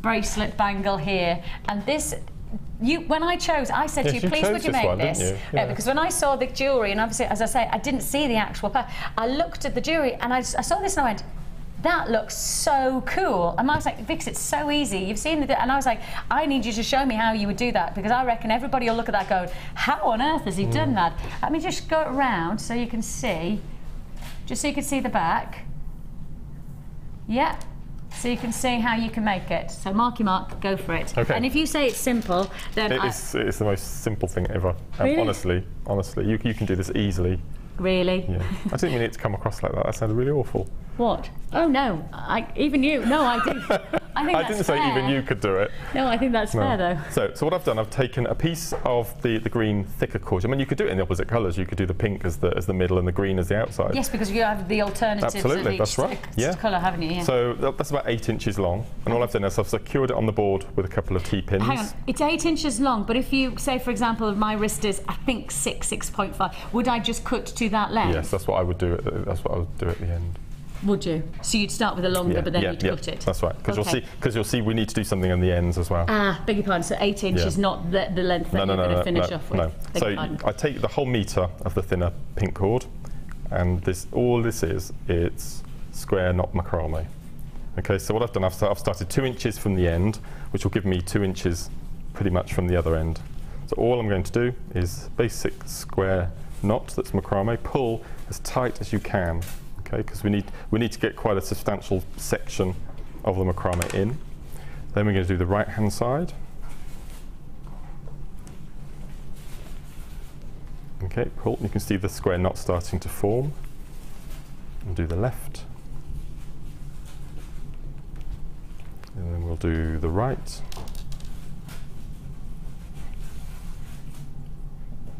bracelet bangle here. And this, when I chose, I said to you, please would you make this? Yeah. Because when I saw the jewellery, and obviously, as I say, I didn't see the actual pack, I looked at the jewellery and I saw this and I went, that looks so cool. And I was like, Vix, it's so easy. You've seen the, and I was like, I need you to show me how you would do that, because I reckon everybody will look at that going, how on earth has he done that? Let me just go around so you can see, just so you can see the back. Yeah. So you can see how you can make it. So Marky Mark, go for it. Okay. And if you say it's simple, then it's the most simple thing ever. Really? Honestly, you can do this easily. Really? Yeah. I didn't mean it to come across like that. That sounded really awful. What? Oh no, even you. No, I did. I think I didn't say even you could do it. No, I think that's fair though. So what I've done, I've taken a piece of the green thicker cord. I mean, you could do it in the opposite colours. You could do the pink as the middle and the green as the outside. Yes, because you have the alternatives. Absolutely, that's right. Yeah. Colour, haven't you? Yeah. So that's about 8 inches long, and all I've done is I've secured it on the board with a couple of T-pins. Hang on, it's 8 inches long, but if you say, for example, my wrist is, I think 6.5, would I just cut to that length? Yes, that's what I would do. That's what I would do at the end. Would you? So you'd start with a longer, but then you'd cut it. That's right. Because you'll see, we need to do something on the ends as well. Ah, beg your pardon. So 8 inches, not the length that you're going to finish off with. No. So I take the whole metre of the thinner pink cord, and all this is, it's square knot macrame. Okay. So what I've done, I've started 2 inches from the end, which will give me 2 inches pretty much from the other end. So all I'm going to do is basic square knot that's macrame. Pull as tight as you can. Okay, because we need to get quite a substantial section of the macrame in. Then we're going to do the right hand side. Okay, pull. You can see the square knot starting to form. And do the left. And then we'll do the right.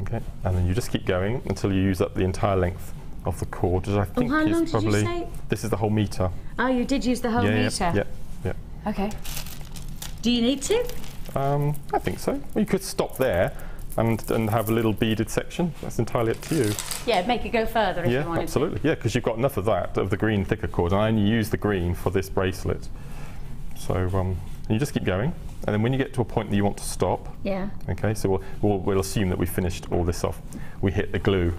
Okay, and then you just keep going until you use up the entire length of the cord, which I think is probably, this is the whole metre. Oh, you did use the whole metre? Yeah. Okay. Do you need to? I think so. Well, you could stop there and have a little beaded section. That's entirely up to you. Yeah, make it go further if you wanted. Yeah, absolutely. Yeah, because you've got enough of that, of the green thicker cord, and I only use the green for this bracelet. So you just keep going, and then when you get to a point that you want to stop, okay, so we'll assume that we finished all this off. We hit the glue,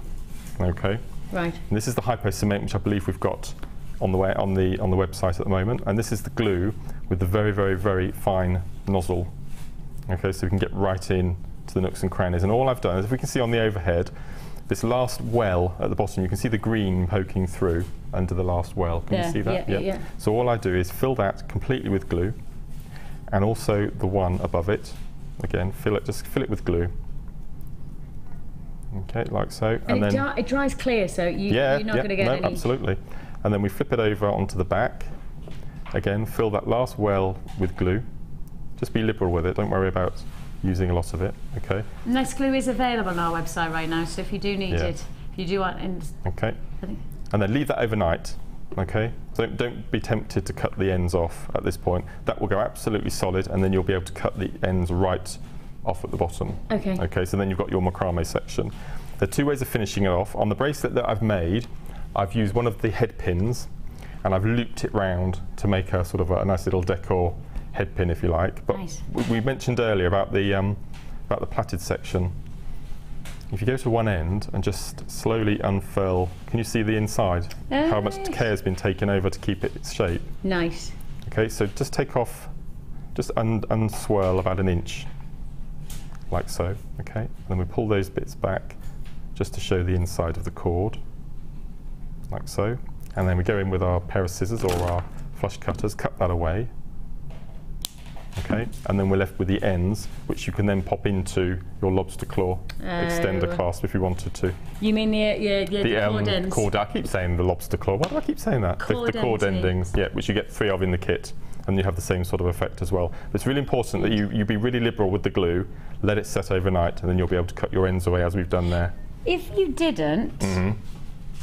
okay. Right. And this is the hypo cement, which I believe we've got on the website at the moment, and this is the glue with the very, very, very fine nozzle. Okay, so we can get right in to the nooks and crannies. And all I've done is, if we can see on the overhead, this last well at the bottom, you can see the green poking through under the last well. Can you see that? Yeah. So all I do is fill that completely with glue, and also the one above it. Again, just fill it with glue. Okay, like so. And then it dries clear, so you're not going to get any... absolutely. And then we flip it over onto the back. Again, fill that last well with glue. Just be liberal with it, don't worry about using a lot of it, okay? And this glue is available on our website right now, so if you do need it, if you do want... Okay. And then leave that overnight, okay? So don't be tempted to cut the ends off at this point. That will go absolutely solid, and then you'll be able to cut the ends right off at the bottom. Okay. Okay, so then you've got your macrame section. There are 2 ways of finishing it off. On the bracelet that I've made, I've used one of the head pins, and I've looped it round to make a sort of a nice little decor head pin, if you like. But we mentioned earlier about the plaited section. If you go to one end and just slowly unfurl, can you see the inside? How much care has been taken over to keep it its shape? Nice. Okay, so just take off, just unswirl about 1 inch. Like so, okay? And then we pull those bits back just to show the inside of the cord, like so. And then we go in with our pair of scissors or our flush cutters, cut that away. Okay, and then we're left with the ends, which you can then pop into your lobster claw extender clasp if you wanted to. You mean the cord ends? I keep saying the lobster claw. Why do I keep saying that? The cord endings, which you get 3 of in the kit. And you have the same sort of effect as well. But it's really important that you be really liberal with the glue, let it set overnight, and then you'll be able to cut your ends away as we've done there. If you didn't,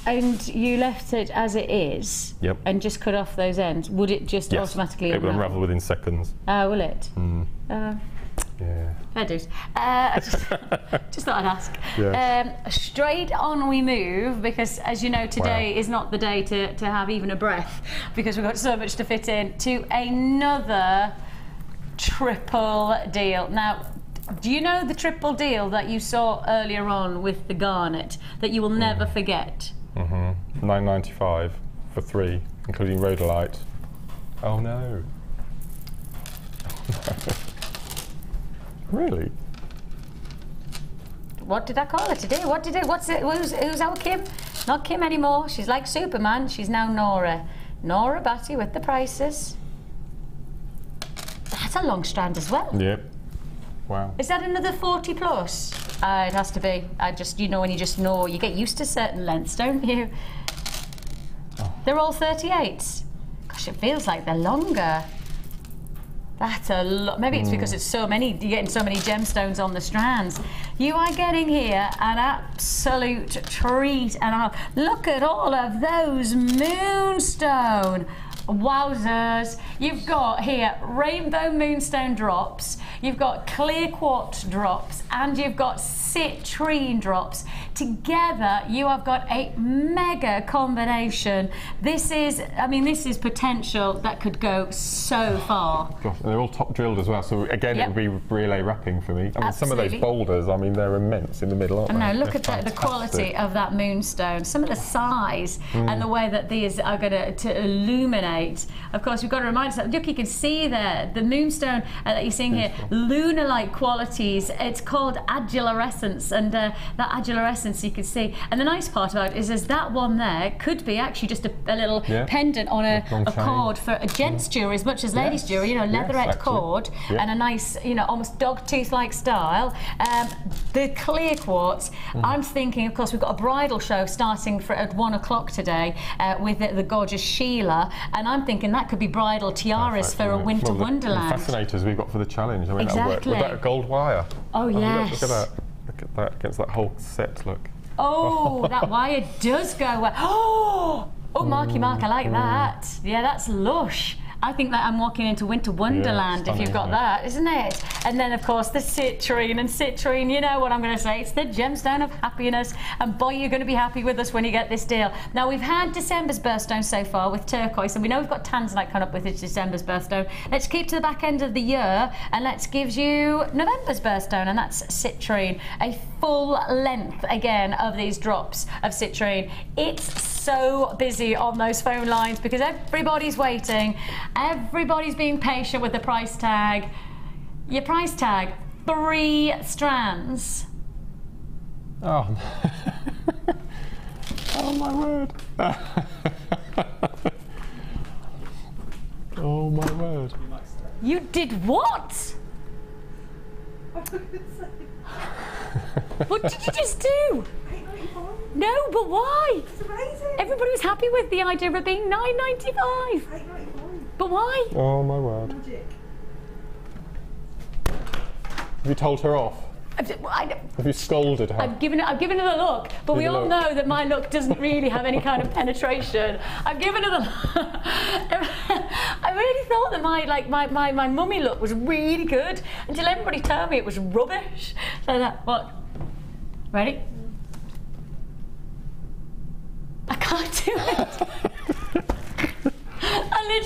and you left it as it is, yep, and just cut off those ends, would it just automatically unravel? It would unravel within seconds. Will it? Yeah. Fair dues. Just thought I'd ask. Yes. Straight on we move, because as you know, today is not the day to have even a breath, because we've got so much to fit in, to another triple deal. Now, do you know the triple deal that you saw earlier on with the Garnet that you will never forget? $9.95 for 3, including rhodolite. Oh no. Really? What did I call her today? What did it? What's it? Who's our Kim? Not Kim anymore. She's like Superman. She's now Nora. Nora Batty with the prices. That's a long strand as well. Yep. Wow. Is that another 40 plus? It has to be. I just, you know, when you just know, you get used to certain lengths, don't you? Oh. They're all 38s. Gosh, it feels like they're longer. That's a lot. Maybe it's because it's so many, you're getting so many gemstones on the strands. You are getting here an absolute treat. And look at all of those moonstone. Wowzers. You've got here rainbow moonstone drops, you've got clear quartz drops, and you've got citrine drops. Together you have got a mega combination. This is, I mean, this is potential that could go so far. Gosh, and they're all top drilled as well, so again, it would be relay wrapping for me. I mean, some of those boulders, I mean, they're immense in the middle, aren't they? No, look at the quality of that moonstone, some of the size and the way that these are going to illuminate. Of course, we've got to remind ourselves, look, you can see there, the moonstone that you're seeing here, lunar-like qualities. It's called adularescence, and that adularescence you can see. And the nice part about it is that one there could be actually just a little pendant on a cord for a gent's jewellery as much as ladies' jewellery, you know, leatherette cord and a nice, you know, almost dog tooth-like style. The clear quartz, I'm thinking, of course, we've got a bridal show starting at 1 o'clock today with the gorgeous Sheila, and I'm thinking that could be bridal tiaras for a winter wonderland. The fascinators we've got for the challenge, I mean, that'll work. With that gold wire. Oh, yes. Look at that. Look at that against that whole set, look. Oh, that wire does go well. Oh, Marky Mark, I like that. Yeah, that's lush. I think that I'm walking into winter wonderland if you've got that, isn't it? And then, of course, the citrine. And citrine, you know what I'm going to say, it's the gemstone of happiness. And boy, you're going to be happy with us when you get this deal. Now, we've had December's birthstone so far with turquoise, and we know we've got Tanzanite coming up with its December's birthstone. Let's keep to the back end of the year, and let's give you November's birthstone, and that's citrine. A full length, again, of these drops of citrine. It's so busy on those phone lines because everybody's waiting. Everybody's being patient with the price tag. Your price tag, 3 strands. Oh, oh my word. Oh my word. You did what? What did you just do? No, but why? It's amazing. Everybody was happy with the idea of it being $9.95. But why? Oh my word. Magic. Have you told her off? Have you scolded her? I've given her the look, but we all know that my look doesn't really have any kind of penetration. I've given her the look. I really thought that my mummy look was really good until everybody told me it was rubbish. So that, what? Ready? I can't do it.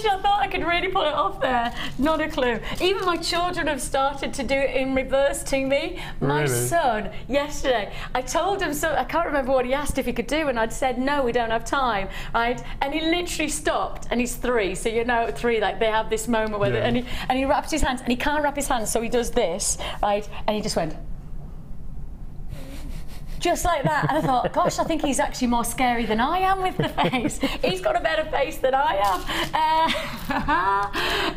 I thought I could really pull it off there. Not a clue. Even my children have started to do it in reverse to me. My son, yesterday, I told him, so I can't remember what he asked if he could do, and I'd said, no, we don't have time, right? And he literally stopped, and he's 3, so you know at 3, like, they have this moment where, and he wraps his hands, and he can't wrap his hands, so he does this, right? And he just went, just like that. And I thought, gosh, I think he's actually more scary than I am with the face. He's got a better face than I am.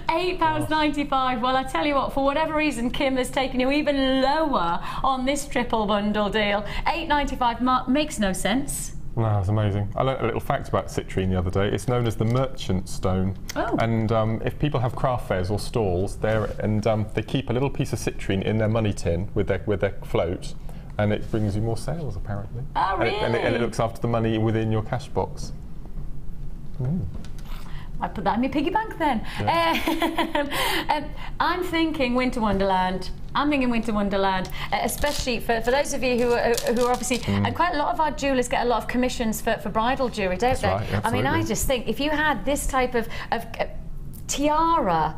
£8.95. Well, I tell you what, for whatever reason, Kim has taken you even lower on this triple bundle deal. $8.95 makes no sense. No, it's amazing. I learned a little fact about citrine the other day. It's known as the merchant stone. Oh. And if people have craft fairs or stalls, they keep a little piece of citrine in their money tin with their float. And it brings you more sales, apparently. Oh, really? And it looks after the money within your cash box. I put that in my piggy bank then. Yeah. I'm thinking Winter Wonderland. Especially for those of you who are obviously, and quite a lot of our jewellers get a lot of commissions for bridal jewellery, don't they? Right, I mean, I just think if you had this type of tiara,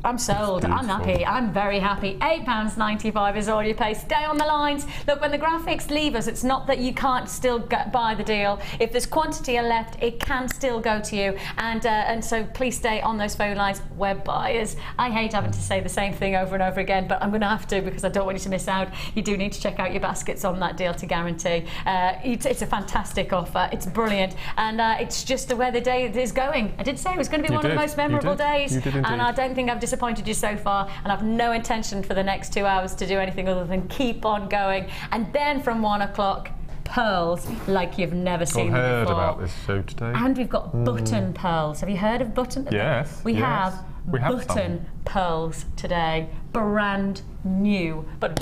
I'm sold. I'm happy. I'm very happy. £8.95 is all you pay. Stay on the lines. Look, when the graphics leave us, it's not that you can't still buy the deal. If there's quantity left, it can still go to you. And so please stay on those phone lines. Web buyers. I hate having to say the same thing over and over again, but I'm going to have to because I don't want you to miss out. You do need to check out your baskets on that deal to guarantee. It's a fantastic offer. It's brilliant, and it's just where the day is going. I did say it was going to be one of the most memorable days, and I don't think I've disappointed you so far, and I've no intention for the next 2 hours to do anything other than keep on going. And then from 1 o'clock, pearls like you've never seen them before. I've heard about this show today. And we've got button pearls. Have you heard of button? Yes. We yes. have button some pearls today, brand new. But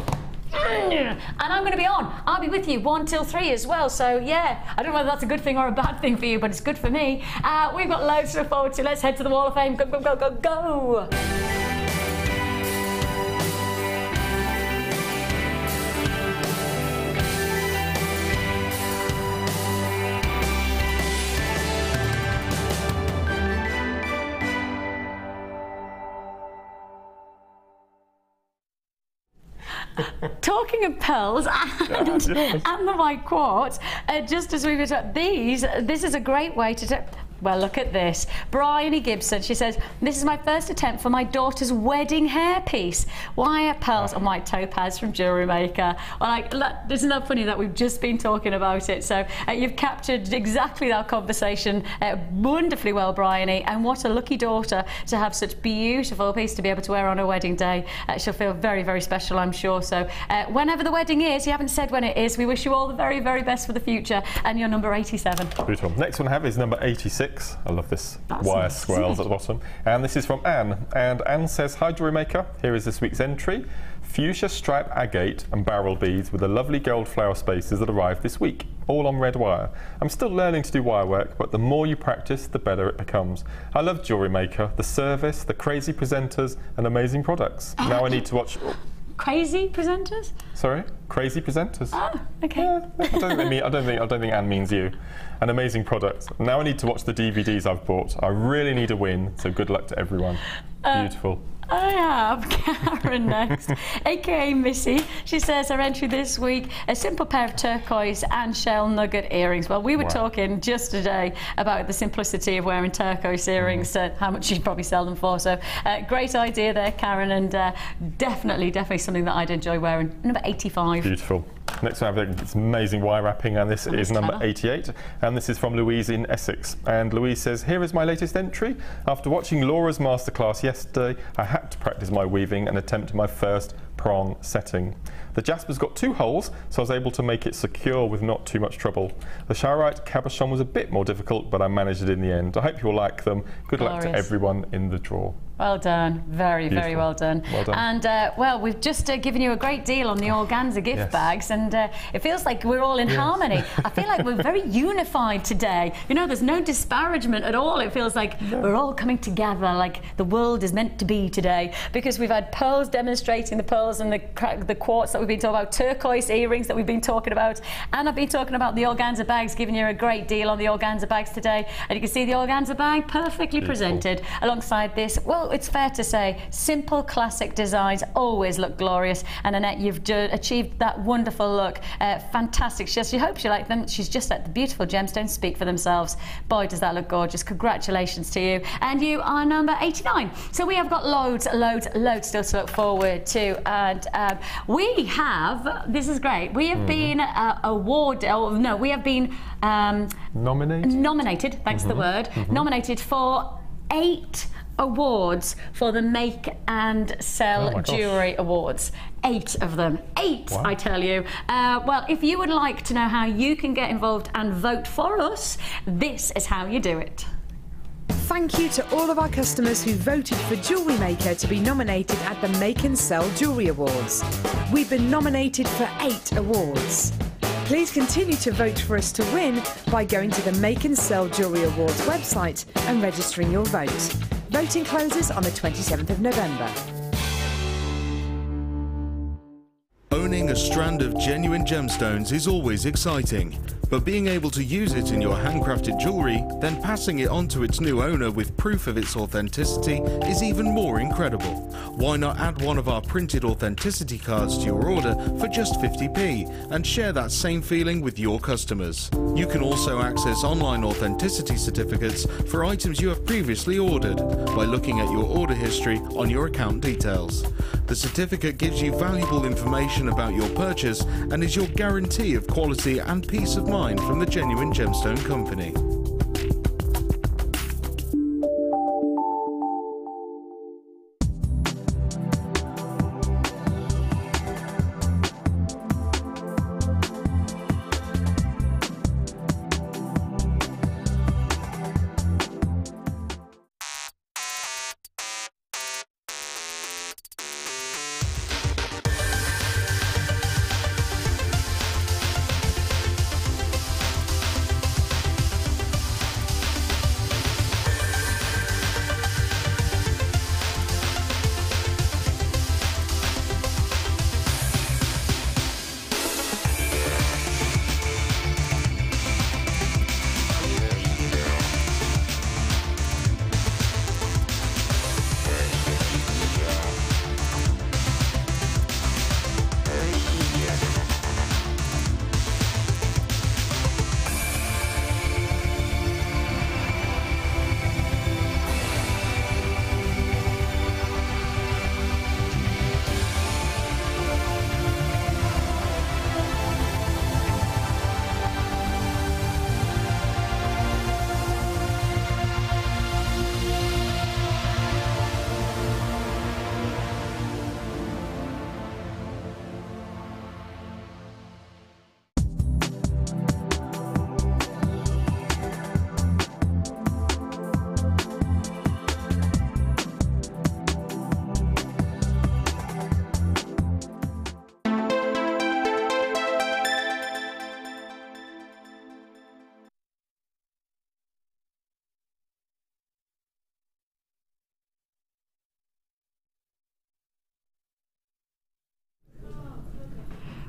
and I'm going to be on. I'll be with you 1 till 3 as well. So yeah, I don't know whether that's a good thing or a bad thing for you, but it's good for me. We've got loads to look forward to. Let's head to the Wall of Fame. Go, go, go, go, go. Talking of pearls and the white quartz, just as we were talking, this is a great way to well, look at this. Bryony Gibson, she says, this is my first attempt for my daughter's wedding hairpiece. Wire pearls and white topaz from Jewellery Maker. Well, isn't that funny that we've just been talking about it? So you've captured exactly that conversation wonderfully well, Bryony, and what a lucky daughter to have such beautiful piece to be able to wear on her wedding day. She'll feel very, very special, I'm sure. So whenever the wedding is, you haven't said when it is, we wish you all the very, very best for the future, and you're number 87. Beautiful. Next one I have is number 86. I love this. That's wire nice. Swirls at the bottom. And this is from Anne. And Anne says, hi Jewellery Maker, here is this week's entry. Fuchsia stripe agate and barrel beads with the lovely gold flower spaces that arrived this week, all on red wire. I'm still learning to do wire work, but the more you practice, the better it becomes. I love Jewellery Maker, the service, the crazy presenters and amazing products. Now I need to watch... Crazy presenters? Sorry? Crazy presenters. Oh, okay. Yeah, I don't think Anne means you. An amazing product. Now I need to watch the DVDs I've bought. I really need a win, so good luck to everyone. Beautiful. I have Karen next, aka Missy. She says her entry this week, a simple pair of turquoise and shell nugget earrings. Well, we were talking just today about the simplicity of wearing turquoise earrings, how much you'd probably sell them for. So great idea there, Karen, and definitely something that I'd enjoy wearing. Number 85. Beautiful. Next one I have this amazing wire wrapping, and this is number 88, and this is from Louise in Essex. And Louise says, here is my latest entry. After watching Laura's masterclass yesterday, I had to practice my weaving and attempt my first prong setting. The jasper's got 2 holes, so I was able to make it secure with not too much trouble. The Charoite cabochon was a bit more difficult, but I managed it in the end. I hope you'll like them. Good luck to everyone in the draw. Well done. Very, very well done. Well done. And, well, we've just given you a great deal on the Organza gift bags, and it feels like we're all in harmony. I feel like we're very unified today. You know, there's no disparagement at all. It feels like we're all coming together, like the world is meant to be today, because we've had pearls demonstrating the pearls and the quartz that we've been talking about, turquoise earrings that we've been talking about, and I've been talking about the Organza bags, giving you a great deal on the Organza bags today. And you can see the Organza bag perfectly presented alongside this. Well, it's fair to say, simple classic designs always look glorious, and Annette, you've achieved that wonderful look. Fantastic. She hopes you like them. She's just let the beautiful gemstones speak for themselves. Boy, does that look gorgeous. Congratulations to you. And you are number 89. So we have got loads still to look forward to, and we have, this is great, we have been we have been nominated, thanks the word, nominated for 8 awards for the Make and Sell Jewellery Awards. 8 of them. 8, wow. I tell you. Well, if you would like to know how you can get involved and vote for us, this is how you do it. thank you to all of our customers who voted for Jewellery Maker to be nominated at the Make and Sell Jewellery Awards. We've been nominated for 8 awards. Please continue to vote for us to win by going to the Make and Sell Jewellery Awards website and registering your vote. Voting closes on the 27th of November. Owning a strand of genuine gemstones is always exciting, but being able to use it in your handcrafted jewellery, then passing it on to its new owner with proof of its authenticity is even more incredible. Why not add one of our printed authenticity cards to your order for just 50p and share that same feeling with your customers? You can also access online authenticity certificates for items you have previously ordered by looking at your order history on your account details. The certificate gives you valuable information about your purchase and is your guarantee of quality and peace of mind from the genuine gemstone company.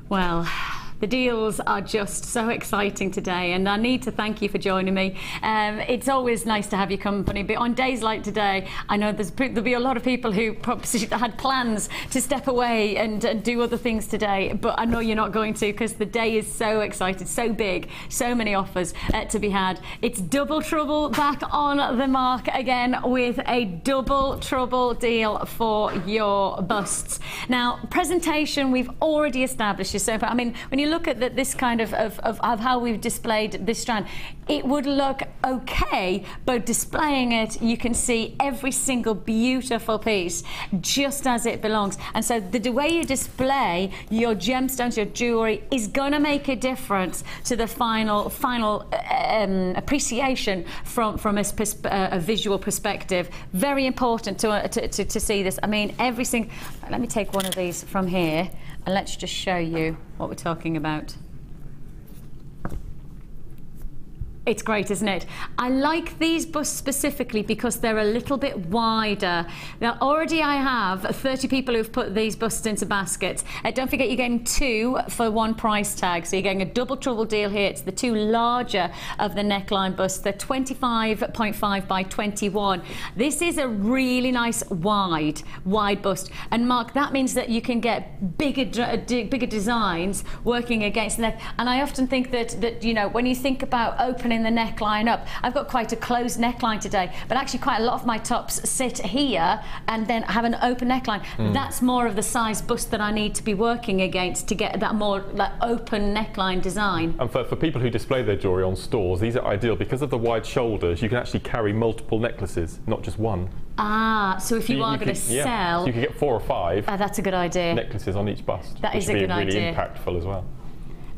Well, the deals are just so exciting today, and I need to thank you for joining me. It's always nice to have your company, but on days like today, I know there'll be a lot of people who probably had plans to step away and do other things today, but I know you're not going to, because the day is so exciting, so big, so many offers to be had. It's Double Trouble back on the mark again with a Double Trouble deal for your busts. Now, presentation we've already established is so far. I mean, when you look at this kind of how we've displayed this strand, it would look okay, but displaying it, you can see every single beautiful piece just as it belongs. And so the way you display your gemstones, your jewelry, is going to make a difference to the final appreciation from a visual perspective. Very important to see this. I mean, every single. Let me take one of these from here and let's just show you what we're talking about. It's great, isn't it? I like these busts specifically because they're a little bit wider. Now, already I have 30 people who've put these busts into baskets. Don't forget, you're getting 2 for 1 price tag. So you're getting a Double Trouble deal here. It's the 2 larger of the neckline busts. They're 25.5 by 21. This is a really nice wide bust. And Mark, that means that you can get bigger designs working against the neck. And I often think that you know, when you think about opening the neckline up, I've got quite a closed neckline today, but actually quite a lot of my tops sit here and then have an open neckline. That's more of the size bust that I need to be working against to get that more like open neckline design. And for people who display their jewellery on stores, these are ideal because of the wide shoulders. You can actually carry multiple necklaces, not just one. Ah, so if you are going to sell, so you can get 4 or 5. That's a good idea. Necklaces on each bust. That is a good idea. Really impactful as well.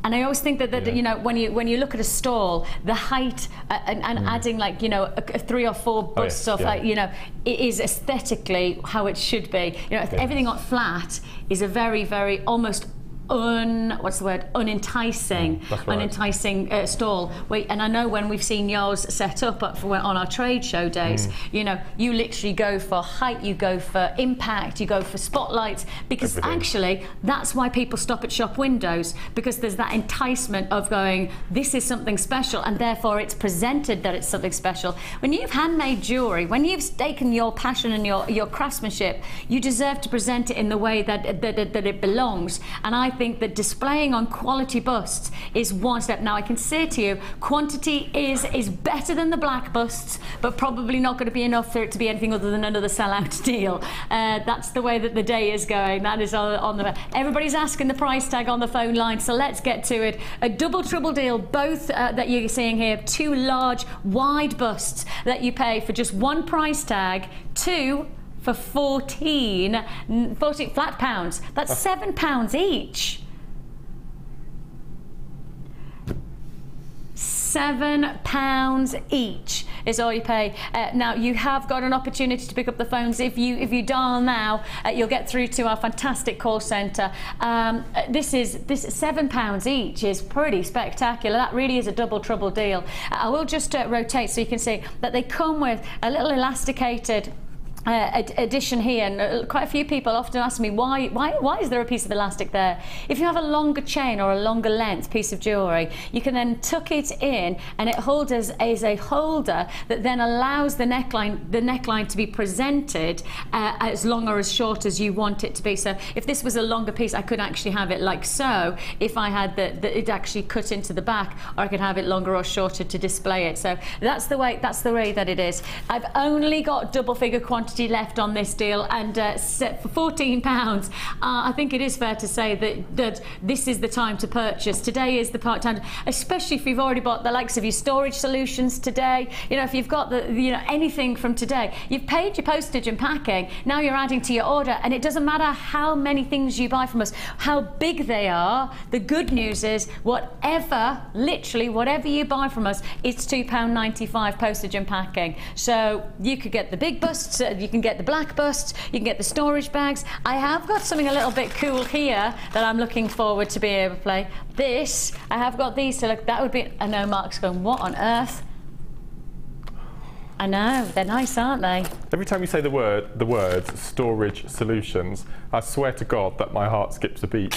And I always think that, you know, when you look at a stall, the height and adding, like, you know, a 3 or 4 busts off, like, you know, it is aesthetically how it should be. You know, if everything on flat is a very, very almost unenticing, unenticing stall. And I know when we've seen yours set up on our trade show days, you know, you literally go for height, you go for impact, you go for spotlights, because actually that's why people stop at shop windows, because there's that enticement of going, this is something special, and therefore it's presented that it's something special. When you've handmade jewellery, when you've taken your passion and your craftsmanship, you deserve to present it in the way that it belongs. And I think that displaying on quality busts is one step. Now I can say to you, quantity is better than the black busts, but probably not going to be enough for it to be anything other than another sellout deal. That's the way that the day is going. That is on the... Everybody's asking the price tag on the phone line, so let's get to it. A double triple deal, both that you're seeing here, 2 large wide busts that you pay for just 1 price tag, 2 for 14 flat pounds. That's £7 each. £7 each is all you pay. Now you have got an opportunity to pick up the phones. If you dial now, you'll get through to our fantastic call centre. This is £7 each is pretty spectacular. That really is a double trouble deal. I will just rotate so you can see that they come with a little elasticated addition here, and quite a few people often ask me why is there a piece of elastic there. If you have a longer chain or a longer length piece of jewellery, you can then tuck it in, and it holds as a holder that then allows the neckline to be presented as long or as short as you want it to be. So if this was a longer piece, I could actually have it like so, if I had it actually cut into the back, or I could have it longer or shorter to display it. So that's the way that it is. I've only got double figure quantity left on this deal, and set for £14. I think it is fair to say that this is the time to purchase. Today is the time, especially if you've already bought the likes of your storage solutions today. You know, if you've got anything from today, you've paid your postage and packing. Now you're adding to your order, and it doesn't matter how many things you buy from us, how big they are. The good news is, literally whatever you buy from us, it's £2.95 postage and packing. So you could get the big busts. You can get the black busts, you can get the storage bags. I have got something a little bit cool here that I'm looking forward to being able to play. This, I have got these, so look, that would be... I know Mark's going, what on earth? I know, they're nice, aren't they? Every time you say the words storage solutions, I swear to God that my heart skips a beat.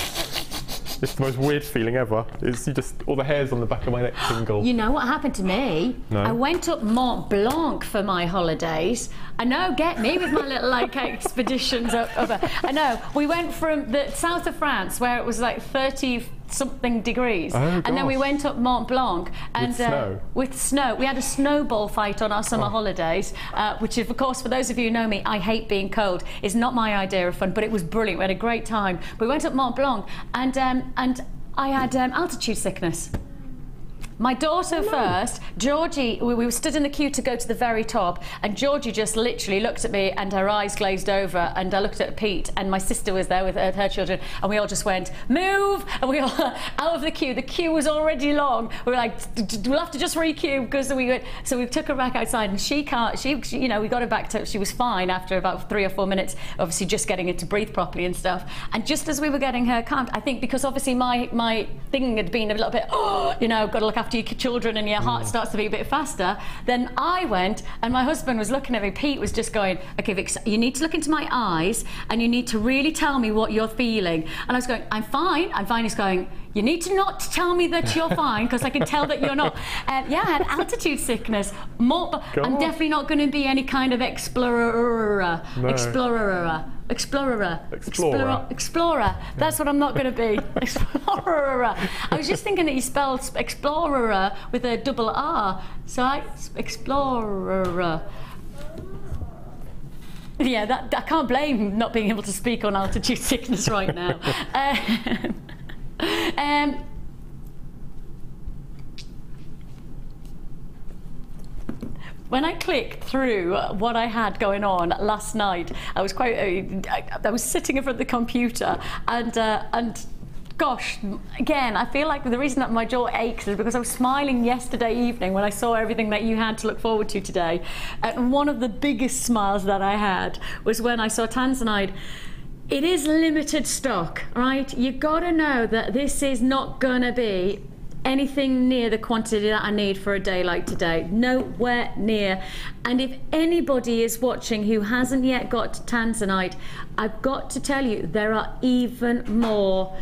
It's the most weird feeling ever. It's all the hairs on the back of my neck tingle. You know what happened to me? No. I went up Mont Blanc for my holidays. I know, get me with my little expeditions over. I know, we went from the south of France where it was like 30-something degrees, and then we went up Mont Blanc, and with snow. We had a snowball fight on our summer holidays, which is, of course, for those of you who know me, I hate being cold. It's not my idea of fun, but it was brilliant. We had a great time. We went up Mont Blanc, and I had altitude sickness. My daughter first, Georgie, we were stood in the queue to go to the very top, and Georgie just literally looked at me and her eyes glazed over, and I looked at Pete, and my sister was there with her children, and we all just went, move, and we all out of the queue. The queue was already long. We were like, we'll have to just re-queue, because we went, so we took her back outside, and she you know, we got her back to, she was fine after about 3 or 4 minutes, obviously just getting her to breathe properly and stuff. And just as we were getting her calmed, I think because obviously my thing had been a little bit, you know, got to look after your children and your heart starts to beat a bit faster, then I went, and my husband was looking at me. Pete was just going, okay, Vic, you need to look into my eyes, and you need to really tell me what you're feeling. And I was going, I'm fine. He's going, you need to not tell me that you're fine, because I can tell that you're not. Yeah, I had altitude sickness. I'm definitely not going to be any kind of explorer. That's what I'm not going to be. Explorer. I was just thinking that you spelled explorer with a double R. So explorer. Yeah, I can't blame not being able to speak on altitude sickness right now. When I clicked through what I had going on last night, I was sitting in front of the computer, and gosh, again, I feel like the reason that my jaw aches is because I was smiling yesterday evening when I saw everything that you had to look forward to today. And one of the biggest smiles that I had was when I saw Tanzanite. It is limited stock, right? You gotta know that this is not gonna be anything near the quantity that I need for a day like today. Nowhere near. And if anybody is watching who hasn't yet got Tanzanite, I've got to tell you, there are even more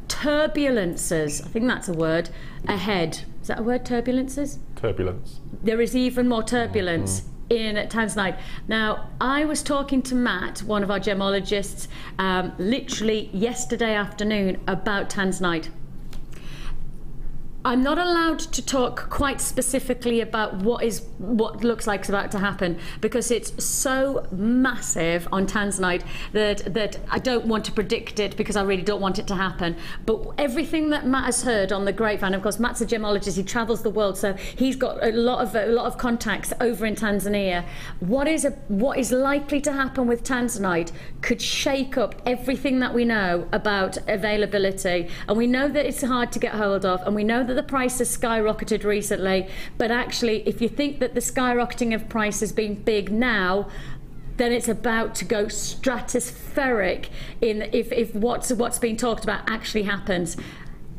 turbulences, I think that's a word, ahead. Is that a word, turbulences? Turbulence. There is even more turbulence in Tanzanite. Now, I was talking to Matt, one of our gemologists, literally yesterday afternoon about Tanzanite. I'm not allowed to talk quite specifically about what looks like is about to happen, because it's so massive on Tanzanite that I don't want to predict it, because I really don't want it to happen. But everything that Matt has heard on the grapevine, of course, Matt's a gemologist, he travels the world, so he's got a lot of contacts over in Tanzania. What is likely to happen with Tanzanite could shake up everything that we know about availability, and we know that it's hard to get hold of, and we know that the price has skyrocketed recently, but actually if you think that the skyrocketing of price has been big now, then it's about to go stratospheric if what's being talked about actually happens.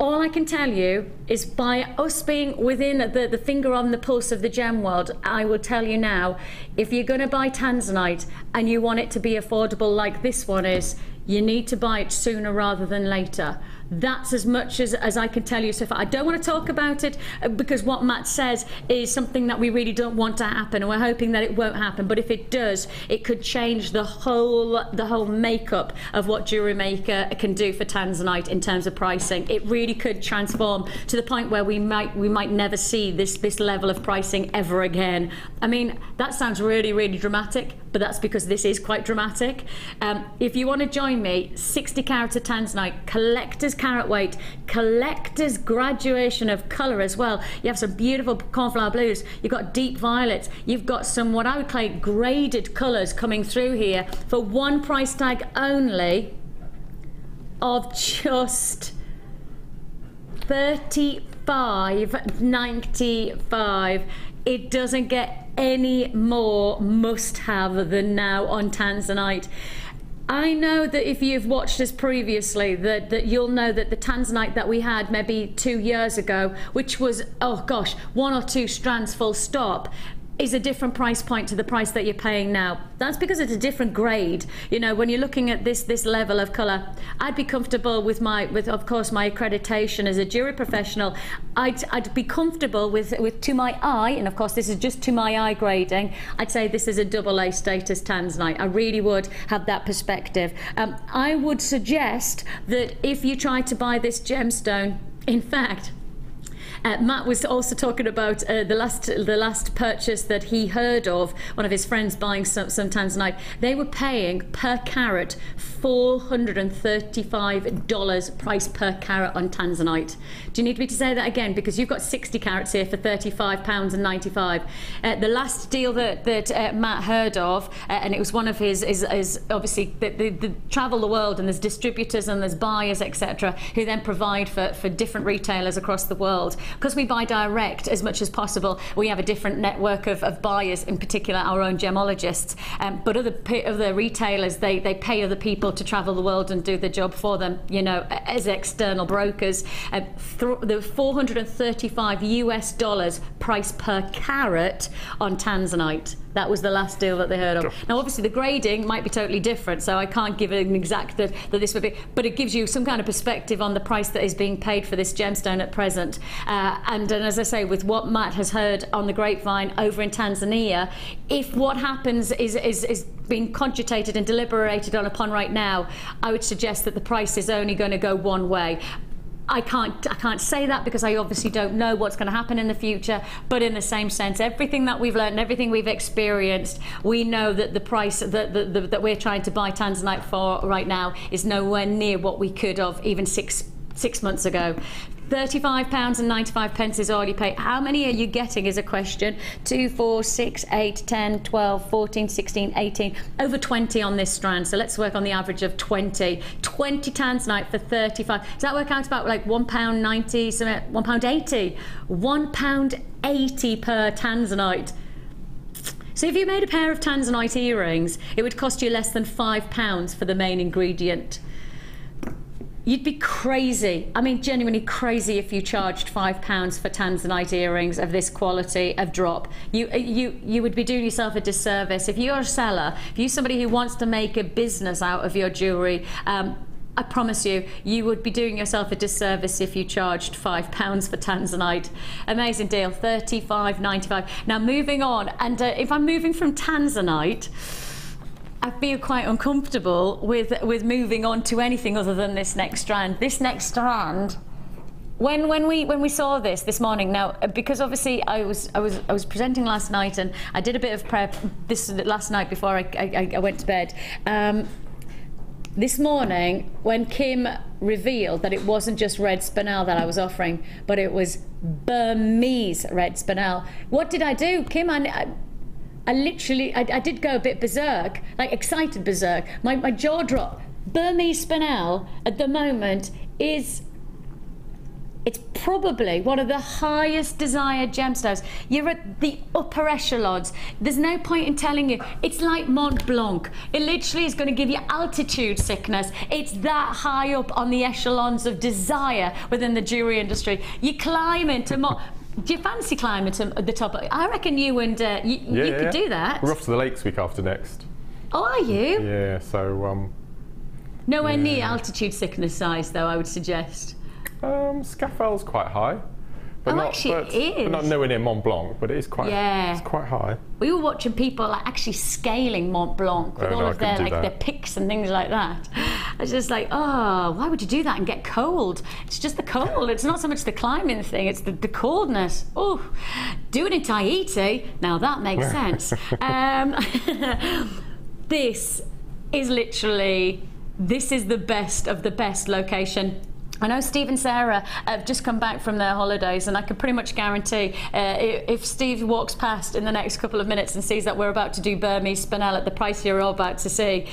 All I can tell you is, by us being within the finger on the pulse of the gem world, I will tell you now, if you're going to buy Tanzanite and you want it to be affordable like this one is, you need to buy it sooner rather than later. That's as much as I can tell you so far. I don't want to talk about it because what Matt says is something that we really don't want to happen, and we're hoping that it won't happen. But if it does, it could change the whole makeup of what Jewellery Maker can do for Tanzanite in terms of pricing. It really could transform to the point where we might never see this level of pricing ever again. I mean, that sounds really, really dramatic, but that's because this is quite dramatic. If you want to join me, 60 carats of Tanzanite, collector's carat weight, collector's graduation of colour as well. You have some beautiful cornflower blues, you've got deep violets, you've got some what I would call graded colours coming through here for one price tag only of just $35.95. It doesn't get any more must-have than now on Tanzanite. I know that if you've watched us previously, that you'll know that the Tanzanite that we had maybe 2 years ago, which was, oh gosh, 1 or 2 strands full stop, is a different price point to the price that you're paying now. That's because it's a different grade. You know, when you're looking at this level of colour, I'd be comfortable with of course my accreditation as a jewellery professional. I'd be comfortable with to my eye, and of course this is just to my eye grading, I'd say this is a AA status Tanzanite. I really would have that perspective. I would suggest that if you try to buy this gemstone, in fact, Matt was also talking about the last purchase that he heard of, one of his friends buying some Tanzanite. They were paying per carat $435 price per carat on Tanzanite. Do you need me to say that again? Because you've got 60 carats here for £35.95. The last deal that Matt heard of, and it was one of his, is obviously the travel the world, and there's distributors and there's buyers, etc., who then provide for different retailers across the world. Because we buy direct as much as possible, we have a different network of buyers, in particular our own gemologists. But other retailers, they pay other people to travel the world and do the job for them, you know, as external brokers. The $435 price per carat on Tanzanite. That was the last deal that they heard of. Now, obviously, the grading might be totally different, so I can't give an exact that this would be, but it gives you some kind of perspective on the price that is being paid for this gemstone at present. And as I say, with what Matt has heard on the grapevine over in Tanzania, if what happens is being cogitated and deliberated upon right now, I would suggest that the price is only going to go one way. I can't say that because I obviously don't know what's going to happen in the future, but in the same sense, everything that we've learned and everything we've experienced, we know that the price that we're trying to buy Tanzanite for right now is nowhere near what we could have even six months ago. £35.95 is all you pay. How many are you getting is a question. 2, 4, 6, 8, 10, 12, 14, 16, 18. Over 20 on this strand. So let's work on the average of 20. 20 Tanzanite for 35. Does that work out about like £1.90, something, £1.80? £1.80 per Tanzanite. So if you made a pair of Tanzanite earrings, it would cost you less than £5 for the main ingredient. You'd be crazy. I mean, genuinely crazy if you charged £5 for Tanzanite earrings of this quality of drop. You would be doing yourself a disservice. If you're a seller, if you're somebody who wants to make a business out of your jewellery, I promise you, you would be doing yourself a disservice if you charged £5 for Tanzanite. Amazing deal, $35.95. Now moving on, and if I'm moving from Tanzanite, I feel quite uncomfortable with moving on to anything other than this next strand. This next strand, when we saw this morning, now because obviously I was presenting last night and I did a bit of prep this last night before I went to bed. This morning, when Kim revealed that it wasn't just red spinel that I was offering, but it was Burmese red spinel, what did I do, Kim? I literally did go a bit berserk, like excited berserk. My jaw dropped. Burmese spinel at the moment it's probably one of the highest desired gemstones. You're at the upper echelons. There's no point in telling you. It's like Mont Blanc. It literally is going to give you altitude sickness. It's that high up on the echelons of desire within the jewellery industry. You climb into do you fancy climbing to the top? I reckon you and you could do that. We're off to the lakes week after next. Oh, are you? Yeah, so... Nowhere near altitude sickness size, though, I would suggest. Scaffold's quite high. But it is. But not nowhere near Mont Blanc, but it is quite, it's quite high. We were watching people like actually scaling Mont Blanc with all of their picks and things like that. I was just like, oh, why would you do that and get cold? It's just the cold. It's not so much the climbing thing, it's the coldness. Oh, do it in Tahiti. Now that makes sense. This is the best of the best location. I know Steve and Sarah have just come back from their holidays, and I can pretty much guarantee if Steve walks past in the next couple of minutes and sees that we're about to do Burmese spinel at the price you're all about to see,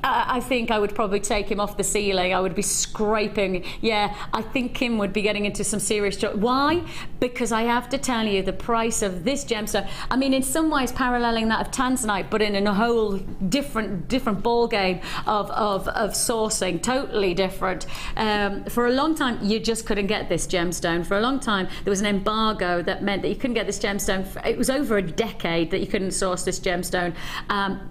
I think I would probably take him off the ceiling. I would be scraping. Yeah, I think Kim would be getting into some serious trouble. Why? Because I have to tell you, the price of this gemstone, I mean, in some ways paralleling that of Tanzanite, but in a whole different ball game of sourcing, totally different. For a long time, you just couldn't get this gemstone. For a long time, there was an embargo that meant that you couldn't get this gemstone. It was over a decade that you couldn't source this gemstone.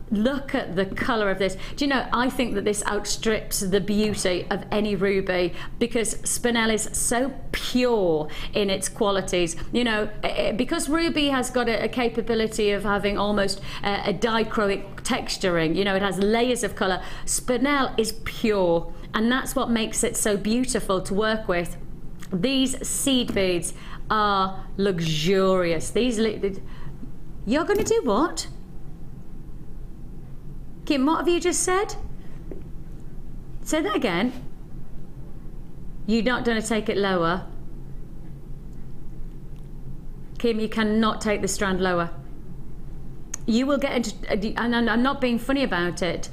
Look at the colour of this. Do you know, I think that this outstrips the beauty of any ruby, because spinel is so pure in its qualities. You know, because ruby has got a capability of having almost a dichroic texturing. You know, it has layers of colour. Spinel is pure. And that's what makes it so beautiful to work with. These seed beads are luxurious. You're going to do what? Kim, what have you just said? Say that again. You're not going to take it lower. Kim, you cannot take the strand lower. You will get into, and I'm not being funny about it.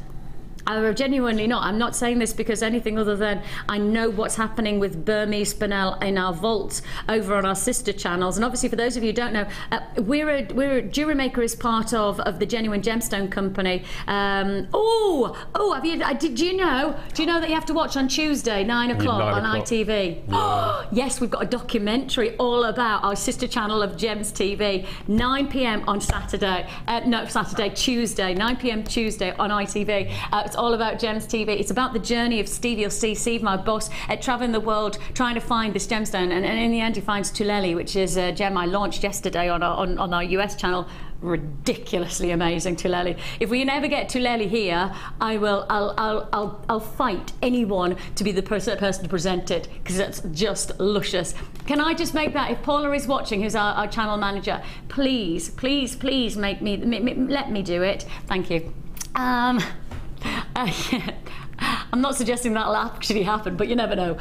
I'm genuinely not. I'm not saying this because anything other than I know what's happening with Burmese spinel in our vaults over on our sister channels. And obviously, for those of you who don't know, Jewellery Maker is part of the Genuine Gemstone Company. Do you know that you have to watch on Tuesday 9 o'clock on ITV? Yeah. Yes, we've got a documentary all about our sister channel of Gems TV, 9 p.m. on Tuesday, 9 p.m. Tuesday on ITV. It's all about Gems TV. It's about the journey of Steve. You'll see Steve, my boss, traveling the world trying to find this gemstone, and in the end he finds Tuleli, which is a gem I launched yesterday on our US channel. Ridiculously amazing Tuleli. If we never get Tuleli here, I'll fight anyone to be the person to present it, because it's just luscious. Can I just make that, if Paula is watching, who's our channel manager, please let me do it. Thank you. I'm not suggesting that'll actually happen, but you never know.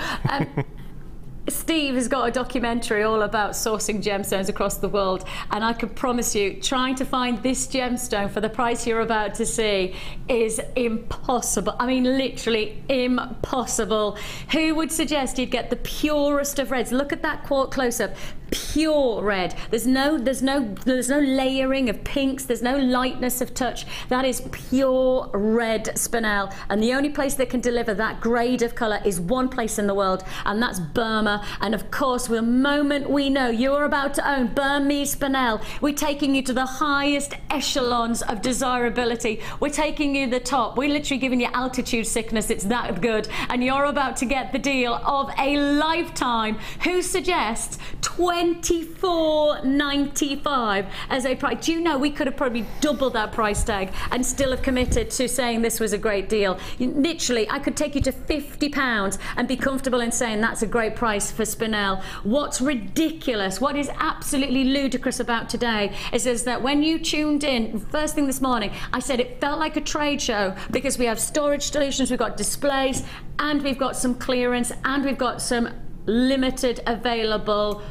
Steve has got a documentary all about sourcing gemstones across the world, and I can promise you, trying to find this gemstone for the price you're about to see is impossible. I mean, literally impossible. Who would suggest you'd get the purest of reds? Look at that close-up. Pure red. There's no layering of pinks. There's no lightness of touch. That is pure red spinel, and the only place that can deliver that grade of colour is one place in the world, and that's Burma. And of course, the moment we know you're about to own Burmese spinel, we're taking you to the highest echelons of desirability. We're taking you to the top. We're literally giving you altitude sickness. It's that good, and you're about to get the deal of a lifetime. Who suggests $24.95 as a price? Do you know we could have probably doubled that price tag and still have committed to saying this was a great deal? Literally, I could take you to £50 and be comfortable in saying that's a great price for spinel. What's ridiculous, what is absolutely ludicrous about today is that when you tuned in first thing this morning, I said it felt like a trade show because we have storage solutions, we've got displays, and we've got some clearance, and we've got some limited available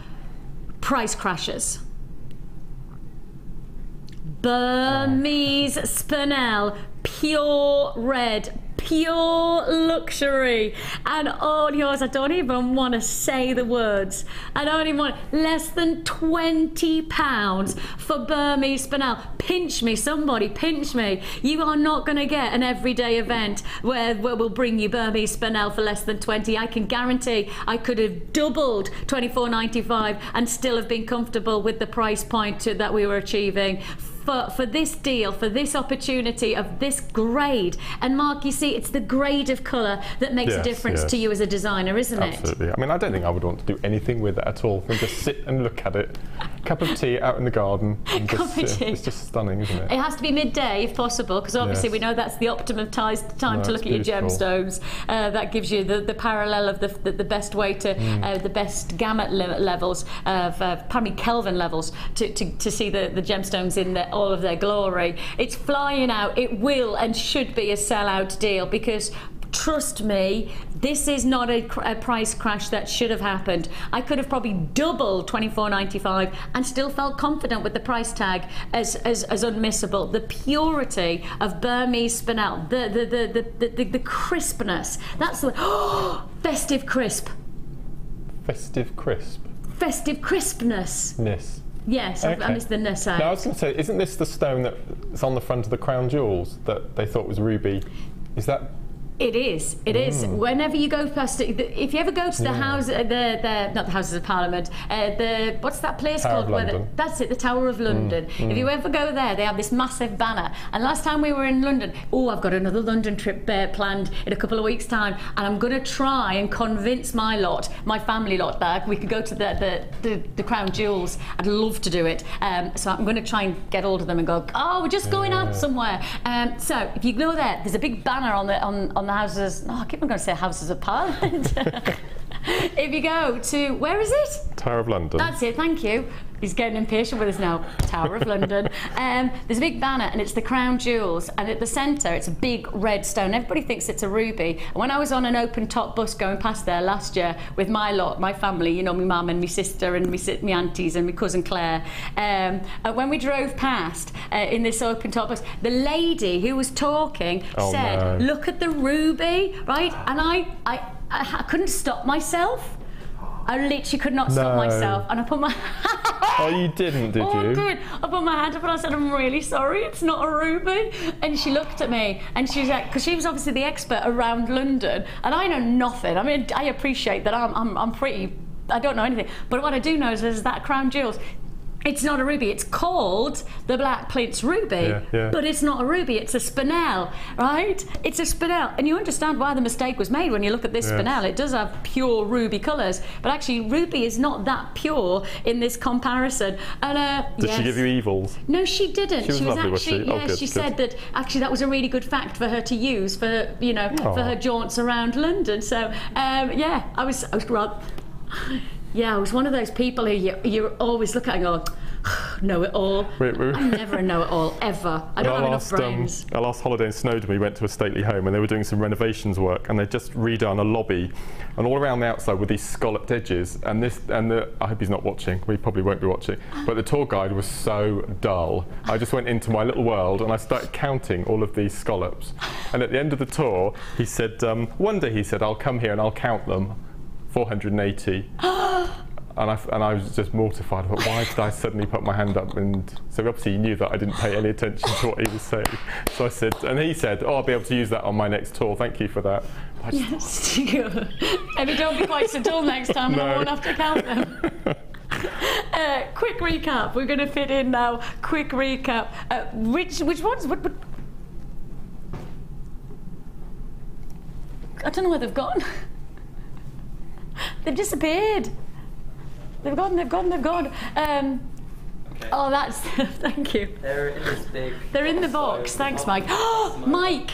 price crashes. Burmese spinel, pure red, pure luxury, and all yours. I don't even want to say the words. I don't even want. Less than £20 for Burmese spinel. Pinch me, somebody, pinch me. You are not going to get an everyday event where we'll bring you Burmese spinel for less than 20. I can guarantee I could have doubled £24.95 and still have been comfortable with the price point that we were achieving. For this deal, for this opportunity of this grade. And Mark, you see, it's the grade of colour that makes a difference to you as a designer, isn't it? Absolutely. I mean, I don't think I would want to do anything with it at all than just sit and look at it. Cup of tea out in the garden. And it's just stunning, isn't it? It has to be midday if possible, because obviously we know that's the optimum time to look at your gemstones. That gives you the parallel of the best way to the best gamut levels of Kelvin levels to see the gemstones in all of their glory. It's flying out. It will and should be a sellout deal, because trust me, this is not a price crash that should have happened. I could have probably doubled £24.95 and still felt confident with the price tag as unmissable. The purity of Burmese spinel, the crispness. That's the festive crisp. Festive crisp. Festive crispness. Yes, okay. I missed the ness out. Now, I was going to say, isn't this the stone that's on the front of the crown jewels that they thought was ruby? Is that? It is. It is. Whenever you go past it, if you ever go to the house, not the Houses of Parliament, what's that place Tower called? Of London. That's it, the Tower of London. If you ever go there, they have this massive banner. And last time we were in London, I've got another London trip planned in a couple of weeks' time, and I'm going to try and convince my family lot, that we could go to the Crown Jewels. I'd love to do it. So I'm going to try and get hold of them and go, we're just going out somewhere. So if you go there, there's a big banner on the houses. I keep on going to say Houses of Parliament. If you go to, where is it? Tower of London. That's it, thank you. He's getting impatient with us now. Tower of London. There's a big banner, and it's the Crown Jewels, and at the centre it's a big red stone. Everybody thinks it's a ruby. And when I was on an open top bus going past there last year with my family, you know, my mum and my sister and my aunties and my cousin Claire, when we drove past in this open top bus, the lady who was talking said, look at the ruby, right? And I couldn't stop myself. I literally could not stop myself, and I put my you didn't, did you? I did. I put my hand up and I said, I'm really sorry, it's not a ruby. And she looked at me and she's like, because she was obviously the expert around London, and I know nothing. I mean, I appreciate that I'm pretty, I don't know anything, but what I do know is there's that Crown Jewels. It's not a ruby. It's called the Black Plinth Ruby, but it's not a ruby. It's a spinel, right? It's a spinel, and you understand why the mistake was made when you look at this spinel. It does have pure ruby colours, but actually ruby is not that pure in this comparison. And did she give you evils? No, she didn't. She was lovely, was she? Yeah, she said that actually that was a really good fact for her to use for for her jaunts around London. So I was rather. Yeah, I was one of those people who you always look at and go, Know-it-all. I'm never a know-it-all, ever. I don't have enough brains. Our last holiday in Snowdon, we went to a stately home and they were doing some renovations work, and they'd just redone a lobby, and all around the outside were these scalloped edges, and I hope he's not watching, we probably won't be watching, but the tour guide was so dull. I just went into my little world and I started counting all of these scallops, and at the end of the tour he said, one day he said, I'll come here and I'll count them, 480. And I was just mortified. But why did I suddenly put my hand up? And so obviously he knew that I didn't pay any attention to what he was saying. So I said, and he said, oh, I'll be able to use that on my next tour. Thank you for that. Yes. Maybe don't be quite so dull next time, and I won't have to count them. Quick recap. We're going to fit in now. Quick recap. Which ones? I don't know where they've gone. They've disappeared. They've gone. Okay. Oh, that's thank you. They're in this big. They're in the box. Thanks, Mike. Oh, Mike.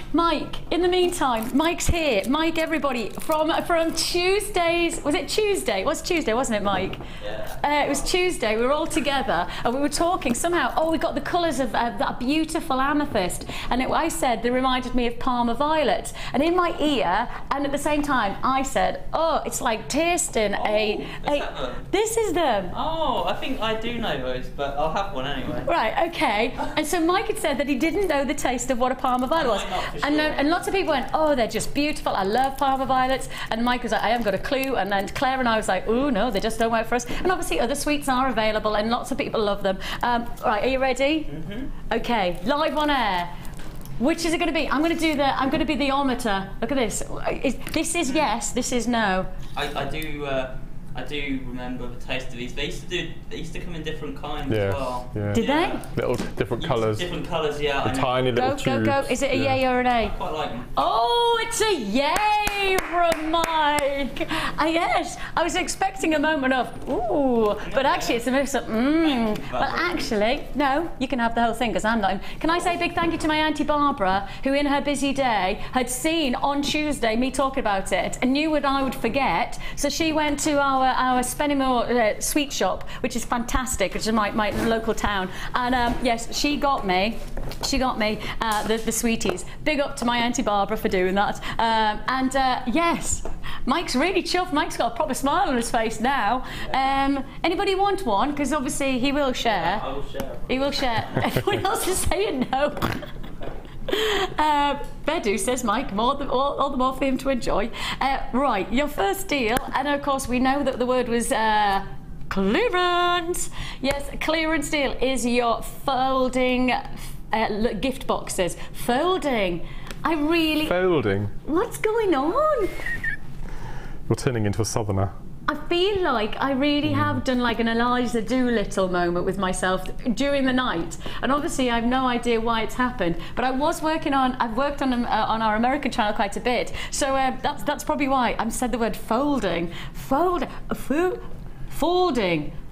In the meantime, Mike's here. Mike, everybody, from Tuesdays. Was it Tuesday? It was Tuesday, wasn't it, Mike? Yeah. It was Tuesday. We were all together and we were talking. Somehow, oh, we got the colours of that beautiful amethyst, and I said they reminded me of Parma violet. And in my ear, and at the same time, I said, oh, it's like tasting This is them. Oh, I think I do know those, but I'll have one anyway. Right, okay. And so Mike had said that he didn't know the taste of what a Parma violet was. And lots of people went, oh, they're just beautiful. I love Parma violets. And Mike was like, I haven't got a clue. And then Claire and I was like, oh, no, they just don't work for us. And obviously other sweets are available and lots of people love them. Right, are you ready? Mm-hmm. Okay, live on air. Which is it going to be? I'm going to be the ometer. Look at this. This is yes, this is no. I do remember the taste of these. They used to come in different kinds as well. Yeah. Did they? Little different colours. Different colours, yeah. The tiny little tubes. Go. Is it a yay or an A? I quite like them. Oh, it's a yay from Mike. Yes, I was expecting a moment of ooh, but actually it's a mix of But actually, no, you can have the whole thing because I'm not. Can I say a big thank you to my Auntie Barbara, who in her busy day had seen on Tuesday me talking about it and knew what I would forget. So she went to our Spennymoor sweet shop, which is fantastic, which is my local town. And yes, she got me the sweeties. Big up to my Auntie Barbara for doing that. Yes, Mike's really chuffed. Mike's got a proper smile on his face now. Anybody want one? Because obviously he will share. Yeah, I will share. He will share. Everyone else is saying no. Bedu says Mike, all the more for him to enjoy. Right, your first deal, and of course we know that the word was clearance. Yes, clearance deal is your folding gift boxes. Folding. Folding? What's going on? You're turning into a southerner. I feel like I really have done like an Eliza Doolittle moment with myself during the night, and obviously I have no idea why it's happened. But I've worked on our American channel quite a bit, so that's probably why I said the word folding. Folding.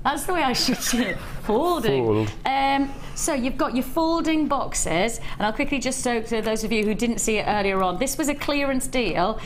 That's the way I should say it. Folding. So you've got your folding boxes, and I'll quickly just show to those of you who didn't see it earlier on. This was a clearance deal.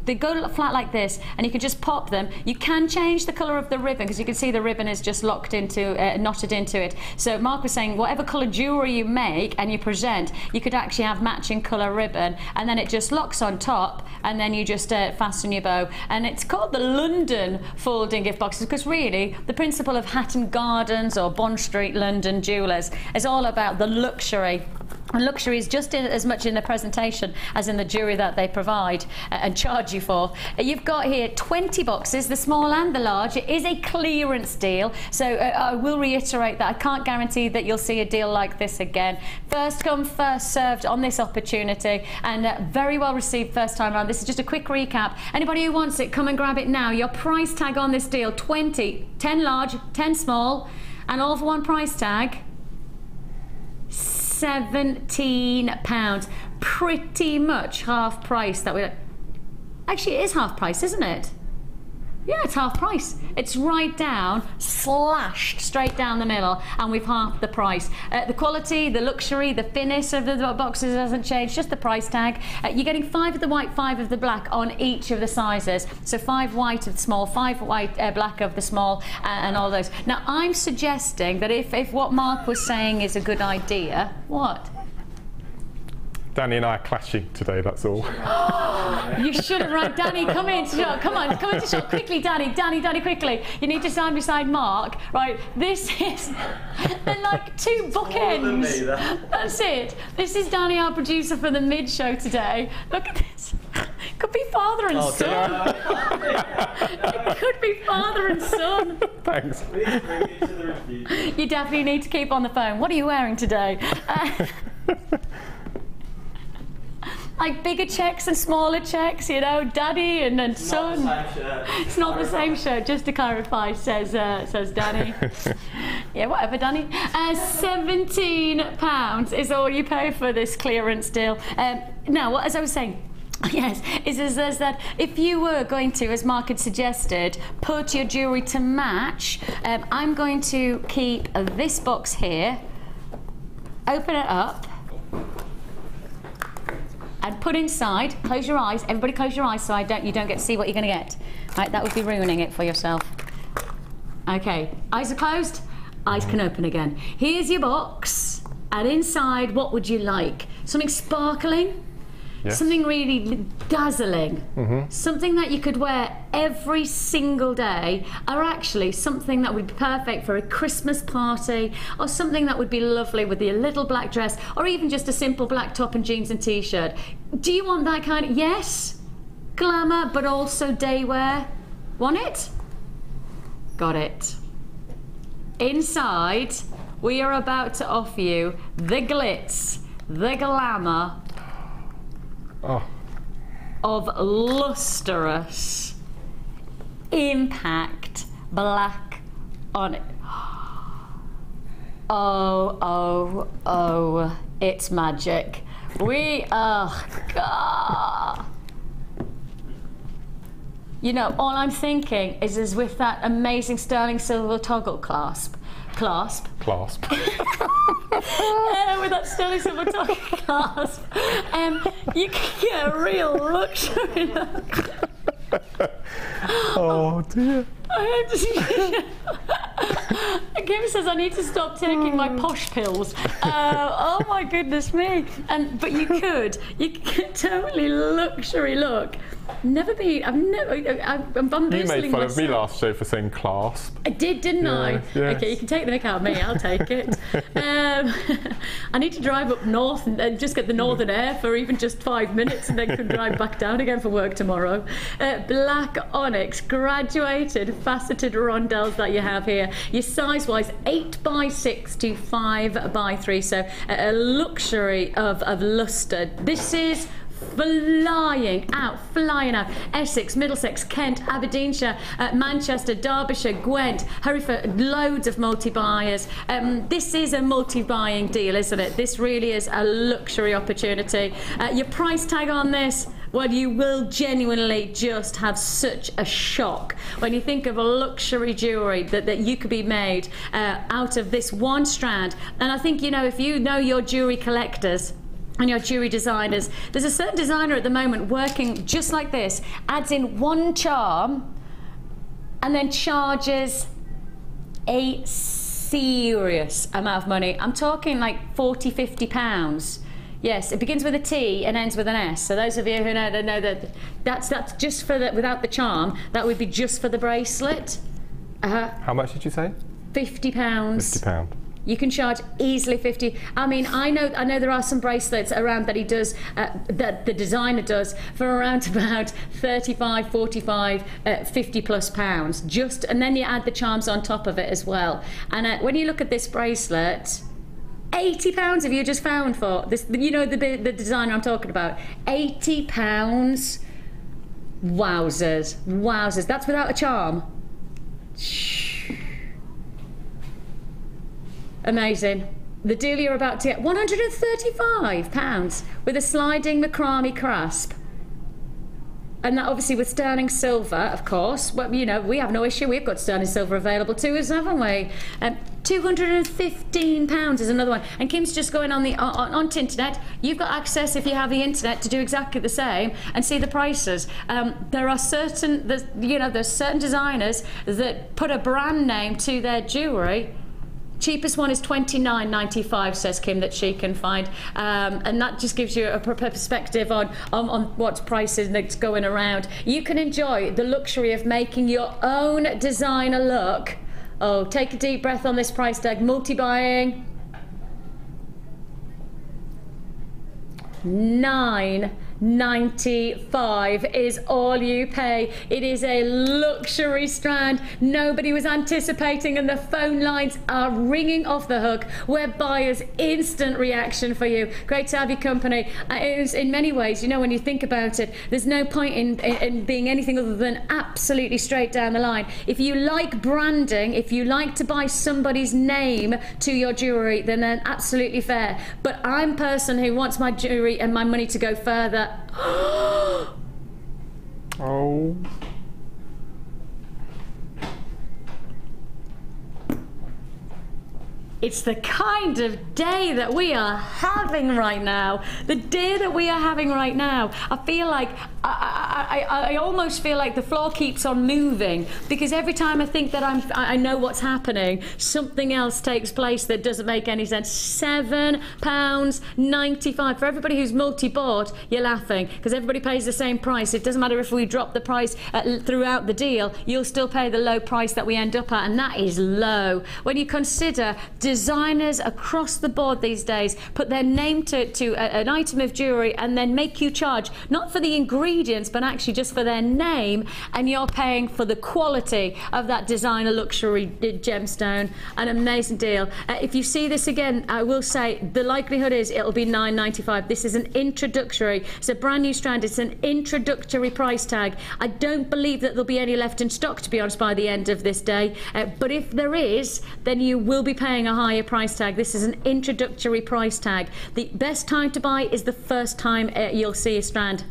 They go flat like this, and you can just pop them. You can change the colour of the ribbon because you can see the ribbon is just locked into, knotted into it. So Mark was saying whatever colour jewellery you make and you present, you could actually have matching colour ribbon, and then it just locks on top, and then you just fasten your bow. And it's called the London folding gift boxes because really the principle of Hatton Gardens or Bond Street London jewellers is all about the luxury. And luxury is just as much in the presentation as in the jewellery that they provide and charge you for. You've got here 20 boxes, the small and the large. It is a clearance deal, so I will reiterate that I can't guarantee that you'll see a deal like this again. First come, first served on this opportunity, and very well received first time around. This is just a quick recap. Anybody who wants it, come and grab it now. Your price tag on this deal, 20, 10 large, 10 small, and all for one price tag. £17, pretty much half price. Actually, it is half price, isn't it? Yeah, it's half price. It's right down, slashed straight down the middle, and we've halved the price. The quality, the luxury, the finish of the boxes hasn't changed, just the price tag. You're getting 5 of the white, 5 of the black on each of the sizes. So 5 white of the small, 5 white, black of the small, and all those. Now, I'm suggesting that if what Mark was saying is a good idea, what? Danny and I are clashing today, that's all. You should have run. Danny, come in to shop. Come on, come into shop quickly, Danny. Danny, quickly. You need to stand beside Mark. Right, this is, they're like 2 bookends. That's it. This is Danny, our producer for the mid-show today. Look at this. Could be father and son. It could be father and son. Thanks. You definitely need to keep on the phone. What are you wearing today? Like bigger checks and smaller checks, you know, daddy and son. It's not the same shirt, just to clarify, says Danny. Yeah, whatever, Danny. £17 is all you pay for this clearance deal. Now, as I was saying, yes, is that if you were going to, as Mark had suggested, put your jewellery to match, I'm going to keep this box here, open it up, and put inside, close your eyes, everybody close your eyes so you don't get to see what you're going to get. Right, that would be ruining it for yourself. Okay, eyes are closed, eyes can open again. Here's your box, and inside, what would you like? Something sparkling? Yes. Something really dazzling, something that you could wear every single day, or actually something that would be perfect for a Christmas party, or something that would be lovely with your little black dress, or even just a simple black top and jeans and t-shirt. Do you want that kind of, yes, glamour, but also day wear? Want it? Got it. Inside, we are about to offer you the glitz, the glamour, of lustrous impact black on it. Oh, it's magic. God. You know, all I'm thinking is with that amazing sterling silver toggle clasp. With that sterling silver toggle clasp, you can get a real luxury look. Oh dear. Kim says I need to stop taking my posh pills. Oh my goodness me! But you could totally luxury look. I'm bustling You made fun myself. of me last show for saying clasp. I did, didn't I? Yes. Okay, you can take the mick out of me, I'll take it. I need to drive up north and just get the northern air for even just 5 minutes and then can drive back down again for work tomorrow. Black onyx, graduated, faceted rondelles that you have here. Your size-wise, 8x6 to 5x3, so a luxury of luster. This is flying out. Essex, Middlesex, Kent, Aberdeenshire, Manchester, Derbyshire, Gwent, Hereford, loads of multi-buyers. This is a multi-buying deal, isn't it? This really is a luxury opportunity. Your price tag on this, well, you will genuinely just have such a shock when you think of a luxury jewellery that you could be made out of this one strand. And I think, you know, if you know your jewellery collectors and your jewellery designers, there's a certain designer at the moment working just like this, adds in one charm and then charges a serious amount of money. I'm talking like £40–50. Yes, it begins with a T and ends with an S. So those of you who know that that's just for the, without the charm, that would be just for the bracelet. How much did you say? £50. £50. You can charge easily 50. I mean, I know there are some bracelets around that he does, that the designer does, for around about 35, 45, 50+ pounds. Just, and then you add the charms on top of it as well. And when you look at this bracelet, £80 have you just found for this? You know the designer I'm talking about. £80. Wowzers, wowzers. That's without a charm. Amazing. The deal you're about to get, £135 with a sliding macrame clasp. And that obviously with sterling silver, of course, well, you know, we have no issue. We've got sterling silver available too, haven't we? £215 is another one. And Kim's just going on the onto internet. You've got access, if you have the internet, to do exactly the same and see the prices. There are certain, there's certain designers that put a brand name to their jewellery. Cheapest one is $29.95, says Kim, that she can find, and that just gives you a perspective on what prices that's going around. You can enjoy the luxury of making your own designer look. Oh, take a deep breath on this price tag. Multi-buying. $9.95 is all you pay. It is a luxury strand. Nobody was anticipating, and the phone lines are ringing off the hook. We're buyers' instant reaction for you. Great to have your company. It is, in many ways, you know, when you think about it, there's no point in being anything other than absolutely straight down the line. If you like branding, if you like to buy somebody's name to your jewellery, then they're absolutely fair. But I'm a person who wants my jewellery and my money to go further. Oh. It's the kind of day that we are having right now. The day that we are having right now. I feel like, I almost feel like the floor keeps on moving, because every time I think that I know what's happening, something else takes place that doesn't make any sense. £7.95. For everybody who's multi-bought, you're laughing, because everybody pays the same price. It doesn't matter if we drop the price throughout the deal, you'll still pay the low price that we end up at, and that is low. When you consider designers across the board these days put their name to an item of jewellery and then make you charge, not for the ingredients, but actually just for their name, and you're paying for the quality of that designer luxury gemstone. An amazing deal. If you see this again, I will say the likelihood is it'll be $9.95. This is an introductory, it's a brand new strand, it's an introductory price tag. I don't believe that there'll be any left in stock, to be honest, by the end of this day, but if there is, then you will be paying a higher price tag. This is an introductory price tag. The best time to buy is the first time you'll see a strand.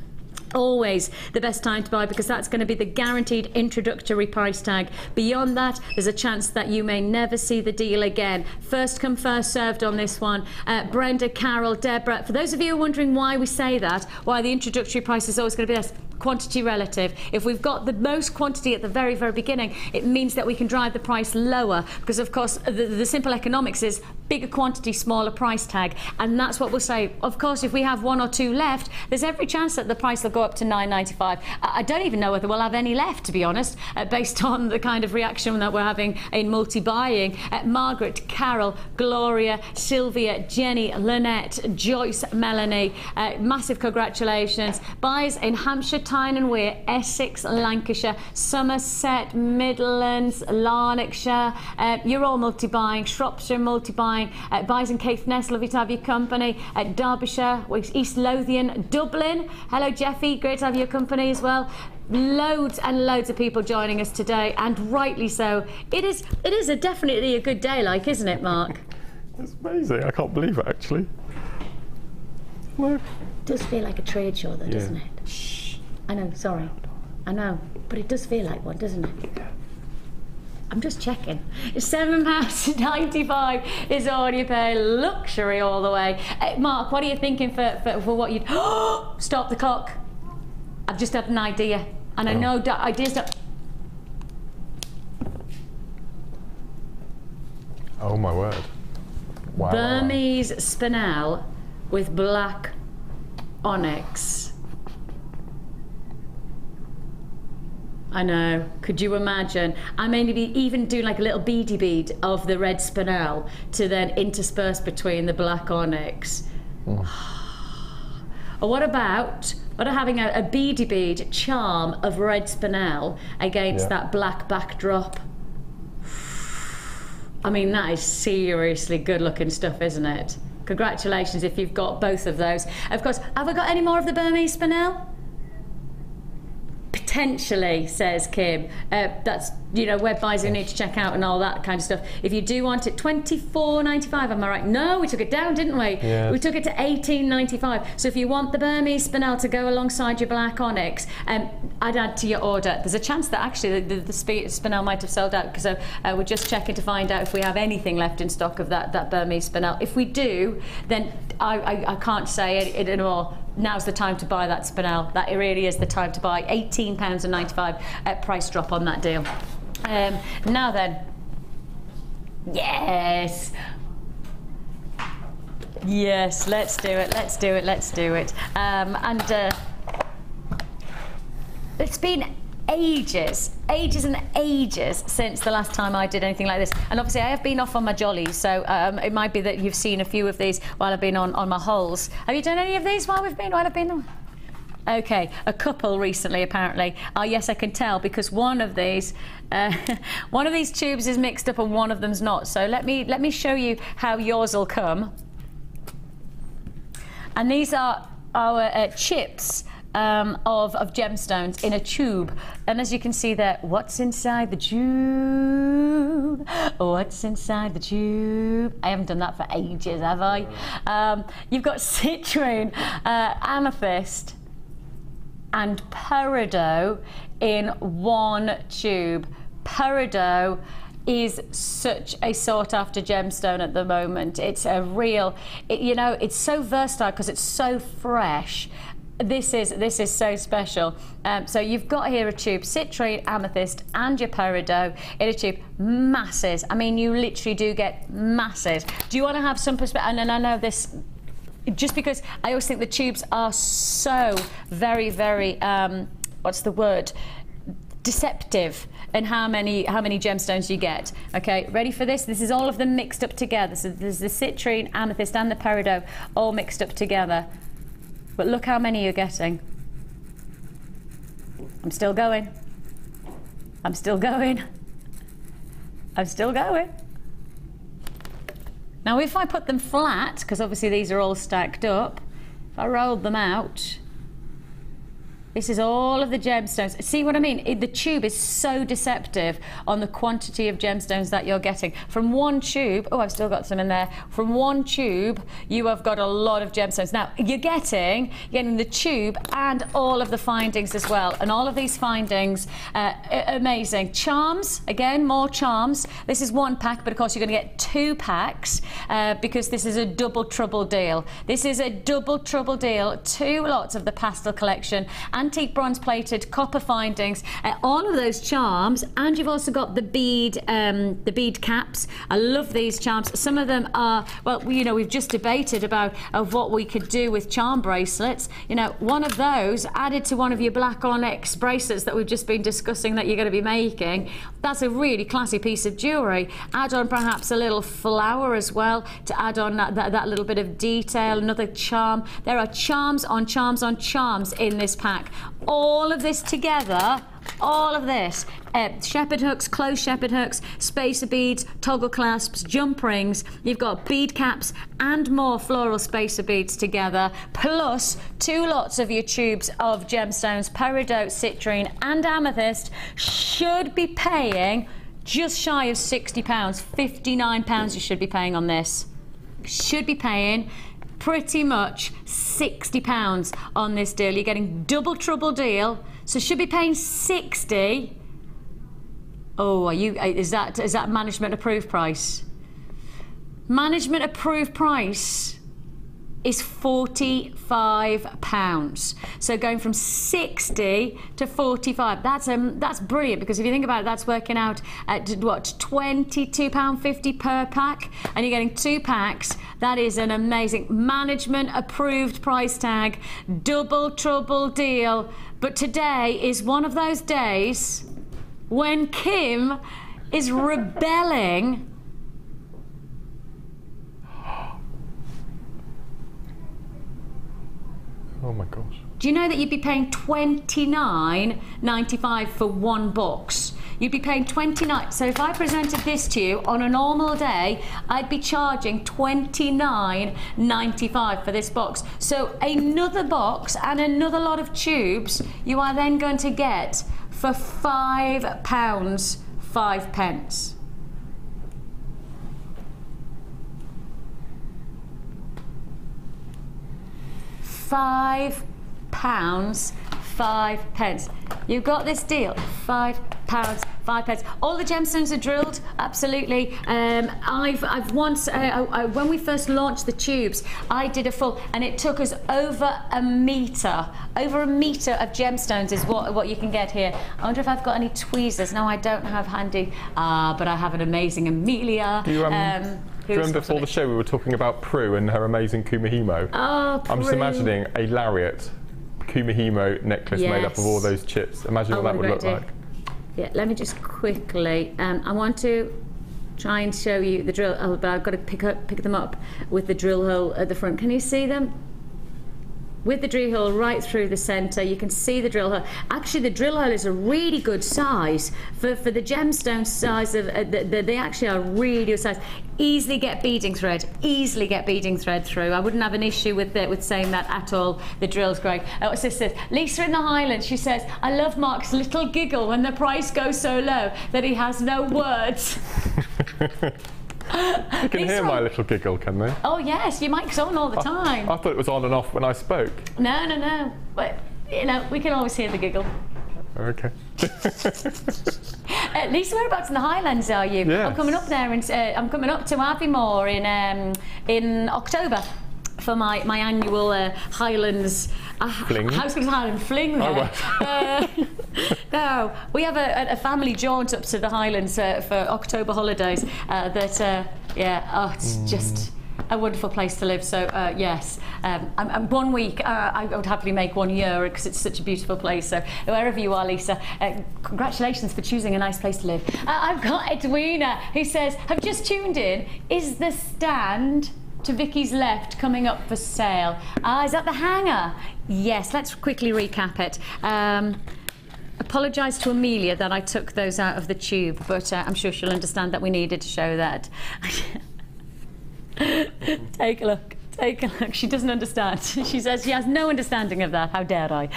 Always the best time to buy, because that's going to be the guaranteed introductory price tag. Beyond that, there's a chance that you may never see the deal again. First come, first served on this one. Brenda, Carol, Deborah, for those of you wondering why we say that, why the introductory price is always going to be less, quantity relative. If we've got the most quantity at the very, very beginning, it means that we can drive the price lower, because of course the simple economics is bigger quantity, smaller price tag, and that's what we'll say. Of course, if we have one or two left, there's every chance that the price will go up to $9.95. I don't even know whether we'll have any left, to be honest, based on the kind of reaction that we're having in multi-buying. Margaret, Carol, Gloria, Sylvia, Jenny, Lynette, Joyce, Melanie, massive congratulations. Buyers in Hampshire, Tyne and Wear, Essex, Lancashire, Somerset, Midlands, Lanarkshire, you're all multi-buying. Shropshire multi-buying. Buyers in Caithness, lovely to have your company. Derbyshire, East Lothian, Dublin. Hello Jeffy, great to have your company as well. Loads and loads of people joining us today, and rightly so. It is definitely a good day, like, isn't it, Mark? It's amazing. I can't believe it, actually. Look. It does feel like a trade show, though, doesn't it? Shh. I know, sorry. I know, but it does feel like one, doesn't it? I'm just checking. £7.95 is all you pay. Luxury all the way. Mark, what are you thinking for what you'd... Stop the clock. I've just had an idea. And I know ideas don't... Oh my word. Wow. Burmese spinel with black onyx. I know. Could you imagine? I may be even doing like a little beady bead of the red spinel to then intersperse between the black onyx. Or what about having a beady bead charm of red spinel against that black backdrop? I mean, that is seriously good looking stuff, isn't it? Congratulations if you've got both of those. Of course, have I got any more of the Burmese spinel? potentially, says Kim. That's, you know, web buys you need to check out and all that kind of stuff. If you do want it, $24.95, am I right? No, we took it down, didn't we? Yes. We took it to $18.95. So if you want the Burmese spinel to go alongside your black onyx, I'd add to your order. There's a chance that actually the spinel might have sold out, because we're just checking to find out if we have anything left in stock of that Burmese spinel. If we do, then I can't say it anymore. Now's the time to buy that spinel. That it really is the time to buy. £18.95 price drop on that deal. Now then, yes, let's do it. It's been ages and ages since the last time I did anything like this, and obviously I have been off on my jollies, so it might be that you've seen a few of these while I've been on my holes. Have you done any of these while I've been on? Okay, a couple recently apparently. Yes, I can tell, because one of these tubes is mixed up and one of them's not. So let me show you how yours will come. And these are our chips of gemstones in a tube, and as you can see there, what's inside the tube? What's inside the tube? I haven't done that for ages, have I? You've got citrine, amethyst and peridot in one tube. Peridot is such a sought-after gemstone at the moment. It's a real, you know, it's so versatile because it's so fresh. This is so special. So you've got here a tube, citrine, amethyst and your peridot in a tube. Masses. I mean, you literally do get masses. Do you want to have some perspective? And I know this, just because I always think the tubes are so very, very, what's the word? Deceptive in how many gemstones you get. Okay, ready for this? This is all of them mixed up together. So there's the citrine, amethyst and the peridot all mixed up together. But look how many you're getting. I'm still going. I'm still going. I'm still going. Now if I put them flat, because obviously these are all stacked up, if I rolled them out, this is all of the gemstones. See what I mean? The tube is so deceptive on the quantity of gemstones that you're getting. From one tube, oh, I've still got some in there. From one tube, you have got a lot of gemstones. Now, you're getting the tube and all of the findings as well. And all of these findings, amazing. Charms, again, more charms. This is one pack, but of course you're going to get 2 packs because this is a double trouble deal. This is a double trouble deal. 2 lots of the pastel collection, antique bronze plated copper findings, all of those charms, and you've also got the bead caps. I love these charms. Some of them are, well, you know, we've just debated about what we could do with charm bracelets. You know, one of those added to one of your black onyx bracelets that we've just been discussing that you're going to be making. That's a really classy piece of jewellery. Add on perhaps a little flower as well to add on that little bit of detail, another charm. There are charms on charms on charms in this pack. All of this together, all of this, shepherd hooks, closed shepherd hooks, spacer beads, toggle clasps, jump rings. You've got bead caps and more floral spacer beads together, plus 2 lots of your tubes of gemstones, peridot, citrine and amethyst. Should be paying just shy of £60, £59 you should be paying on this. Should be paying pretty much £60 on this deal. You're getting double trouble deal, so should be paying 60. Oh, is that management approved price? Management approved price is £45. So going from 60 to 45. That's brilliant, because if you think about it, that's working out at what, £22.50 per pack, and you're getting 2 packs. That is an amazing management approved price tag, double trouble deal. But today is one of those days when Kim is rebelling. Oh my gosh. Do you know that you'd be paying £29.95 for 1 box? you'd be paying £29. So if I presented this to you on a normal day, I'd be charging £29.95 for this box. So another box and another lot of tubes you are then going to get for £5, 5 pence. £5, 5 pence. You've got this deal. £5, 5 pence. All the gemstones are drilled, absolutely. I've once, when we first launched the tubes, I did a full, and it took us over a metre. Over a metre of gemstones is what you can get here. I wonder if I've got any tweezers. No, I don't have handy, but I have an amazing Amelia. Do you remember before the show we were talking about Prue and her amazing kumihimo? Oh, Prue. I'm just imagining a lariat kumihimo necklace made up of all those chips. Imagine what that would look like. Yeah, let me just quickly, I want to try and show you the drill hole, but I've got to pick them up with the drill hole at the front. Can you see them? With the drill hole right through the centre, you can see the drill hole. Actually, the drill hole is a really good size for the gemstone size of. They actually are really good size. Easily get beading thread. Easily get beading thread through. I wouldn't have an issue with saying that at all. The drill's great. What's this? Says Lisa in the Highlands. She says, "I love Mark's little giggle when the price goes so low that he has no words." You can hear my little giggle, can they? Oh yes, your mic's on all the time. I thought it was on and off when I spoke. No. But you know, we can always hear the giggle. Okay. Lisa, whereabouts in the Highlands are you? Yes. I'm coming up there, and I'm coming up to Aviemore in October for my annual Highlands Fling. Highland Fling there. Oh, No, we have a family jaunt up to the Highlands for October holidays. It's just a wonderful place to live. So yes, 1 week I would happily make 1 year because it's such a beautiful place. So wherever you are, Lisa, congratulations for choosing a nice place to live. I've got Edwina who says, "Have just tuned in. Is the stand to Vicky's left coming up for sale?" Is that the hanger? Yes, let's quickly recap it. Apologise to Amelia that I took those out of the tube, but I'm sure she'll understand that we needed to show that. Take a look. Take a look. She doesn't understand. She says she has no understanding of that. How dare I?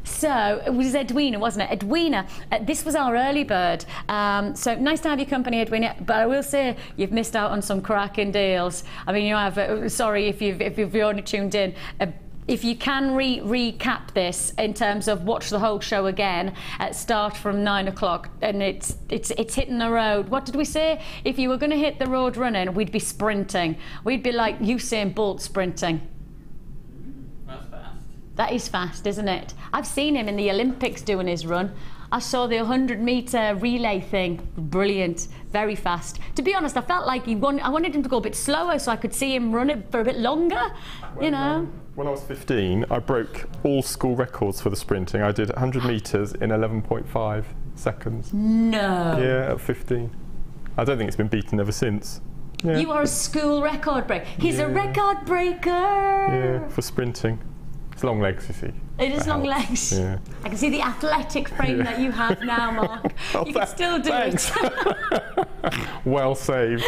So it was Edwina, wasn't it? Edwina, this was our early bird. So nice to have your company, Edwina. But I will say you've missed out on some cracking deals. I mean, you have. Sorry if you've only tuned in. If you can recap this in terms of watch the whole show again at start from 9 o'clock, and it's hitting the road. What did we say? If you were going to hit the road running, we'd be sprinting. We'd be like Usain Bolt sprinting. That's fast. That is fast, isn't it? I've seen him in the Olympics doing his run. I saw the 100-metre relay thing. Brilliant, very fast. To be honest, I felt like I wanted him to go a bit slower so I could see him run it for a bit longer, you know. When I was 15, I broke all school records for the sprinting. I did 100 metres in 11.5 seconds. No. Yeah, at 15. I don't think it's been beaten ever since. Yeah. You are a school record breaker. He's a record breaker. Yeah, for sprinting. It's long legs, you see. It is long legs. Yeah. I can see the athletic frame that you have now, Mark. You can still do it. Well saved.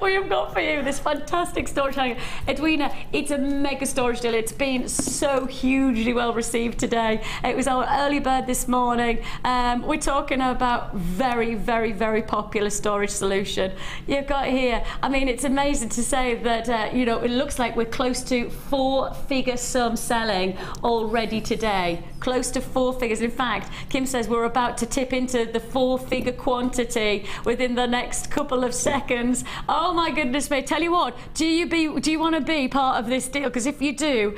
We have got for you this fantastic storage hanger. Edwina, it's a mega storage deal. It's been so hugely well received today. It was our early bird this morning. We're talking about very, very, very popular storage solution. You've got here, I mean, it's amazing to say that, you know, it looks like we're close to 4-figure sum selling already today. Close to 4 figures. In fact, Kim says we're about to tip into the 4-figure quantity within the next couple of seconds. Oh my goodness me. Tell you what, do you want to be part of this deal? Because if you do,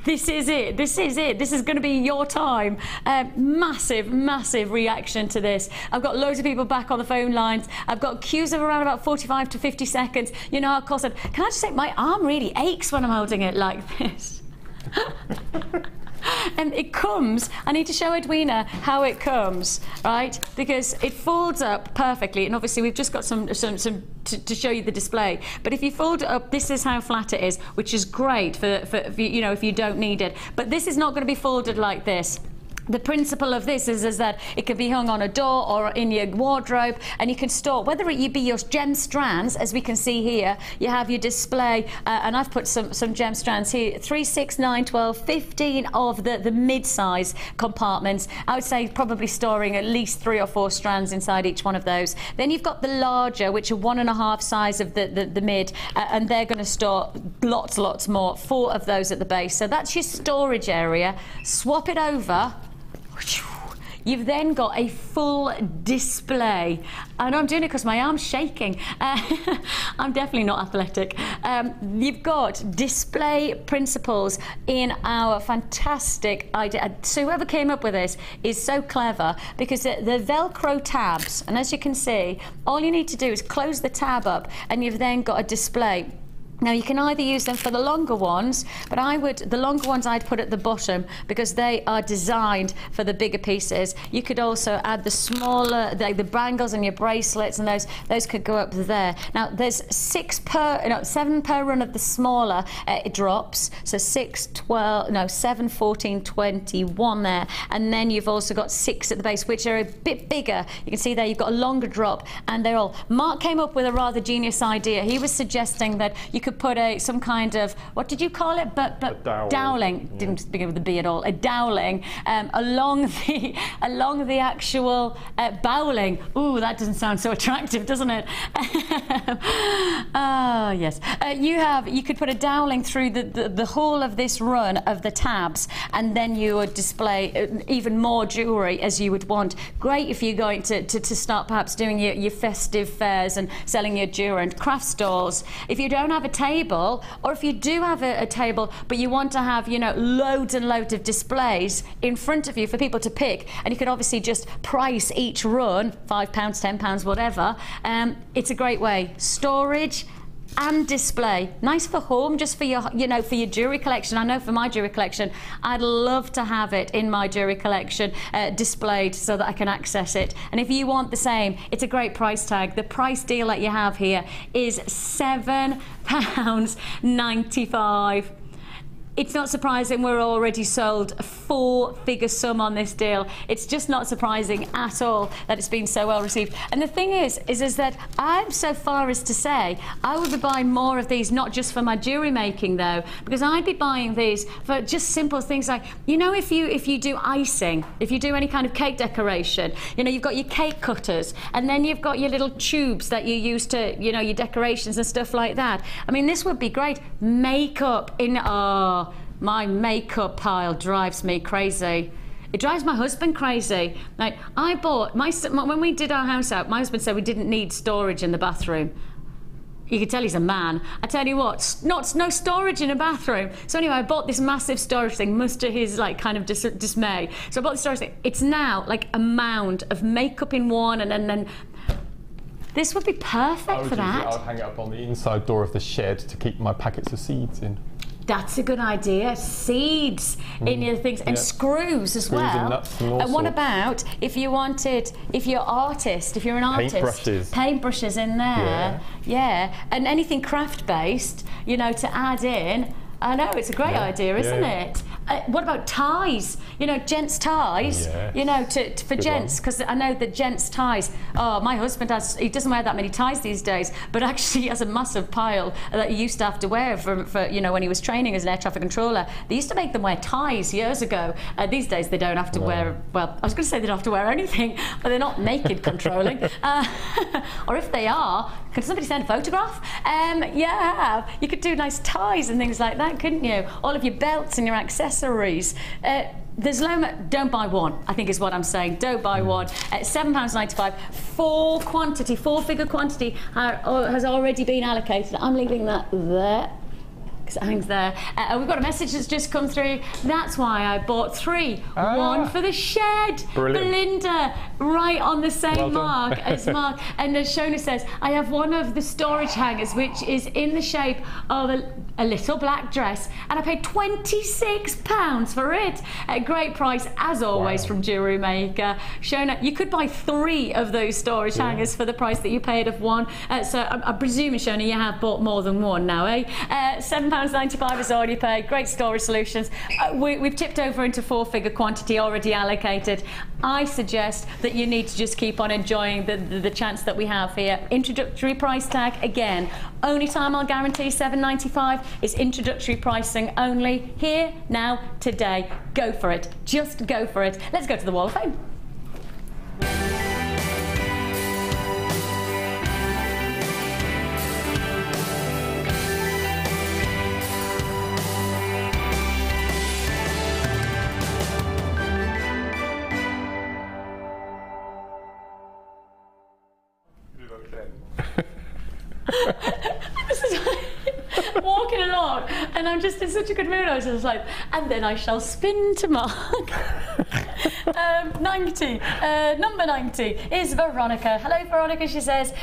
this is it. This is it. This is going to be your time. Massive reaction to this. I've got loads of people back on the phone lines. I've got queues of around about 45 to 50 seconds. You know, of course, can I just say my arm really aches when I'm holding it like this. And it comes, I need to show Edwina how it comes, right? Because it folds up perfectly, and obviously we've just got some to show you the display. But if you fold it up, this is how flat it is, which is great for you know, if you don't need it. But this is not going to be folded like this. The principle of this is that it can be hung on a door or in your wardrobe, and you can store, whether it be your gem strands, as we can see here, you have your display, and I've put some gem strands here, 3, 6, 9, 12, 15 of the mid-size compartments. I would say probably storing at least 3 or 4 strands inside each one of those. Then you've got the larger, which are 1.5 size of the mid, and they're going to store lots more, 4 of those at the base. So that's your storage area. Swap it over. You've then got a full display, and I'm doing it because my arm's shaking. I'm definitely not athletic. You've got display principles in our fantastic idea. So whoever came up with this is so clever, because the Velcro tabs, and as you can see, all you need to do is close the tab up, and you've then got a display. Now you can either use them for the longer ones, but the longer ones I'd put at the bottom, because they are designed for the bigger pieces. You could also add the smaller, the bangles and your bracelets, and those could go up there. Now there's 7 per run of the smaller drops, so 7, 14, 21 there, and then you've also got 6 at the base, which are a bit bigger. You can see there you've got a longer drop, and they're all. Mark came up with a rather genius idea. He was suggesting that you could put some kind of, what did you call it? Doweling. Yeah. Didn't begin with the B at all. A doweling along the actual bowling. Ooh, that doesn't sound so attractive, doesn't it? Ah, yes. You could put a doweling through the whole of this run of the tabs, and then you would display even more jewellery as you would want. Great if you're going to start perhaps doing your festive fairs and selling your jewellery and craft stalls. If you don't have a table, or if you do have a table but you want to have, you know, loads and loads of displays in front of you for people to pick, and you can obviously just price each run £5, £10, whatever. It's a great way. Storage and display, nice for home, just for your, you know, for your jewellery collection. I know for my jewellery collection, I'd love to have it in my jewellery collection displayed so that I can access it. And if you want the same, it's a great price tag. The price deal that you have here is £7.95. It's not surprising we're already sold a 4-figure sum on this deal. It's just not surprising at all that it's been so well received. And the thing is that I'm so far as to say I would be buying more of these, not just for my jewellery making though, because I'd be buying these for just simple things like, you know, if you do icing, if you do any kind of cake decoration, you know, you've got your cake cutters, and then you've got your little tubes that you use to, you know, your decorations and stuff like that. I mean, this would be great. Makeup in, my makeup pile drives me crazy. It drives my husband crazy. Like, I bought, when we did our house out, my husband said we didn't need storage in the bathroom. You could tell he's a man. I tell you what, no storage in a bathroom. So anyway, I bought this massive storage thing, much to his like kind of dismay. So I bought the storage thing. It's now like a mound of makeup in one, and then this would be perfect for that. I would hang it up on the inside door of the shed to keep my packets of seeds in. That's a good idea. Seeds in your things, and screws as well. And nuts and all and what sorts. about if you wanted, if you're an artist, paintbrushes in there, yeah, and anything craft based, you know, to add in. I know, it's a great idea, isn't it? What about ties? You know, gents ties. Yes. You know, for gents, because I know that gents ties. Oh, my husband he doesn't wear that many ties these days, but actually he has a massive pile that he used to have to wear for you know, when he was training as an air traffic controller. They used to make them wear ties years ago. These days they don't have to wear. Well, I was going to say they don't have to wear anything, but they're not naked controlling. Or if they are, can somebody send a photograph? Yeah, you could do nice ties and things like that, couldn't you? All of your belts and your accessories. There's don't buy one, I think is what I'm saying. Don't buy one. £7.95. 4-figure quantity has already been allocated. I'm leaving that there, because it hangs there. We've got a message that's just come through. That's why I bought 3. One for the shed. Brilliant. Belinda, right on the same mark as Mark. And as Shona says, I have one of the storage hangers which is in the shape of a little black dress, and I paid £26 for it. A great price, as always, from Jewellery Maker. Shona, you could buy 3 of those storage hangers for the price that you paid of one. So I'm presuming, Shona, you have bought more than one now, eh? £7.95 is already paid. Great storage solutions. We've tipped over into 4-figure quantity already allocated. I suggest that you need to just keep on enjoying the chance that we have here. Introductory price tag, again, only time I'll guarantee £7.95 is introductory pricing only, here, now, today. Go for it. Just go for it. Let's go to the Wall of Fame. This is walking along, and I'm just in such a good mood. I was just like, and then I shall spin to mark. 90. Number 90 is Veronica. Hello, Veronica. She says,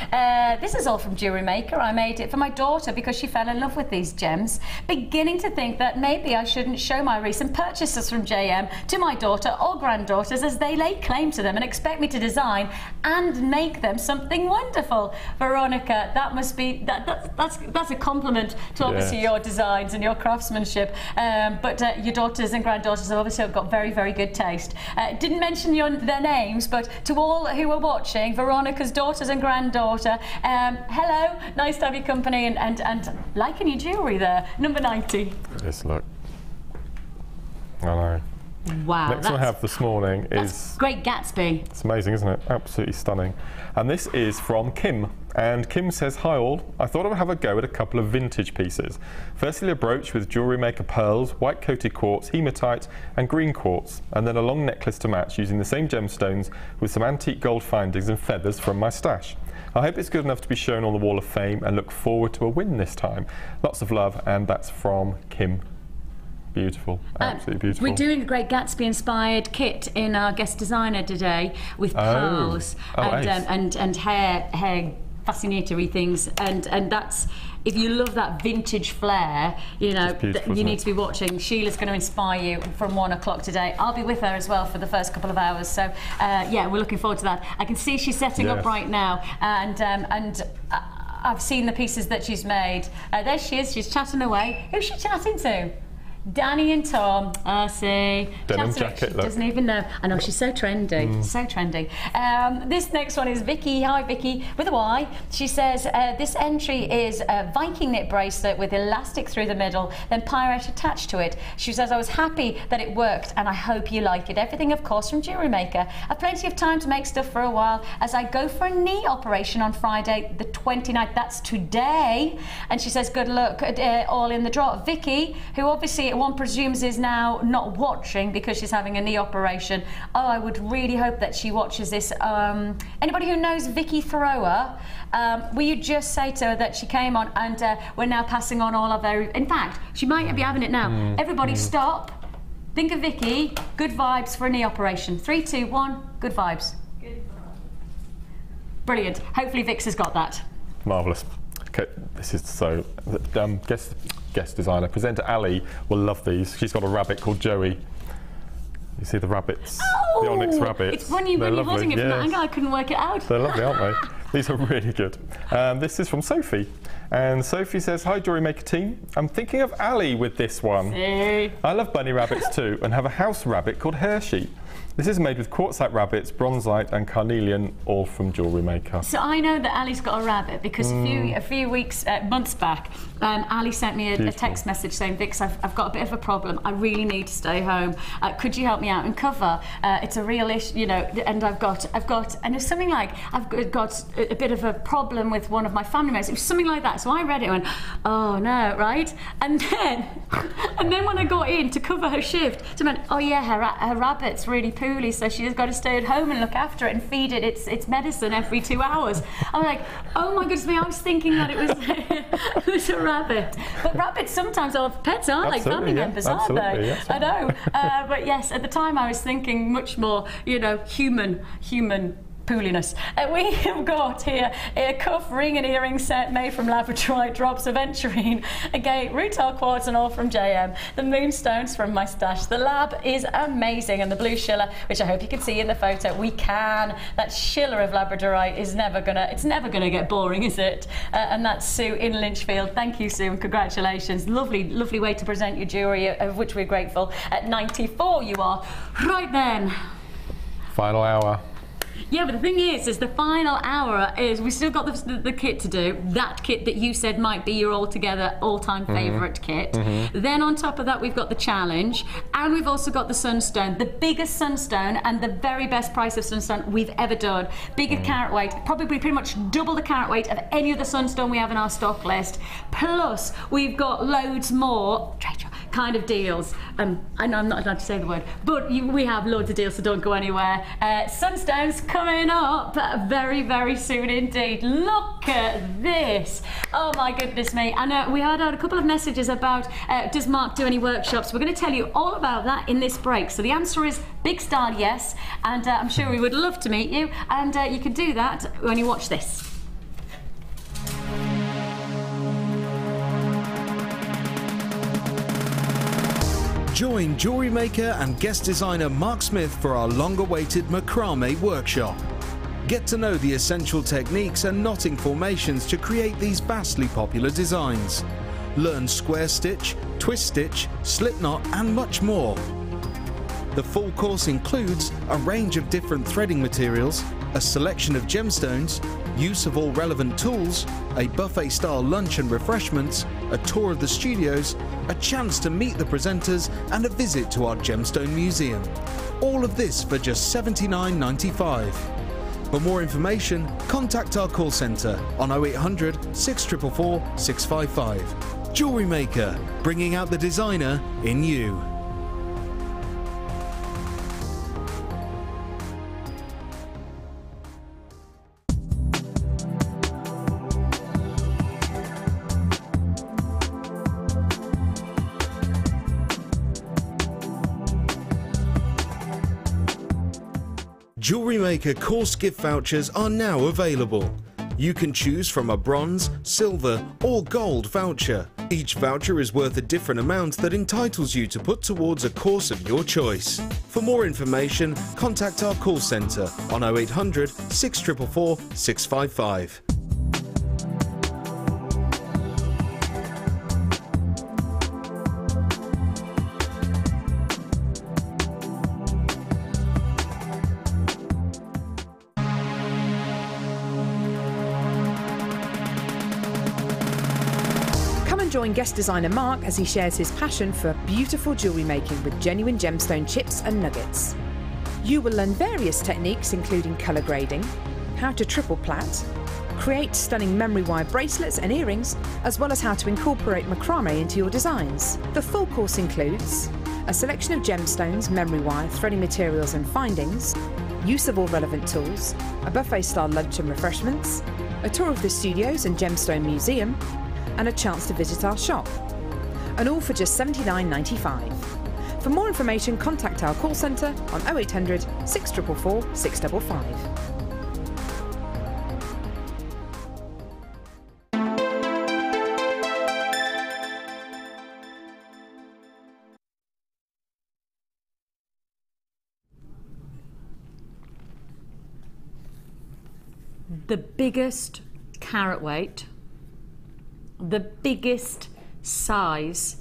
this is all from Jewellery Maker. I made it for my daughter because she fell in love with these gems. Beginning to think that maybe I shouldn't show my recent purchases from JM to my daughter or granddaughters, as they lay claim to them and expect me to design and make them something wonderful. Veronica, that must be that's a compliment to obviously your designs and your craftsmanship. But your daughters and granddaughters have obviously got very, very good taste. Didn't mention their names, but to all who are watching, Veronica's daughters and granddaughter, hello, nice to have your company, and liking your jewellery there. Number 90. Yes, look. I know. Wow. Next one I have this morning is Great Gatsby. It's amazing, isn't it? Absolutely stunning. And this is from Kim. And Kim says, hi all, I thought I would have a go at a couple of vintage pieces. Firstly, a brooch with Jewellery Maker pearls, white coated quartz, hematite and green quartz, and then a long necklace to match using the same gemstones with some antique gold findings and feathers from my stash. I hope it's good enough to be shown on the Wall of Fame and look forward to a win this time. Lots of love, and that's from Kim. Beautiful, absolutely beautiful. We're doing a Great Gatsby inspired kit in our guest designer today with pearls and hair fascinatory things, and that's, if you love that vintage flair, you know, you need to be watching. Sheila's going to inspire you from 1 o'clock today. I'll be with her as well for the first couple of hours, so yeah, we're looking forward to that. I can see she's setting up right now, and I've seen the pieces that she's made. There she is, she's chatting away. Who's she chatting to? Danny and Tom, I see. Denim jacket, she doesn't even know. I know, she's so trendy, so trendy. This next one is Vicki. Hi, Vicki, with a Y. She says, this entry is a Viking knit bracelet with elastic through the middle, then pirate attached to it. She says, I was happy that it worked, and I hope you like it. Everything, of course, from Jewellery Maker. I've plenty of time to make stuff for a while, as I go for a knee operation on Friday, the 29th. That's today. And she says, good luck, all in the draw. Vicki, who obviously one presumes is now not watching because she's having a knee operation. Oh, I would really hope that she watches this. Anybody who knows Vicki Thrower, will you just say to her that she came on, and we're now passing on all of her, in fact, she might be having it now. Everybody stop. Think of Vicki. Good vibes for a knee operation. 3, 2, 1. Good vibes. Good vibes. Brilliant. Hopefully Vix has got that. Marvellous. Okay, this is so... guest designer, presenter Ali will love these. She's got a rabbit called Joey. You see the rabbits? Oh, the Onyx rabbits. It's when you're holding it from that angle, I couldn't work it out. They're lovely, aren't they? These are really good. This is from Sophie. And Sophie says, hi Jewellery Maker team. I'm thinking of Ali with this one. See? I love bunny rabbits too, and have a house rabbit called Hershey. This is made with quartzite rabbits, bronzite and carnelian, all from Jewellery Maker. So I know that Ali's got a rabbit because a few months back, Ali sent me a text message saying, Vix, I've got a bit of a problem. I really need to stay home. Could you help me out and cover? It's a real issue, you know, and I've got, and it's something like, I've got a bit of a problem with one of my family members. It was something like that. So I read it and went, oh no, right? And then when I got in to cover her shift, so I went, oh yeah, her rabbit's really poorly, so she's got to stay at home and look after it and feed it its medicine every 2 hours. I'm like, oh my goodness me, I was thinking that it was a rabbit. But rabbits sometimes are pets, aren't they? Family members, aren't they? Yes, I know. But yes, at the time I was thinking much more, you know, human pooliness. We have got here a cuff, ring and earring set made from labradorite, drops of aventurine, agate, rutile quartz and all from JM. The moonstones from my stash. The lab is amazing, and the blue schiller, which I hope you can see in the photo. That schiller of labradorite is never gonna get boring, is it? And that's Sue in Lynchfield. Thank you, Sue, and congratulations. Lovely way to present your jewellery, of which we're grateful. At 94 you are. Right then. Final hour. Yeah, but the thing is the final hour is we still got the kit to do. That kit that you said might be your all-time favourite kit. Then on top of that, we've got the challenge, and we've also got the Sunstone, the biggest Sunstone and the very best price of Sunstone we've ever done. Bigger carat weight, probably pretty much double the carat weight of any other Sunstone we have in our stock list. Plus, we've got loads more kind of deals. I know I'm not allowed to say the word, but we have loads of deals, so don't go anywhere. Sunstone's coming up very, very soon indeed. Look at this. Oh my goodness me. And we had a couple of messages about does Mark do any workshops? We're going to tell you all about that in this break. So the answer is big style yes, and I'm sure we would love to meet you, and you can do that when you watch this. Join jewellery maker and guest designer Mark Smith for our long-awaited Macrame workshop. Get to know the essential techniques and knotting formations to create these vastly popular designs. Learn square stitch, twist stitch, slip knot and much more. The full course includes a range of different threading materials, a selection of gemstones, use of all relevant tools, a buffet-style lunch and refreshments, a tour of the studios, a chance to meet the presenters and a visit to our Gemstone Museum. All of this for just $79.95. For more information, contact our call centre on 0800 644 655. Jewellery Maker, bringing out the designer in you. Jewellery Maker course gift vouchers are now available. You can choose from a bronze, silver or gold voucher. Each voucher is worth a different amount that entitles you to put towards a course of your choice. For more information, contact our call centre on 0800 644 655. Join guest designer Mark as he shares his passion for beautiful jewellery making with genuine gemstone chips and nuggets. You will learn various techniques including colour grading, how to triple plait, create stunning memory wire bracelets and earrings, as well as how to incorporate macrame into your designs. The full course includes a selection of gemstones, memory wire, threading materials and findings, use of all relevant tools, a buffet-style lunch and refreshments, a tour of the studios and Gemstone Museum, and a chance to visit our shop. And all for just $79.95. For more information, contact our call centre on 0800 644 655. The biggest carat weight, the biggest size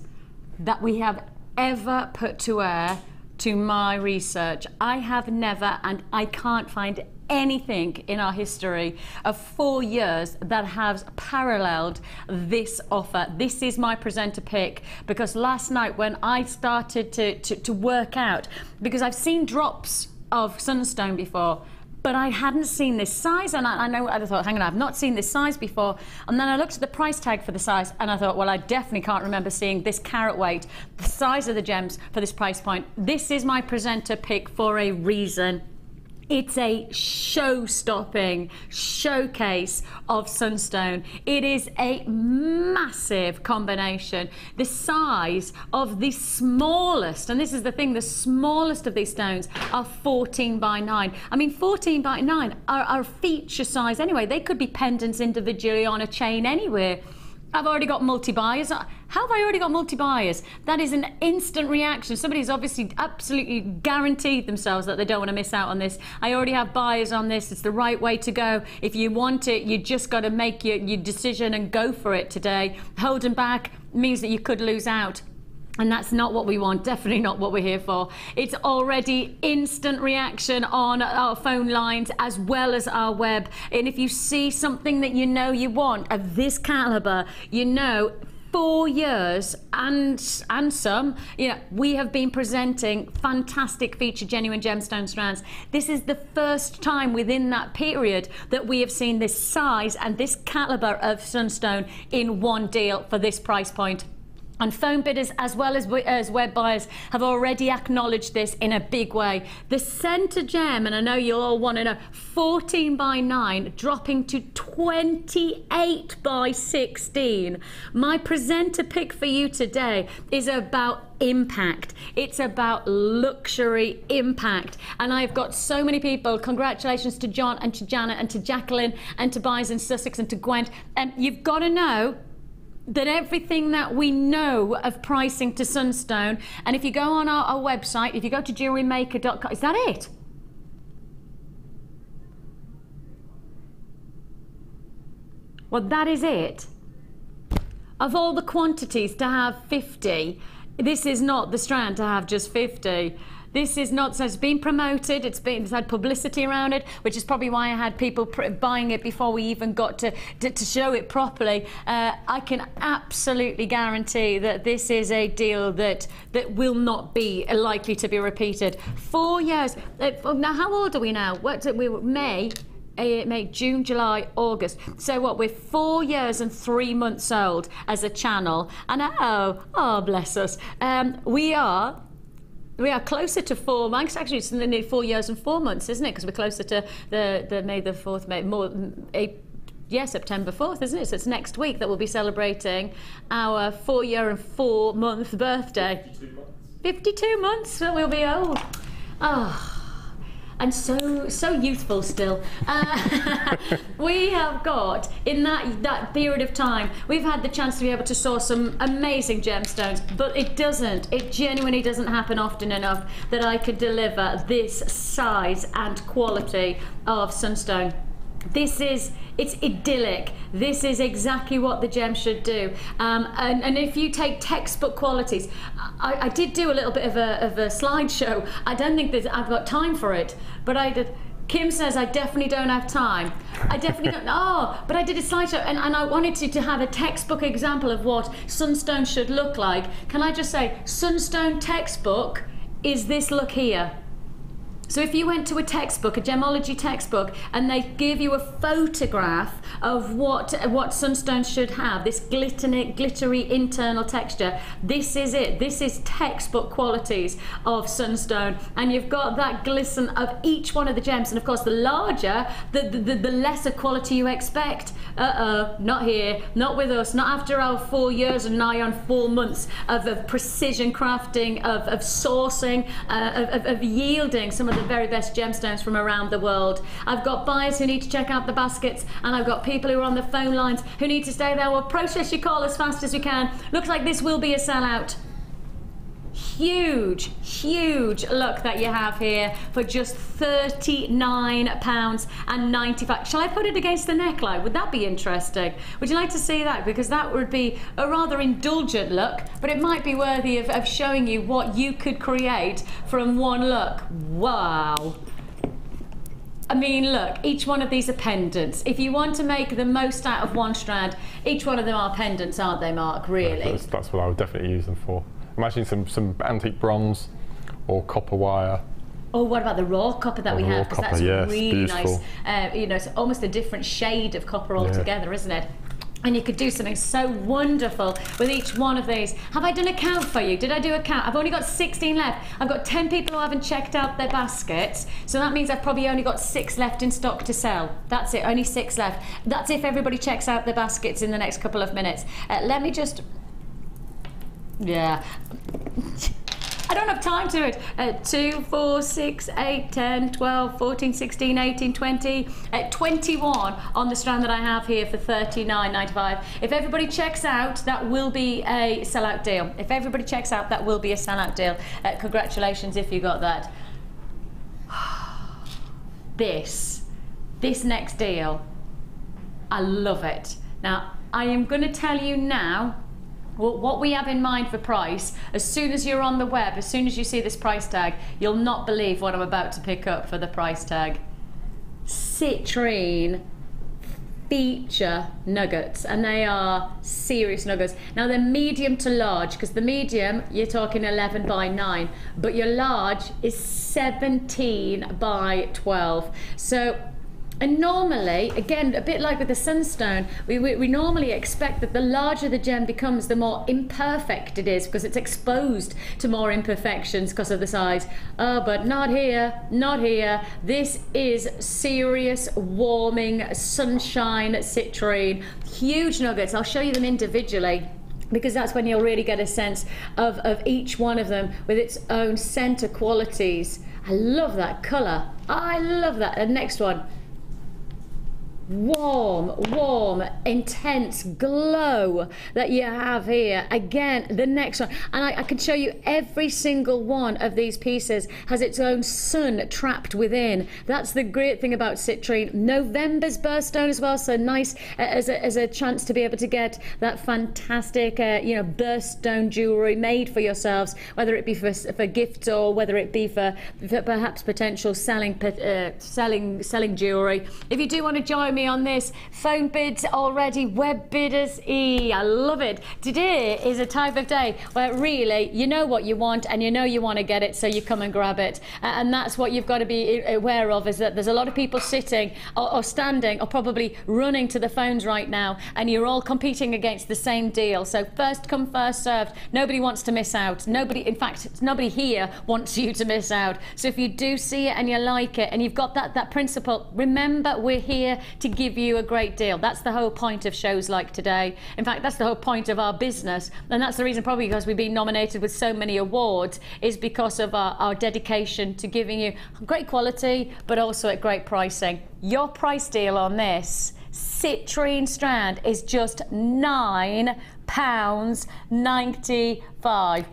that we have ever put to air, to my research. I have never, and I can't find anything in our history of 4 years that has paralleled this offer. This is my presenter pick, because last night when I started to work out, because I've seen drops of Sunstone before, but I hadn't seen this size, and I thought, hang on, I've not seen this size before. And then I looked at the price tag for the size, and I thought, well, I definitely can't remember seeing this carat weight, the size of the gems for this price point. This is my presenter pick for a reason. It's a show-stopping showcase of Sunstone. It is a massive combination. The size of the smallest, and this is the thing, the smallest of these stones are 14 by 9. I mean, 14 by 9 are feature size anyway. They could be pendants individually on a chain anywhere. I've already got multi-buyers. How have I already got multi-buyers? That is an instant reaction. Somebody's obviously absolutely guaranteed themselves that they don't want to miss out on this. I already have buyers on this. It's the right way to go. If you want it, you just got to make your decision and go for it today. Holding back means that you could lose out. And that's not what we want, definitely not what we're here for. It's already instant reaction on our phone lines as well as our web. And if you see something that you know you want of this caliber, you know, 4 years and some, you know, we have been presenting fantastic featured genuine gemstone strands. This is the first time within that period that we have seen this size and this caliber of Sunstone in one deal for this price point. And phone bidders as well as web buyers have already acknowledged this in a big way. The centre gem, and I know you'll all want to know, 14 by 9 dropping to 28 by 16. My presenter pick for you today is about impact. It's about luxury impact. And I've got so many people, congratulations to John and to Janet and to Jacqueline and to Buyers in Sussex and to Gwent. And you've got to know that everything that we know of pricing to Sunstone, and if you go on our website, if you go to jewellerymaker.com, is that it? Well, that is it. Of all the quantities to have 50, this is not the strand to have just 50. This is not, so it's been promoted, it's had publicity around it, which is probably why I had people buying it before we even got to show it properly. I can absolutely guarantee that this is a deal that will not be likely to be repeated. 4 years. Now, how old are we now? We were May, June, July, August. So what, we're 4 years and 3 months old as a channel. And oh bless us. We are closer to 4 months. Actually, it's nearly 4 years and 4 months, isn't it? Because we're closer to the May the 4th, September 4th, isn't it? So it's next week that we'll be celebrating our 4 year and 4 month birthday. 52 months. 52 months, so we'll be old. Oh. And so youthful still. We have got, in that period of time, we've had the chance to be able to source some amazing gemstones, but it genuinely doesn't happen often enough that I could deliver this size and quality of Sunstone. It's idyllic. This is exactly what the gem should do. And if you take textbook qualities, I did do a little bit of a slideshow. I don't think I've got time for it, but I did. Kim says I definitely don't have time. I definitely don't. Oh, but I did a slideshow, and I wanted to have a textbook example of what Sunstone should look like. Can I just say, Sunstone textbook is this look here. So if you went to a textbook, a gemology textbook, and they give you a photograph of what Sunstone should have, this glittery internal texture, this is it. This is textbook qualities of Sunstone. And you've got that glisten of each one of the gems. And of course, the larger, the lesser quality you expect. Not here, not with us, not after our 4 years and nigh on 4 months of precision crafting, of sourcing, of yielding some of the very best gemstones from around the world. I've got buyers who need to check out the baskets, and I've got people who are on the phone lines who need to stay there. We'll process your call as fast as we can. Looks like this will be a sellout. Huge look that you have here for just £39.95. Shall I put it against the neckline? Would that be interesting? Would you like to see that? Because that would be a rather indulgent look, but it might be worthy of showing you what you could create from one look. Wow. I mean, look, each one of these are pendants. If you want to make the most out of one strand, each one of them are pendants, aren't they, Mark? Really? That's what I would definitely use them for. Imagine some antique bronze or copper wire. Oh, what about the raw copper that we have? Because that's yes, really beautiful. nice. You know, it's almost a different shade of copper altogether, isn't it? And you could do something so wonderful with each one of these. Have I done a count for you? Did I do a count? I've only got 16 left. I've got 10 people who haven't checked out their baskets. So that means I've probably only got 6 left in stock to sell. That's it, only 6 left. That's if everybody checks out their baskets in the next couple of minutes. Let me just... Yeah. I don't have time to it. 2, 4, 6, 8, 10, 12, 14, 16, 18, 20, 21 on the strand that I have here for $39.95. If everybody checks out, that will be a sellout deal. If everybody checks out, that will be a sellout deal. Congratulations if you got that. This next deal, I love it. Now, I am going to tell you now what we have in mind for price. As soon as you're on the web, as soon as you see this price tag, you'll not believe what I'm about to pick up for the price tag. Citrine feature nuggets, and they are serious nuggets. Now they're medium to large, because the medium, you're talking 11 by 9, but your large is 17 by 12. So, and normally, again, a bit like with the Sunstone, we normally expect that the larger the gem becomes, the more imperfect it is, because it's exposed to more imperfections because of the size. Oh, but not here, not here. This is serious, warming, sunshine citrine. Huge nuggets. I'll show you them individually, because that's when you'll really get a sense of each one of them with its own center qualities. I love that colour. I love that. And next one. Warm, intense glow that you have here. Again, the next one, and I can show you every single one of these pieces has its own sun trapped within. That's the great thing about citrine. November's birthstone as well, so nice as a chance to be able to get that fantastic you know, birthstone jewellery made for yourselves, whether it be for gifts or whether it be for perhaps potential selling jewellery. If you do want to join me on this, phone bids already, web bidders, I love it. Today is a type of day where really you know what you want and you know you want to get it, so you come and grab it. And that's what you've got to be aware of, is that there's a lot of people sitting or standing or probably running to the phones right now, and you're all competing against the same deal. So first come, first served. Nobody wants to miss out. Nobody, in fact, nobody here wants you to miss out. So if you do see it and you like it and you've got that principle, remember, we're here to give you a great deal. That's the whole point of shows like today. In fact, that's the whole point of our business, and that's the reason probably because we've been nominated with so many awards, is because of our dedication to giving you great quality but also at great pricing. Your price deal on this citrine strand is just £9.95.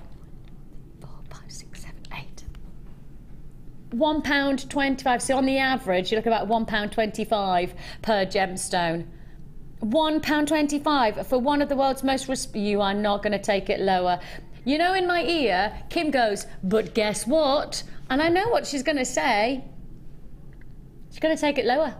£1.25. So on the average, you look about £1.25 per gemstone. £1.25 for one of the world's most you are not going to take it lower. You know, in my ear, Kim goes, but guess what? And I know what she's going to say. She's going to take it lower.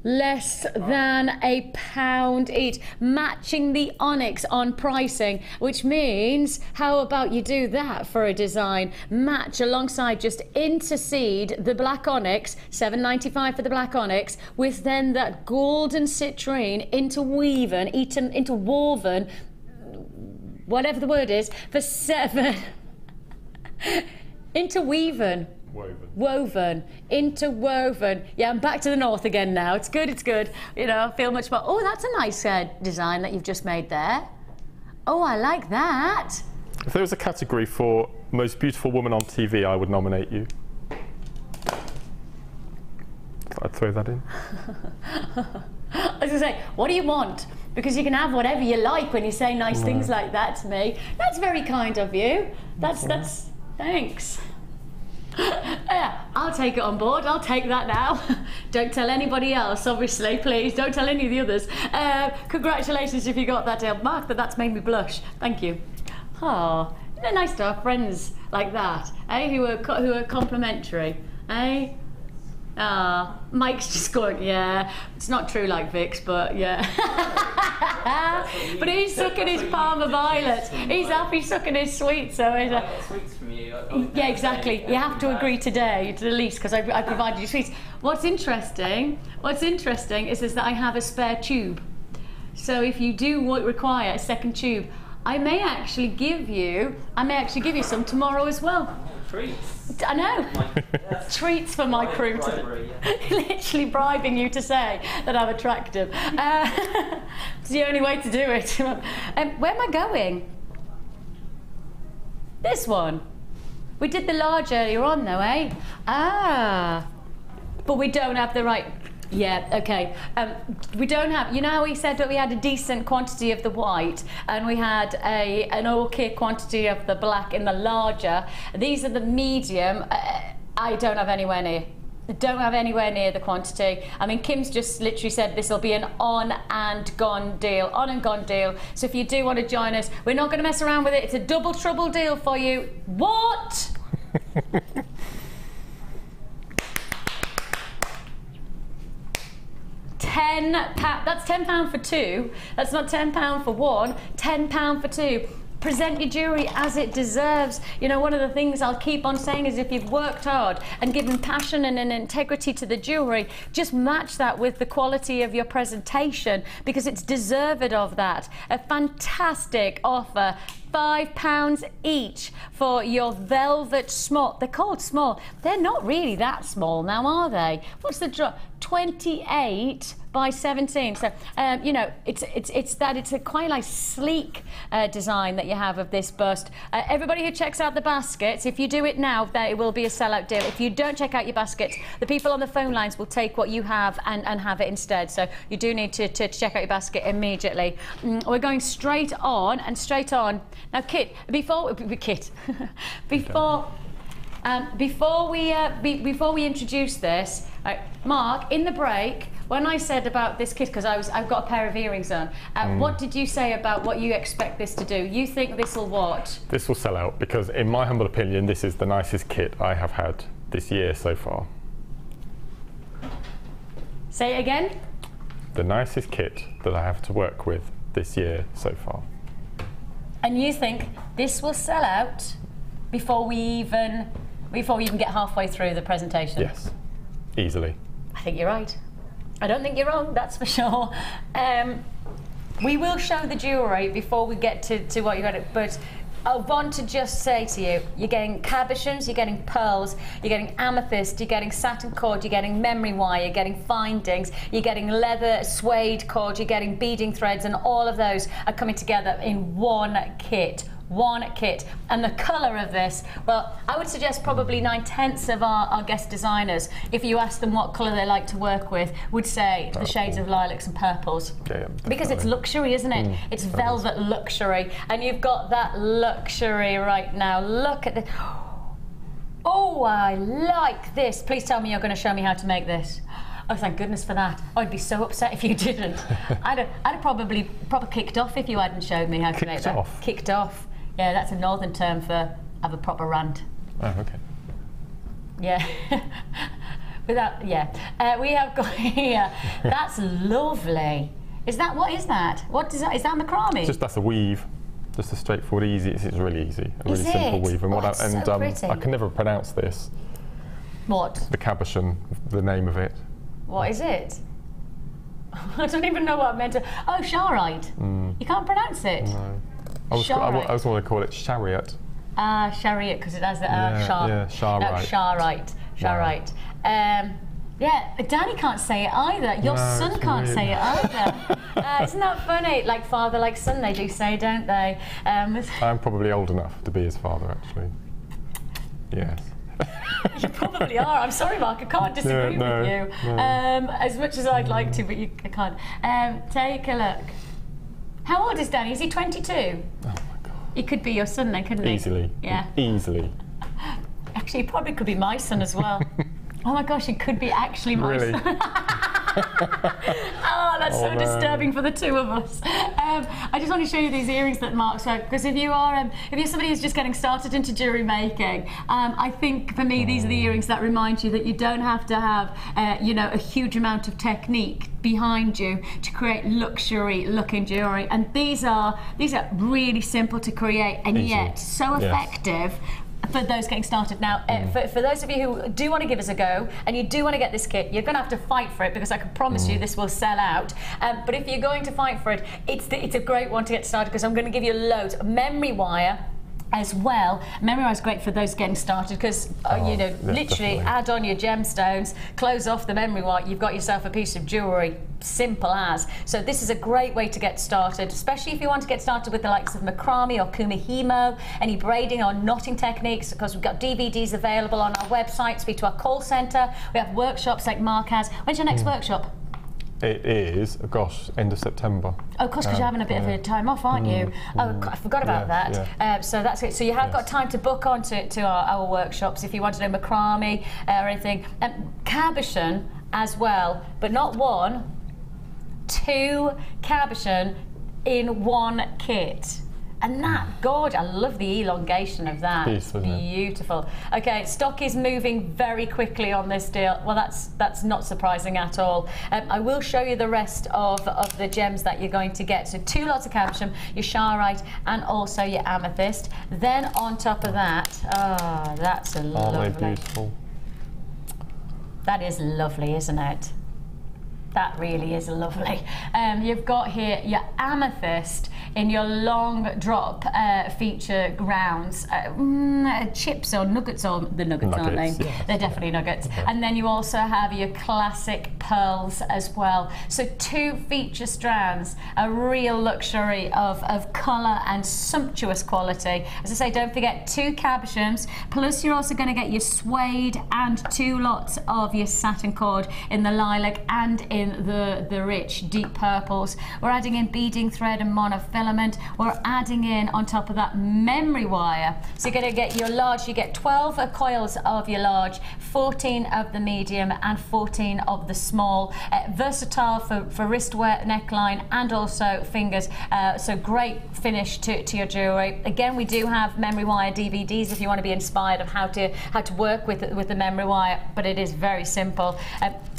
Less than £1 each, matching the Onyx on pricing, which means, how about you do that for a design? Match alongside, just intercede the black Onyx, $7.95 for the black Onyx, with then that golden citrine interwoven, whatever the word is, for interwoven. Interwoven. Yeah, I'm back to the north again now. It's good, it's good. You know, I feel much more. Oh, that's a nice design that you've just made there. Oh, I like that. If there was a category for most beautiful woman on TV, I would nominate you. I'd throw that in. I was going to say, what do you want? Because you can have whatever you like when you say nice things like that to me. That's very kind of you. That's thanks. Yeah, I'll take it on board. I'll take that now. Don't tell anybody else, obviously, please. Don't tell any of the others. Congratulations if you got that deal. Mark, that's made me blush. Thank you. Oh, isn't it nice to have friends like that, eh? Who are complimentary, eh? Mike's just going, yeah. It's not true like Vic's, but yeah. But he's sucking his Parma Violet. He's happy sucking his sweets. So I got sweets from you. yeah, exactly. You have to agree today, to the least, because I provided you sweets. What's interesting is that I have a spare tube. So if you do require a second tube, I may actually give you some tomorrow as well. Treats. I know. Treats for my crew. Literally bribing you to say that I'm attractive. It's the only way to do it. Where am I going? This one. We did the large earlier on though, eh? But we don't have the right... Yeah, okay. We don't have, you know how we said that we had a decent quantity of the white and we had an okay quantity of the black in the larger. These are the medium. I don't have anywhere near. Don't have anywhere near the quantity. I mean, Kim's just literally said this will be an on and gone deal. On and gone deal. So if you do want to join us, we're not going to mess around with it. It's a double trouble deal for you. What? £10. That's £10 for two. That's not £10 for one. £10 for two. Present your jewellery as it deserves. You know, one of the things I'll keep on saying is if you've worked hard and given passion and an integrity to the jewellery, just match that with the quality of your presentation because it's deserved of that. A fantastic offer. £5 each for your velvet small. They're called small. They're not really that small now, are they? What's the drop? 28 by 17. So you know, it's a quite like sleek design that you have of this bust. Everybody who checks out the baskets, if you do it now, it will be a sellout deal. If you don't check out your baskets, the people on the phone lines will take what you have and have it instead. So you do need to check out your basket immediately. We're going straight on and straight on. Now, before we introduce this, right, Mark, in the break, when I said about this kit, because I've got a pair of earrings on, what did you say about what you expect this to do? You think this will what? This will sell out because, in my humble opinion, this is the nicest kit I have had this year so far. Say it again? The nicest kit that I have to work with this year so far. And you think this will sell out before we even get halfway through the presentation? Yes, easily. I think you're right. I don't think you're wrong, that's for sure. We will show the jewellery before we get to what you got it, but I want to just say to you, you're getting cabochons, you're getting pearls, you're getting amethyst, you're getting satin cord, you're getting memory wire, you're getting findings, you're getting leather suede cord, you're getting beading threads, and all of those are coming together in one kit. One kit. And the colour of this, well, I would suggest probably 9/10 of our guest designers, if you ask them what colour they like to work with, would say the shades of lilacs and purples. Yeah, because it's luxury, isn't it? It's velvet luxury. And you've got that luxury right now. Look at this. Oh, I like this. Please tell me you're going to show me how to make this. Oh, thank goodness for that. I'd be so upset if you didn't. I'd have probably kicked off if you hadn't showed me how to make that. Kicked off. Yeah, that's a northern term for have a proper rant. Oh, okay. Yeah. Without, yeah. We have got here. That's lovely. What is that? What is that? Is that macrame? That's a weave. Just a straightforward, easy. It's really easy. A really simple weave. And so pretty. I can never pronounce this. What? The cabochon, the name of it. What is it? I don't even know what I meant to. Oh, Sharite. You can't pronounce it. No. I was going to call it chariot. Chariot, because it has the Char. Yeah, Sharite. No, Sharite. Sharite. Wow. Yeah, Danny can't say it either. Your son can't say it either. Isn't that funny? Like father, like son, they do say, don't they? I'm probably old enough to be his father, actually. Yes. You probably are. I'm sorry, Mark. I can't disagree with you. No. As much as I'd like to, but I can't. Take a look. How old is Danny? Is he 22? Oh my God. He could be your son then, couldn't he? Easily. Yeah. Easily. Actually, he probably could be my son as well. Oh my gosh, he could be actually my son. Oh, Oh, that's so disturbing for the two of us. I just want to show you these earrings that Mark's wearing, because if you're somebody who's just getting started into jewellery making, I think for me these are the earrings that remind you that you don't have to have you know, a huge amount of technique behind you to create luxury looking jewellery, and these are really simple to create and yet so effective for those getting started. Now, for those of you who do want to give us a go and you do want to get this kit, you're going to have to fight for it, because I can promise you this will sell out. But if you're going to fight for it, it's a great one to get started, because I'm going to give you loads of memory wire as well. Memory wire is great for those getting started, because you know, literally add on your gemstones, close off the memory wire, you've got yourself a piece of jewellery. Simple as. So this is a great way to get started, especially if you want to get started with the likes of Macrame or kumihimo, any braiding or knotting techniques, because we've got DVDs available on our website. Speak to our call centre. We have workshops like Mark has. When's your next workshop? It is, gosh, end of September. Oh, of course, because you're having a bit of a time off, aren't you? Oh, I forgot about that. So that's it. So you have got time to book on to our workshops if you want to know macrame or anything. Cabochon as well, but not one, 2 cabochon in one kit. And that, gorgeous. I love the elongation of that. It's beautiful. Okay, stock is moving very quickly on this deal. Well, that's not surprising at all. I will show you the rest of the gems that you're going to get. So 2 lots of cabochon, your charoite, and also your amethyst. Then on top of that, that's a lovely. Aren't they beautiful? That is lovely, isn't it? That really is lovely. You've got here your amethyst in your long drop feature grounds, chips or nuggets, or the nuggets, aren't they? Yeah. They're definitely nuggets. Okay. And then you also have your classic pearls as well. So 2 feature strands, a real luxury of colour and sumptuous quality. As I say, don't forget 2 cabochons, plus you're also going to get your suede and 2 lots of your satin cord in the lilac and in the rich deep purples. We're adding in beading thread and monofilament. We're adding in on top of that memory wire. So you're going to get your large, you get 12 coils of your large, 14 of the medium and 14 of the small. Versatile for wrist wear, neckline and also fingers. So great finish to your jewellery. Again, we do have memory wire DVDs if you want to be inspired of how to work with the memory wire, but it is very simple.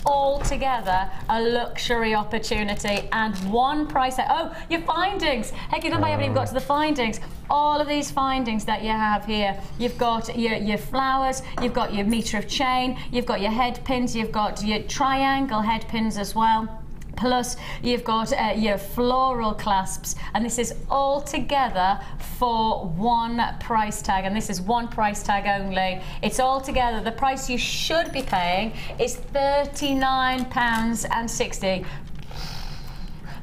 All together a luxury opportunity and one price. Oh, your findings. Heck, you haven't even got to the findings. All of these findings that you have here. You've got your flowers, you've got your metre of chain, you've got your head pins, you've got your triangle head pins as well. Plus you've got your floral clasps, and this is all together for one price tag, and this is one price tag only. It's all together. The price you should be paying is £39.60.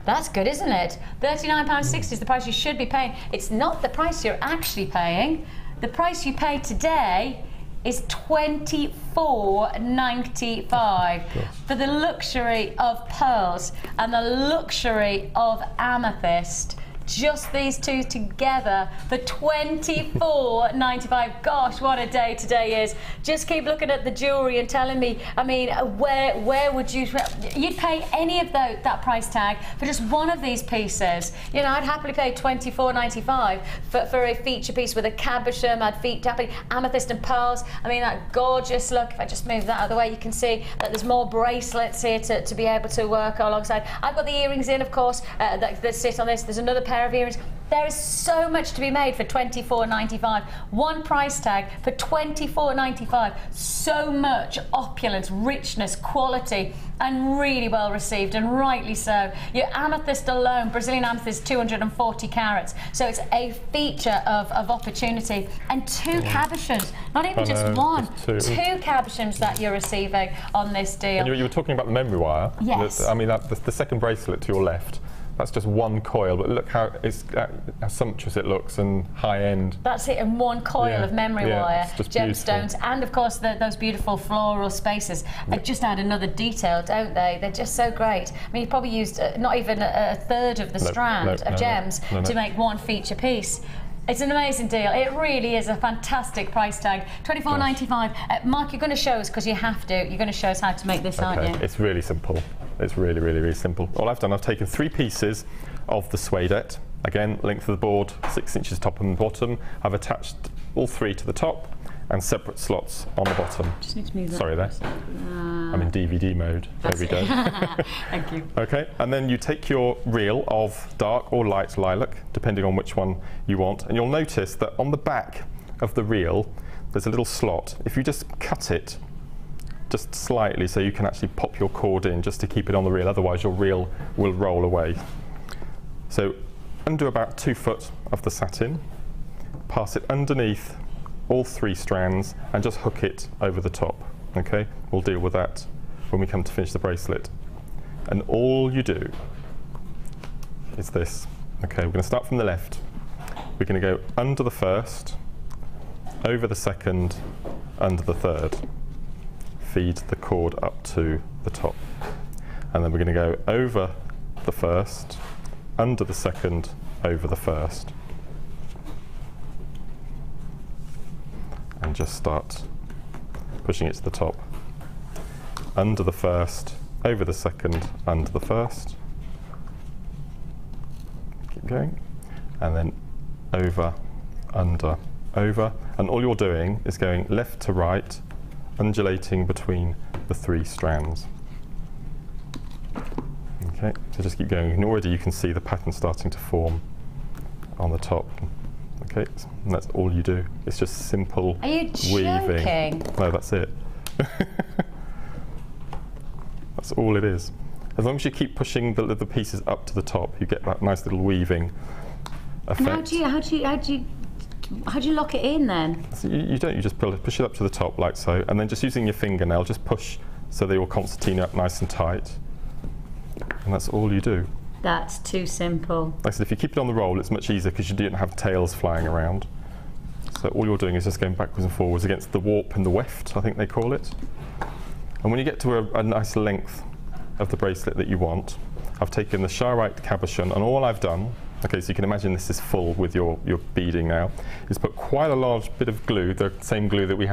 That's good, isn't it? £39.60 is the price you should be paying. It's not the price you're actually paying. The price you pay today is £24.95 for the luxury of pearls and the luxury of amethyst. Just these 2 together for £24.95. Gosh, what a day today is. Just keep looking at the jewellery and telling me, I mean, where would you'd pay any of that price tag for just one of these pieces? You know, I'd happily pay £24.95 for a feature piece with a cabochon, amethyst and pearls. I mean, that gorgeous look. If I just move that out of the way, you can see that there's more bracelets here to be able to work alongside. I've got the earrings in, of course, that sit on this. There's another pair of earrings. There is so much to be made for £24.95. One price tag for £24.95. So much opulence, richness, quality, and really well received, and rightly so. Your amethyst alone, Brazilian amethyst, 240 carats. So it's a feature of opportunity. And 2 cabochons, not even just one. Just 2 cabochons that you're receiving on this deal. And you were talking about the memory wire. Yes. I mean, the second bracelet to your left. That's just one coil, but look how sumptuous it looks and high end. That's it, and one coil of memory wire, gemstones, beautiful. And of course those beautiful floral spaces. They just add another detail, don't they? They're just so great. I mean, you probably used not even a third of the strand of gems to make one feature piece. It's an amazing deal. It really is a fantastic price tag. £24.95. Mark, you're going to show us, because you have to. You're going to show us how to make this, aren't you? It's really simple. It's really, really, really simple. All I've done, I've taken 3 pieces of the suedette. Again, length of the board, 6 inches top and bottom. I've attached all 3 to the top and separate slots on the bottom. Just need to move that. Sorry there. I'm in DVD mode. There we go. Thank you. Okay, and then you take your reel of dark or light lilac, depending on which one you want, and you'll notice that on the back of the reel, there's a little slot. If you just cut it just slightly so you can actually pop your cord in just to keep it on the reel, otherwise your reel will roll away. So undo about 2 foot of the satin, pass it underneath all 3 strands and just hook it over the top. Okay, we'll deal with that when we come to finish the bracelet. And all you do is this. Okay, we're going to start from the left. We're going to go under the first, over the second, under the third. Feed the cord up to the top. And then we're going to go over the first, under the second, over the first. And just start pushing it to the top. Under the first, over the second, under the first. Keep going. And then over, under, over. And all you're doing is going left to right, undulating between the 3 strands. Okay, so just keep going. And already you can see the pattern starting to form on the top. Okay, and that's all you do. It's just simple weaving. Joking? No, that's it. That's all it is. As long as you keep pushing the pieces up to the top, you get that nice little weaving effect. And how do you lock it in then? So you don't. You just push it up to the top like so, and then just using your fingernail, just push so they all concertina up nice and tight. And that's all you do. That's too simple. Like I said, if you keep it on the roll, it's much easier because you don't have tails flying around. So all you're doing is just going backwards and forwards against the warp and the weft, I think they call it. And when you get to a nice length of the bracelet that you want, I've taken the Charoite cabochon, and all I've done, okay, so you can imagine this is full with your beading now, is put quite a large bit of glue, the same glue that we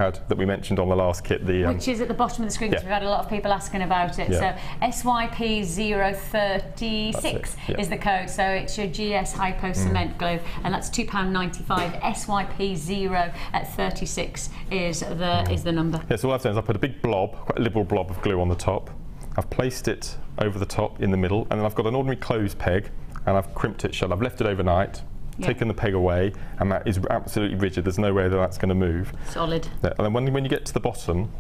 mentioned on the last kit. Which is at the bottom of the screen, because we've had a lot of people asking about it. Yeah. So SYP036 is the code, so it's your GS Hypo Cement glue, and that's £2.95. SYP0 at 36 is the number. Yeah, so all I've done is I put a big blob, quite a liberal blob of glue on the top. I've placed it over the top in the middle, and then I've got an ordinary clothes peg, and I've crimped it shut. I've left it overnight, taken the peg away, and that is absolutely rigid. There's no way that that's going to move. Solid. Yeah, and then when you get to the bottom,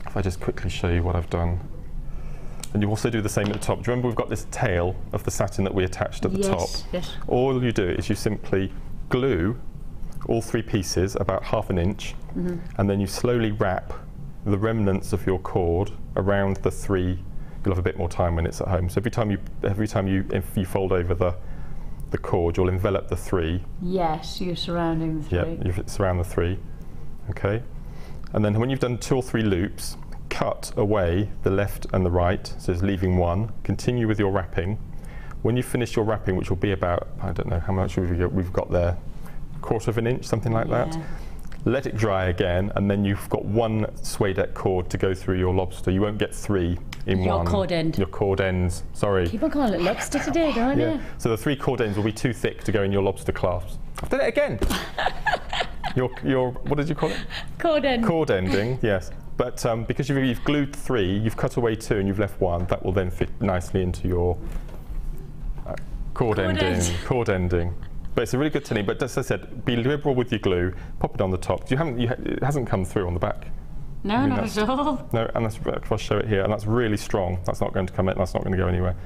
if I just quickly show you what I've done, and you also do the same at the top. Do you remember we've got this tail of the satin that we attached at the top? Yes. All you do is you simply glue all 3 pieces about ½ inch, and then you slowly wrap the remnants of your cord around the 3. You'll have a bit more time when it's at home. So every time if you fold over the cord, you'll envelop the 3. Yes, you're surrounding the 3. Yeah, you surround the 3. Okay, and then when you've done 2 or 3 loops, cut away the left and the right, so it's leaving 1. Continue with your wrapping. When you finish your wrapping, which will be about, I don't know how much we've got there, 1/4 inch, something like that. Let it dry again, and then you've got 1 suedette cord to go through your lobster. You won't get 3 in one. Your cord end. Your cord ends, sorry. Keep on calling it lobster today, don't you? So the 3 cord ends will be too thick to go in your lobster clasps. I've done it again. your what did you call it? Cord end. Cord ending, yes. But because you've glued 3, you've cut away 2 and you've left 1, that will then fit nicely into your cord ending. But it's a really good technique. But as I said, be liberal with your glue. Pop it on the top. It hasn't come through on the back. No, not at all. No, and I'll show it here. And that's really strong. That's not going to come in. That's not going to go anywhere.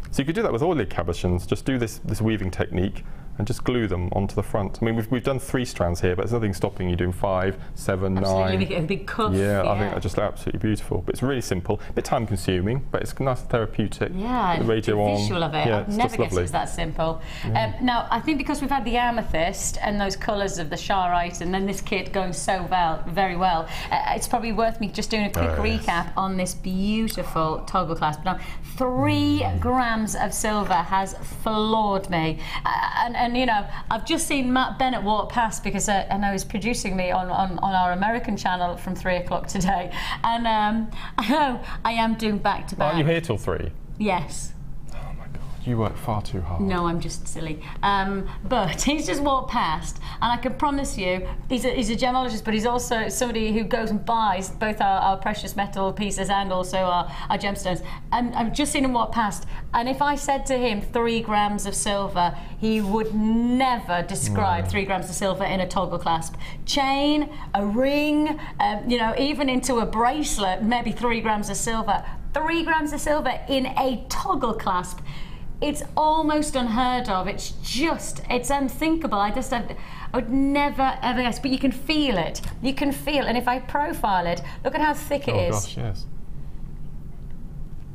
So you could do that with all your cabochons. Just do this weaving technique and just glue them onto the front. I mean, we've done 3 strands here, but there's nothing stopping you doing 5, 7, 9. Absolutely, make it a big cuff. Yeah, I think they're just absolutely beautiful. But it's really simple, a bit time consuming, but it's nice and therapeutic. Yeah, the radio visual of it. Yeah, I've never guessed it was that simple. Yeah. Now, I think because we've had the amethyst and those colours of the Charoite, and then this kit going so very well, it's probably worth me just doing a quick recap on this beautiful toggle clasp. Now, 3 grams of silver has floored me, and And you know, I've just seen Matt Bennett walk past because I know he's producing me on our American channel from 3 o'clock today, and I know I am doing back to back. Aren't you here till 3? Yes. You work far too hard. No, I'm just silly. But he's just walked past, and I can promise you, he's a gemologist, but he's also somebody who goes and buys both our precious metal pieces and also our gemstones. And I've just seen him walk past, and if I said to him 3 grams of silver, he would never describe 3 grams of silver in a toggle clasp. Chain, a ring, you know, even into a bracelet, maybe 3 grams of silver. 3 grams of silver in a toggle clasp. It's almost unheard of. It's unthinkable. I would never ever guess, but you can feel it. You can feel, and if I profile it, look at how thick it is. Oh gosh, yes.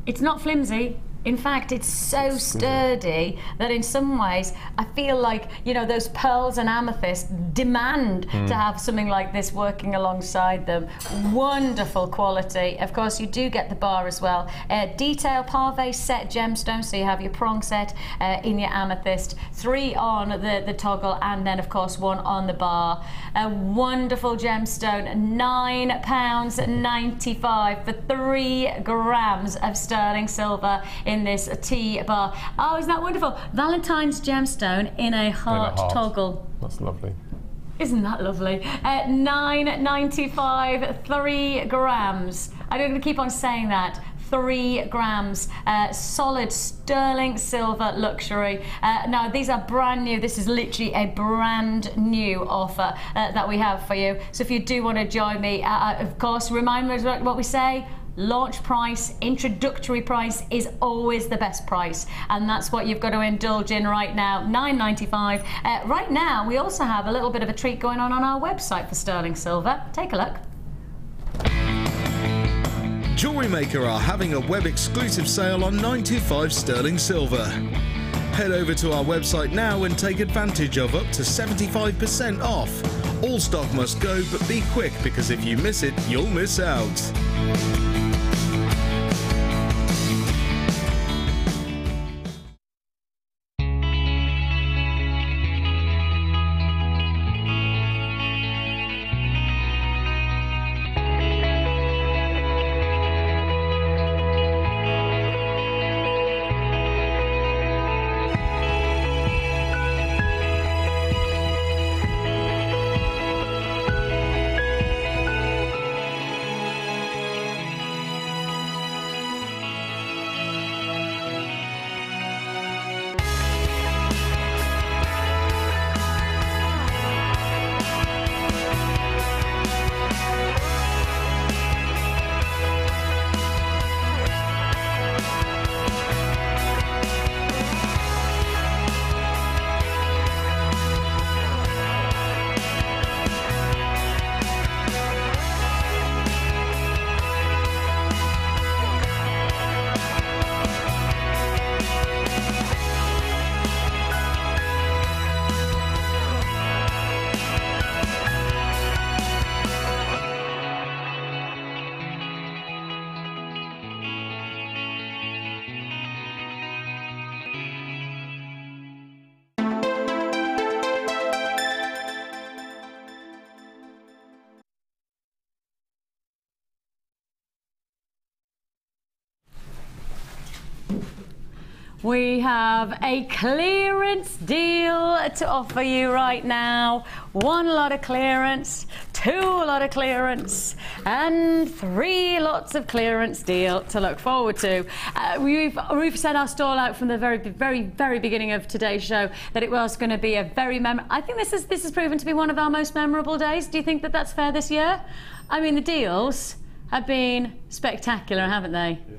It's not flimsy. In fact, it's so sturdy that in some ways I feel like, you know, those pearls and amethyst demand to have something like this working alongside them. Wonderful quality. Of course, you do get the bar as well. Detail parve set gemstone, so you have your prong set in your amethyst, 3 on the toggle, and then of course 1 on the bar. A wonderful gemstone, £9.95 for 3 grams of sterling silver in this T-bar. Oh, isn't that wonderful? Valentine's gemstone in a heart toggle. That's lovely. Isn't that lovely? £9.95, 3 grams. I'm going to keep on saying that. 3 grams, solid sterling silver luxury. Now these are brand new. This is literally a brand new offer that we have for you. So if you do want to join me, of course, remind me what we say. Launch price, introductory price is always the best price, and that's what you've got to indulge in right now. £9.95. Right now, we also have a little bit of a treat going on our website for sterling silver. Take a look. Jewellery Maker are having a web exclusive sale on 925 sterling silver. Head over to our website now and take advantage of up to 75% off. All stock must go, but be quick, because if you miss it, you'll miss out. We have a clearance deal to offer you right now. 1 lot of clearance, 2 lot of clearance, and 3 lots of clearance deal to look forward to. We've set our stall out from the very beginning of today's show that it was going to be a very I think this has proven to be one of our most memorable days. Do you think that that's fair this year? I mean, the deals have been spectacular, haven't they? Yeah.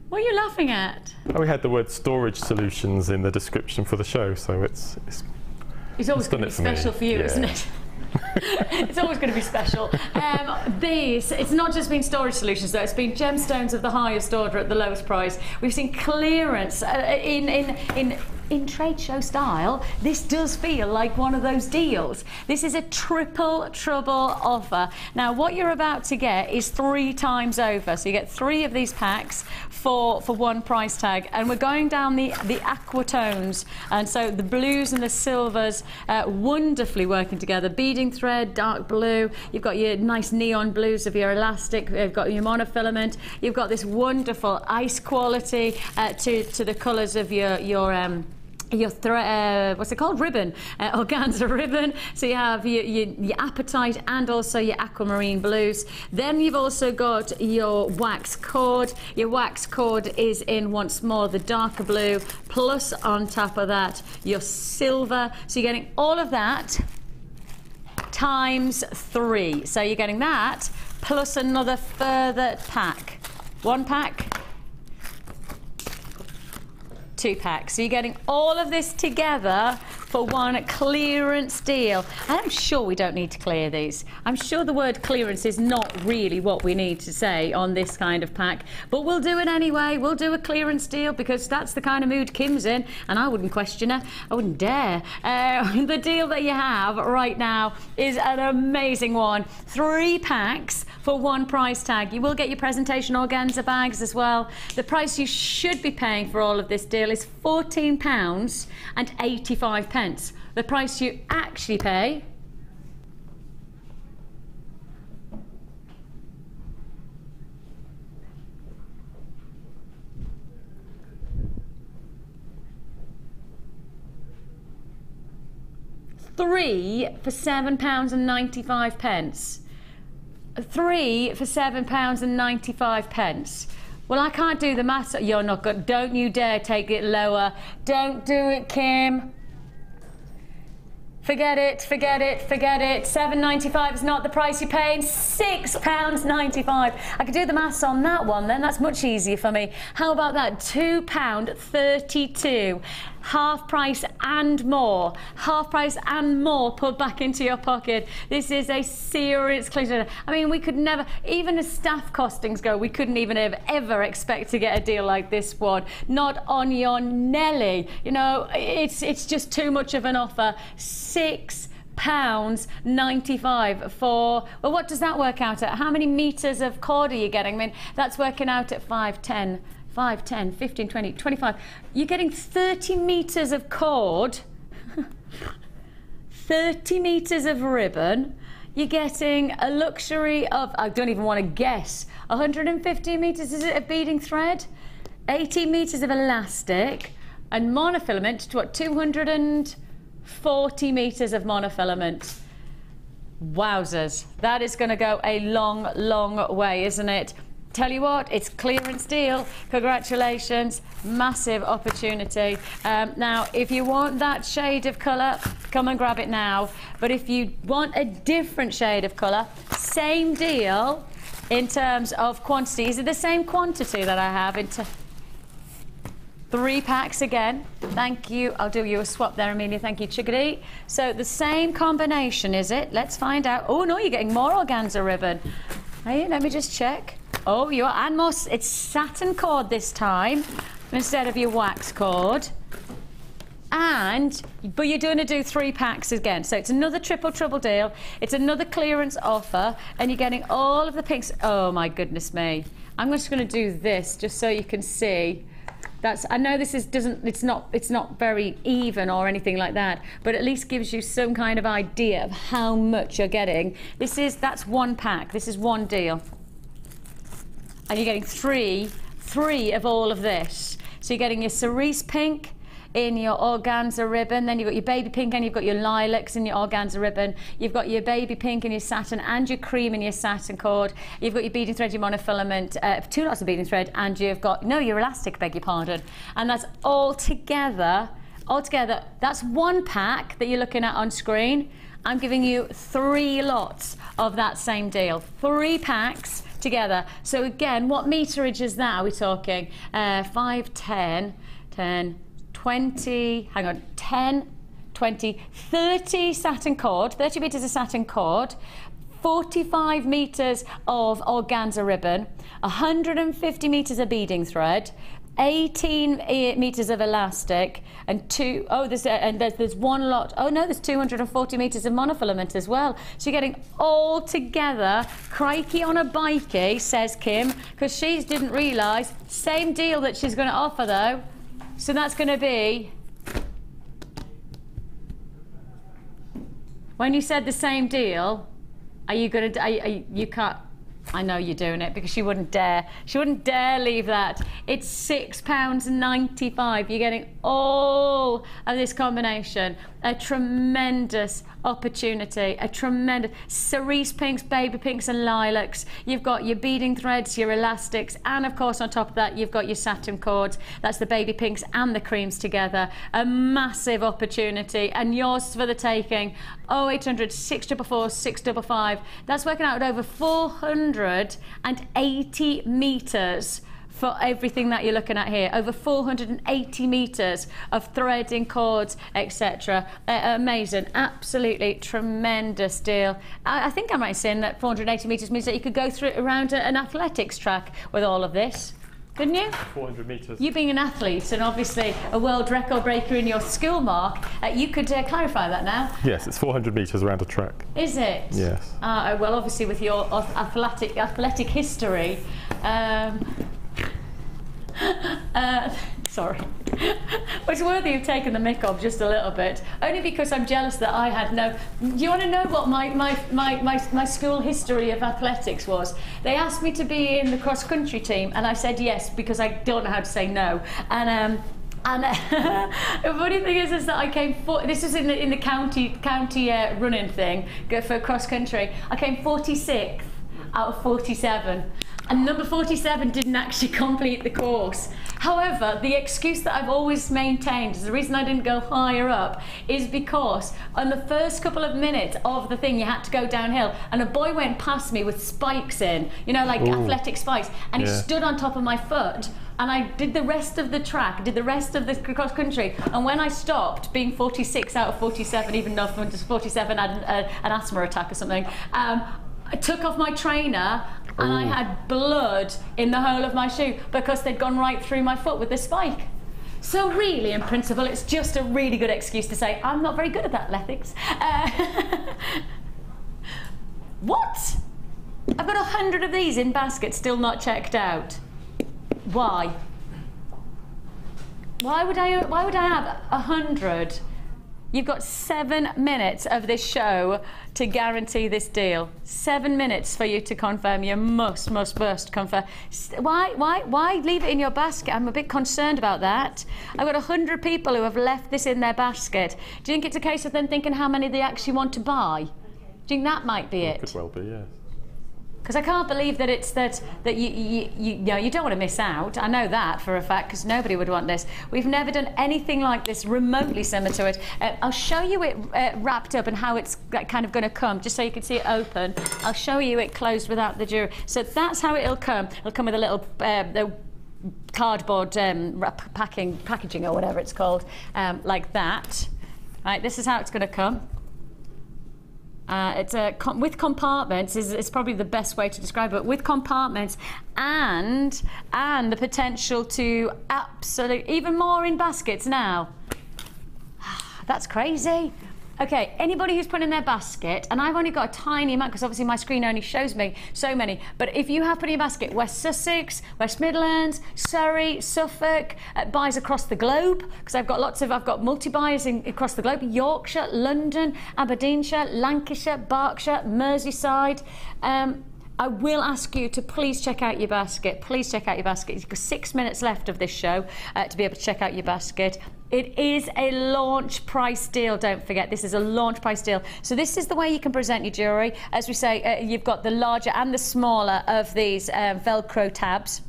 What are you laughing at? Oh, we had the word storage solutions in the description for the show, so it's always going to be special for you, isn't it? It's always going to be special. It's not just been storage solutions though, it's been gemstones of the highest order at the lowest price. We've seen clearance in in trade show style, this does feel like one of those deals. This is a triple trouble offer. Now what you're about to get is 3 times over. So you get 3 of these packs for one price tag, and we're going down the aqua tones, and so the blues and the silvers wonderfully working together. Beading thread, dark blue, you've got your nice neon blues of your elastic, you've got your monofilament, you've got this wonderful ice quality to the colours of your what's it called? Ribbon, organza ribbon. So you have your apatite and also your aquamarine blues. Then you've also got your wax cord. Your wax cord is in once more the darker blue, plus on top of that your silver. So you're getting all of that times 3. So you're getting that plus another further pack. 1 pack, 2 packs. So you're getting all of this together for one clearance deal. I'm sure we don't need to clear these. I'm sure the word clearance is not really what we need to say on this kind of pack, but we'll do it anyway. We'll do a clearance deal because that's the kind of mood Kim's in, and I wouldn't question her. I wouldn't dare. The deal that you have right now is an amazing one. 3 packs for 1 price tag. You will get your presentation organza bags as well. The price you should be paying for all of this deal is £14.85. The price you actually pay £3 for £7.95. 3 for £7.95. Well, I can't do the maths. You're not good. Don't you dare take it lower. Don't do it, Kim. Forget it, forget it, forget it. £7.95 is not the price you're paying. £6.95. I could do the maths on that one then. That's much easier for me. How about that? £2.32. Half price and more. Half price and more put back into your pocket. This is a serious clearance. I mean, we could never, even as staff costings go, we couldn't even ever expect to get a deal like this one. Not on your Nelly. You know, it's just too much of an offer. £6.95 for, well, what does that work out at? How many meters of cord are you getting? I mean, that's working out at 5, 10, 15, 20, 25. You're getting 30 meters of cord, 30 meters of ribbon. You're getting a luxury of, I don't even want to guess, 150 meters, is it, of beading thread? 80 meters of elastic, and monofilament to what, 240 meters of monofilament. Wowzers, that is going to go a long, long way, isn't it? Tell you what, it's clearance deal. Congratulations, massive opportunity. Now, if you want that shade of colour, come and grab it now. But if you want a different shade of colour, same deal in terms of quantity. Is it the same quantity that I have into 3 packs again? Thank you. I'll do you a swap there, Amelia. Thank you, Chickadee. So the same combination, is it? Let's find out. Oh no, you're getting more organza ribbon. Hey, let me just check. Oh, you are, and more. It's satin cord this time instead of your wax cord. But you're going to do 3 packs again, so it's another triple trouble deal. It's another clearance offer, and you're getting all of the pinks. Oh my goodness me! I'm just going to do this just so you can see. That's, I know this is it's not very even or anything like that, but at least gives you some kind of idea of how much you're getting. That's 1 pack. This is 1 deal. And you're getting three of all of this. So you're getting your cerise pink in your organza ribbon, then you've got your baby pink and you've got your lilacs in your organza ribbon, you've got your baby pink and your satin and your cream in your satin cord, you've got your beading thread, your monofilament, 2 lots of beading thread, and you've got, no, your elastic, beg your pardon. And that's all together, that's 1 pack that you're looking at on screen. I'm giving you 3 lots of that same deal. 3 packs together. So again, what meterage is that? Are we talking 5, 10, 20, hang on, 10, 20, 30 satin cord, 30 meters of satin cord, 45 meters of organza ribbon, 150 meters of beading thread, 18 meters of elastic and there's one lot. Oh no, there's 240 meters of monofilament as well. So you're getting all together. Crikey on a bikey, says Kim, because she didn't realise. Same deal that she's going to offer though. So that's going to be. When you said the same deal, are you going to? You can't. I know you're doing it because she wouldn't dare. She wouldn't dare leave that. It's £6.95. You're getting all of this combination. A tremendous opportunity. A tremendous cerise pinks, baby pinks and lilacs. You've got your beading threads, your elastics, and of course on top of that you've got your satin cords. That's the baby pinks and the creams together. A massive opportunity and yours for the taking. 0800 644 655. That's working out at over 480 meters for everything that you're looking at here. Over 480 meters of threading, cords, etc. Amazing, absolutely tremendous deal. I think I might say that 480 meters means that you could go through around an athletics track with all of this. Couldn't you? 400 metres. You being an athlete and obviously a world record breaker in your skill mark, you could clarify that now. Yes, it's 400 metres around a track. Is it? Yes. Well, obviously with your athletic history. Sorry. It's worthy of taking the mick off just a little bit, only because I'm jealous that I had no. Do you want to know what my school history of athletics was? They asked me to be in the cross country team, and I said yes because I don't know how to say no. And the funny thing is that I came. This was in the county running thing for cross country. I came 46th out of 47. And number 47 didn't actually complete the course. However, the excuse that I've always maintained, the reason I didn't go higher up, is because on the first couple of minutes of the thing, you had to go downhill, and a boy went past me with spikes in, you know, like athletic spikes, and he stood on top of my foot. And I did the rest of the track, did the rest of the cross country, and when I stopped, being 46 out of 47, even though 47 had an asthma attack or something, I took off my trainer and I had blood in the hole of my shoe because they'd gone right through my foot with the spike. So really, in principle, it's just a really good excuse to say, I'm not very good at athletics. What? I've got 100 of these in baskets still not checked out. Why? Why would I have 100? You've got 7 minutes of this show to guarantee this deal. 7 minutes for you to confirm. You must confirm. Why leave it in your basket? I'm a bit concerned about that. I've got 100 people who have left this in their basket. Do you think it's a case of them thinking how many they actually want to buy? Do you think that might be it? Could well be, yes. Because I can't believe that it's that you know, you don't want to miss out. I know that for a fact because nobody would want this. We've never done anything like this remotely similar to it. I'll show you it wrapped up and how it's kind of going to come, just so you can see it open. I'll show you it closed without the jewellery. So that's how it'll come. It'll come with a little cardboard packaging or whatever it's called, like that. Right, this is how it's going to come. It's with compartments is probably the best way to describe it. With compartments and the potential to absolutely even more in baskets now. That's crazy. Okay, anybody who's put in their basket, and I've only got a tiny amount because obviously my screen only shows me so many, but if you have put in your basket West Sussex, West Midlands, Surrey, Suffolk, buys across the globe, because I've got multi-buyers across the globe, Yorkshire, London, Aberdeenshire, Lancashire, Berkshire, Merseyside. I will ask you to please check out your basket. Please check out your basket. You've got 6 minutes left of this show to be able to check out your basket. It is a launch price deal, don't forget. This is a launch price deal. So this is the way you can present your jewellery. As we say, you've got the larger and the smaller of these Velcro tabs.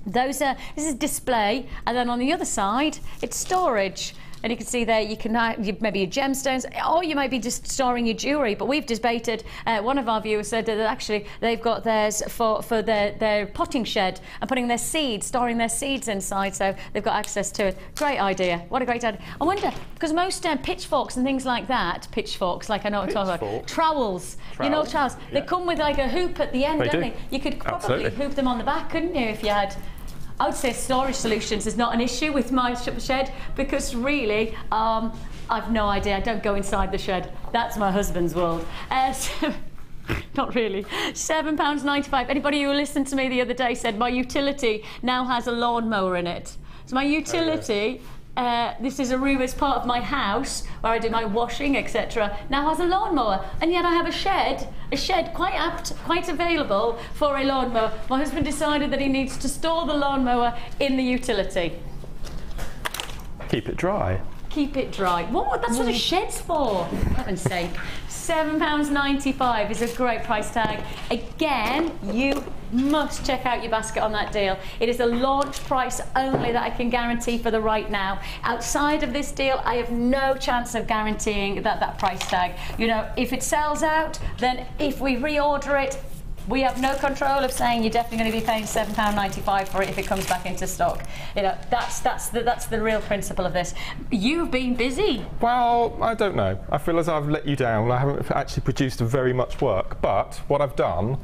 This is display, and then on the other side, it's storage. And you can see there, you can maybe your gemstones, or you might be just storing your jewellery. But we've debated. One of our viewers said that actually they've got theirs for their potting shed and putting their seeds, storing their seeds inside, so they've got access to it. Great idea. What a great idea. I wonder, because most pitchforks and things like that, like I know what I'm talking about, trowels, you know, trowels, they come with like a hoop at the end, don't they? You could probably hoop them on the back, couldn't you, if you had. I would say storage solutions is not an issue with my shed, because really, I've no idea. I don't go inside the shed. That's my husband's world. Not really. £7.95. Anybody who listened to me the other day said my utility now has a lawnmower in it. So my utility, this is a room as part of my house where I do my washing, etc., now has a lawnmower, and yet I have a shed quite available for a lawnmower. My husband decided that he needs to store the lawnmower in the utility. Keep it dry. Keep it dry. What? That's what a shed's for, for heaven's sake. £7.95 is a great price tag. Again, you must check out your basket on that deal. It is a launch price only that I can guarantee for the right now. Outside of this deal, I have no chance of guaranteeing that price tag. You know, if it sells out, then if we reorder it, we have no control of saying you're definitely going to be paying £7.95 for it if it comes back into stock. You know, that's the real principle of this. You've been busy. Well, I don't know. I feel as I've let you down. I haven't actually produced very much work, but what I've done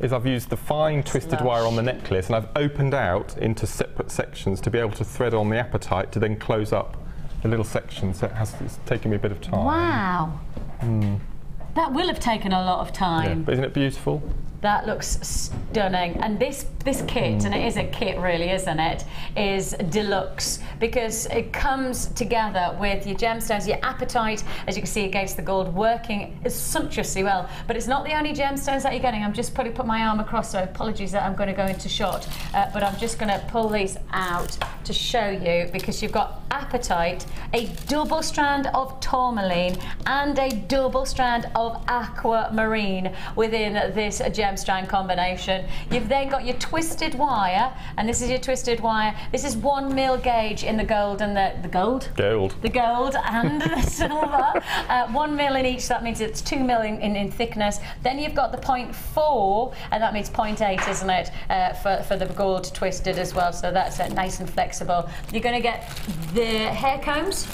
is I've used the fine twisted wire on the necklace, and I've opened out into separate sections to be able to thread on the apatite to then close up the little sections. So it's taken me a bit of time. Wow. That will have taken a lot of time. Yeah, but isn't it beautiful? That looks stunning. And this kit, and it is a kit really, isn't it, is deluxe, because it comes together with your gemstones, your apatite, as you can see against the gold, working sumptuously well. But it's not the only gemstones that you're getting. I'm just put my arm across, so apologies that I'm going to go into shot, but I'm just going to pull these out to show you, because you've got apatite, a double strand of tourmaline, and a double strand of aquamarine within this gemstone combination. You've then got your twisted wire, and this is your twisted wire. This is 1 mil gauge in the gold and the gold and the silver. 1 mil in each, so that means it's 2 mil in thickness. Then you've got the 0.4, and that means 0.8, isn't it, for the gold twisted as well, so that's nice and flexible. You're going to get the hair combs.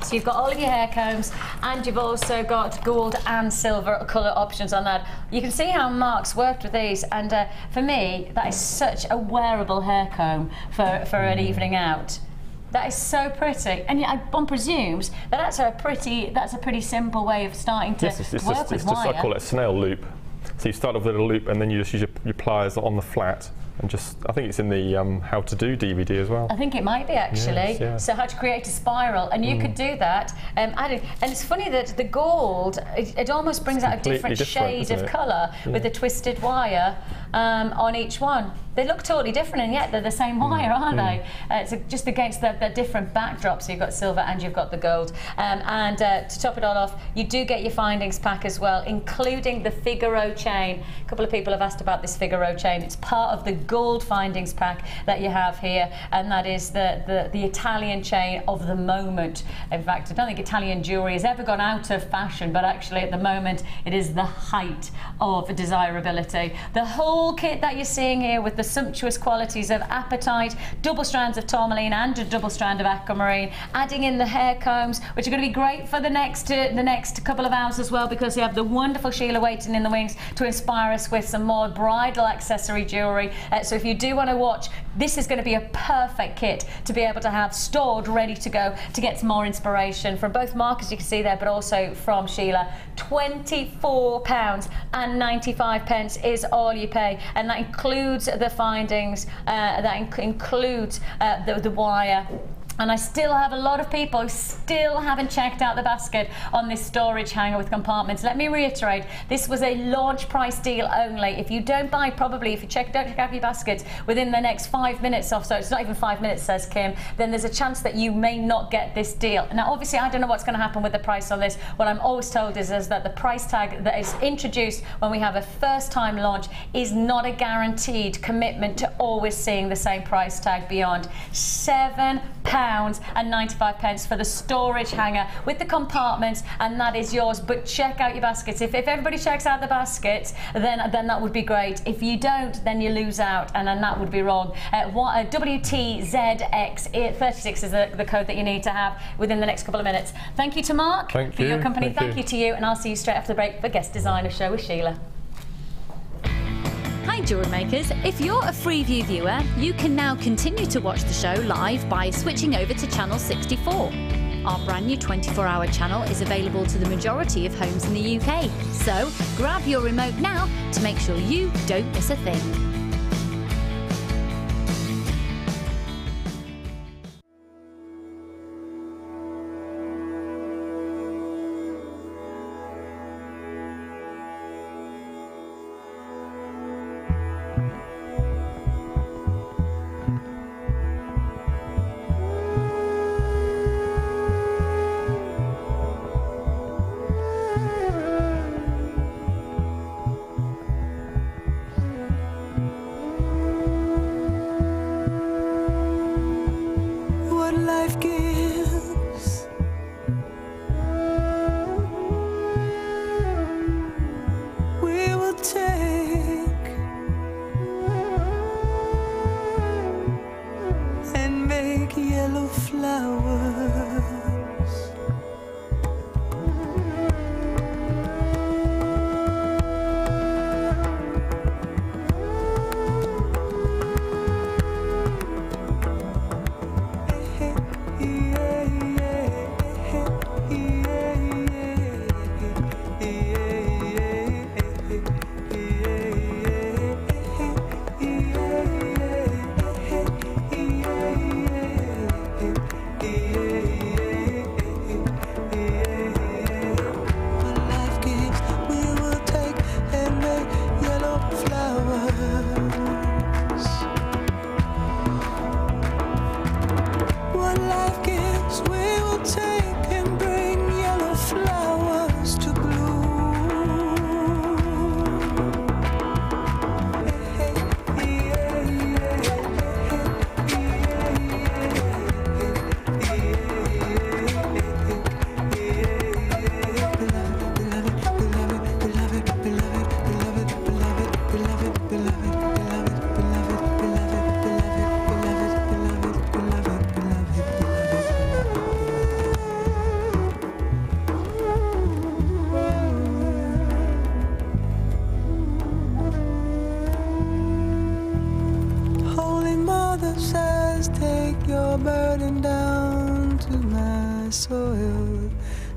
So you've got all of your hair combs, and you've also got gold and silver colour options on that. You can see how Mark's worked with these, and for me, that is such a wearable hair comb for an evening out. That is so pretty, and yet one presumes that that's a pretty simple way of starting to work with wire. I call it a snail loop. So you start off with a little loop, and then you just use your pliers on the flat. And I think it's in the how to do DVD as well. I think it might be actually. Yes, yeah. So how to create a spiral, and you could do that. And it's funny that the gold, it almost brings out a different shade of colour with the twisted wire on each one. They look totally different, and yet they're the same wire, aren't they? It's just against the different backdrops. So you've got silver and you've got the gold. And to top it all off, you do get your findings pack as well, including the Figaro chain. A couple of people have asked about this Figaro chain. It's part of the gold findings pack that you have here, and that is the Italian chain of the moment. In fact, I don't think Italian jewellery has ever gone out of fashion, but actually at the moment it is the height of desirability. The whole kit that you're seeing here with the sumptuous qualities of apatite, double strands of tourmaline and a double strand of aquamarine, adding in the hair combs, which are going to be great for the next couple of hours as well, because you have the wonderful Sheila waiting in the wings to inspire us with some more bridal accessory jewellery. So if you do want to watch, this is going to be a perfect kit to be able to have stored ready to go, to get some more inspiration from both Mark, as you can see there, but also from Sheila. £24.95 is all you pay, and that includes the findings, that includes the wire. And I still have a lot of people who still haven't checked out the basket on this storage hanger with compartments. Let me reiterate, this was a launch price deal only. If you don't buy, probably, if you don't check out your baskets within the next 5 minutes or so, it's not even 5 minutes, says Kim, then there's a chance that you may not get this deal. Now, obviously, I don't know what's going to happen with the price on this. What I'm always told is that the price tag that is introduced when we have a first-time launch is not a guaranteed commitment to always seeing the same price tag beyond. £7.95 for the storage hanger with the compartments, and that is yours. But check out your baskets. If everybody checks out the baskets, then that would be great. If you don't, then you lose out, and then that would be wrong. WTZX36 is the code that you need to have within the next couple of minutes. Thank you to Mark for your company. Thank you to you, and I'll see you straight after the break for Guest Designer Show with Sheila. Hi Jewellery Makers. If you're a Freeview viewer, you can now continue to watch the show live by switching over to channel 64. Our brand new 24-hour channel is available to the majority of homes in the UK. So grab your remote now to make sure you don't miss a thing.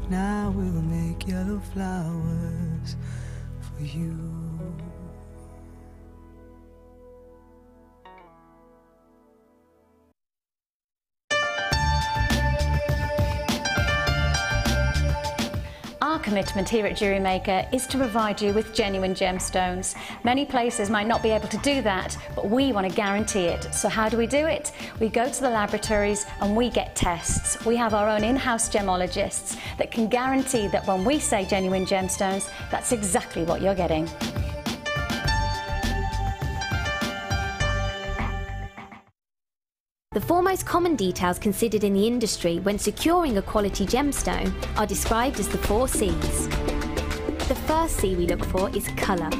Now we'll make yellow flowers for you. Our commitment here at Jewellery Maker is to provide you with genuine gemstones. Many places might not be able to do that, but we want to guarantee it. So how do we do it? We go to the laboratories and we get tests. We have our own in-house gemologists that can guarantee that when we say genuine gemstones, that's exactly what you're getting. The four most common details considered in the industry when securing a quality gemstone are described as the 4 C's. The first C we look for is colour.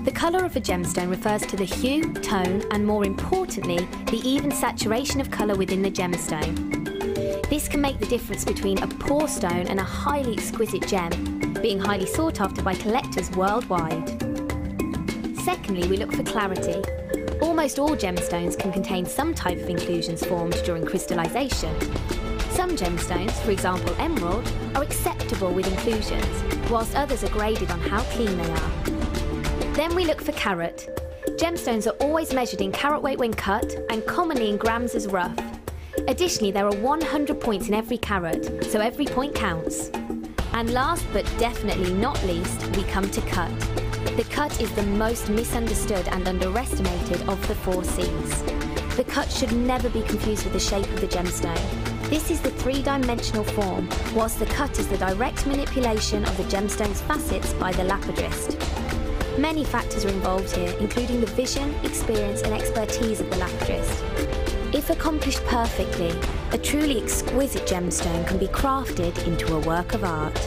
The colour of a gemstone refers to the hue, tone, and more importantly, the even saturation of colour within the gemstone. This can make the difference between a poor stone and a highly exquisite gem, being highly sought after by collectors worldwide. Secondly, we look for clarity. Almost all gemstones can contain some type of inclusions formed during crystallization. Some gemstones, for example emerald, are acceptable with inclusions, whilst others are graded on how clean they are. Then we look for carat. Gemstones are always measured in carat weight when cut and commonly in grams as rough. Additionally, there are 100 points in every carat, so every point counts. And last but definitely not least, we come to cut. The cut is the most misunderstood and underestimated of the 4 C's. The cut should never be confused with the shape of the gemstone. This is the 3-dimensional form, whilst the cut is the direct manipulation of the gemstone's facets by the lapidrist. Many factors are involved here, including the vision, experience and expertise of the lapidrist. If accomplished perfectly, a truly exquisite gemstone can be crafted into a work of art.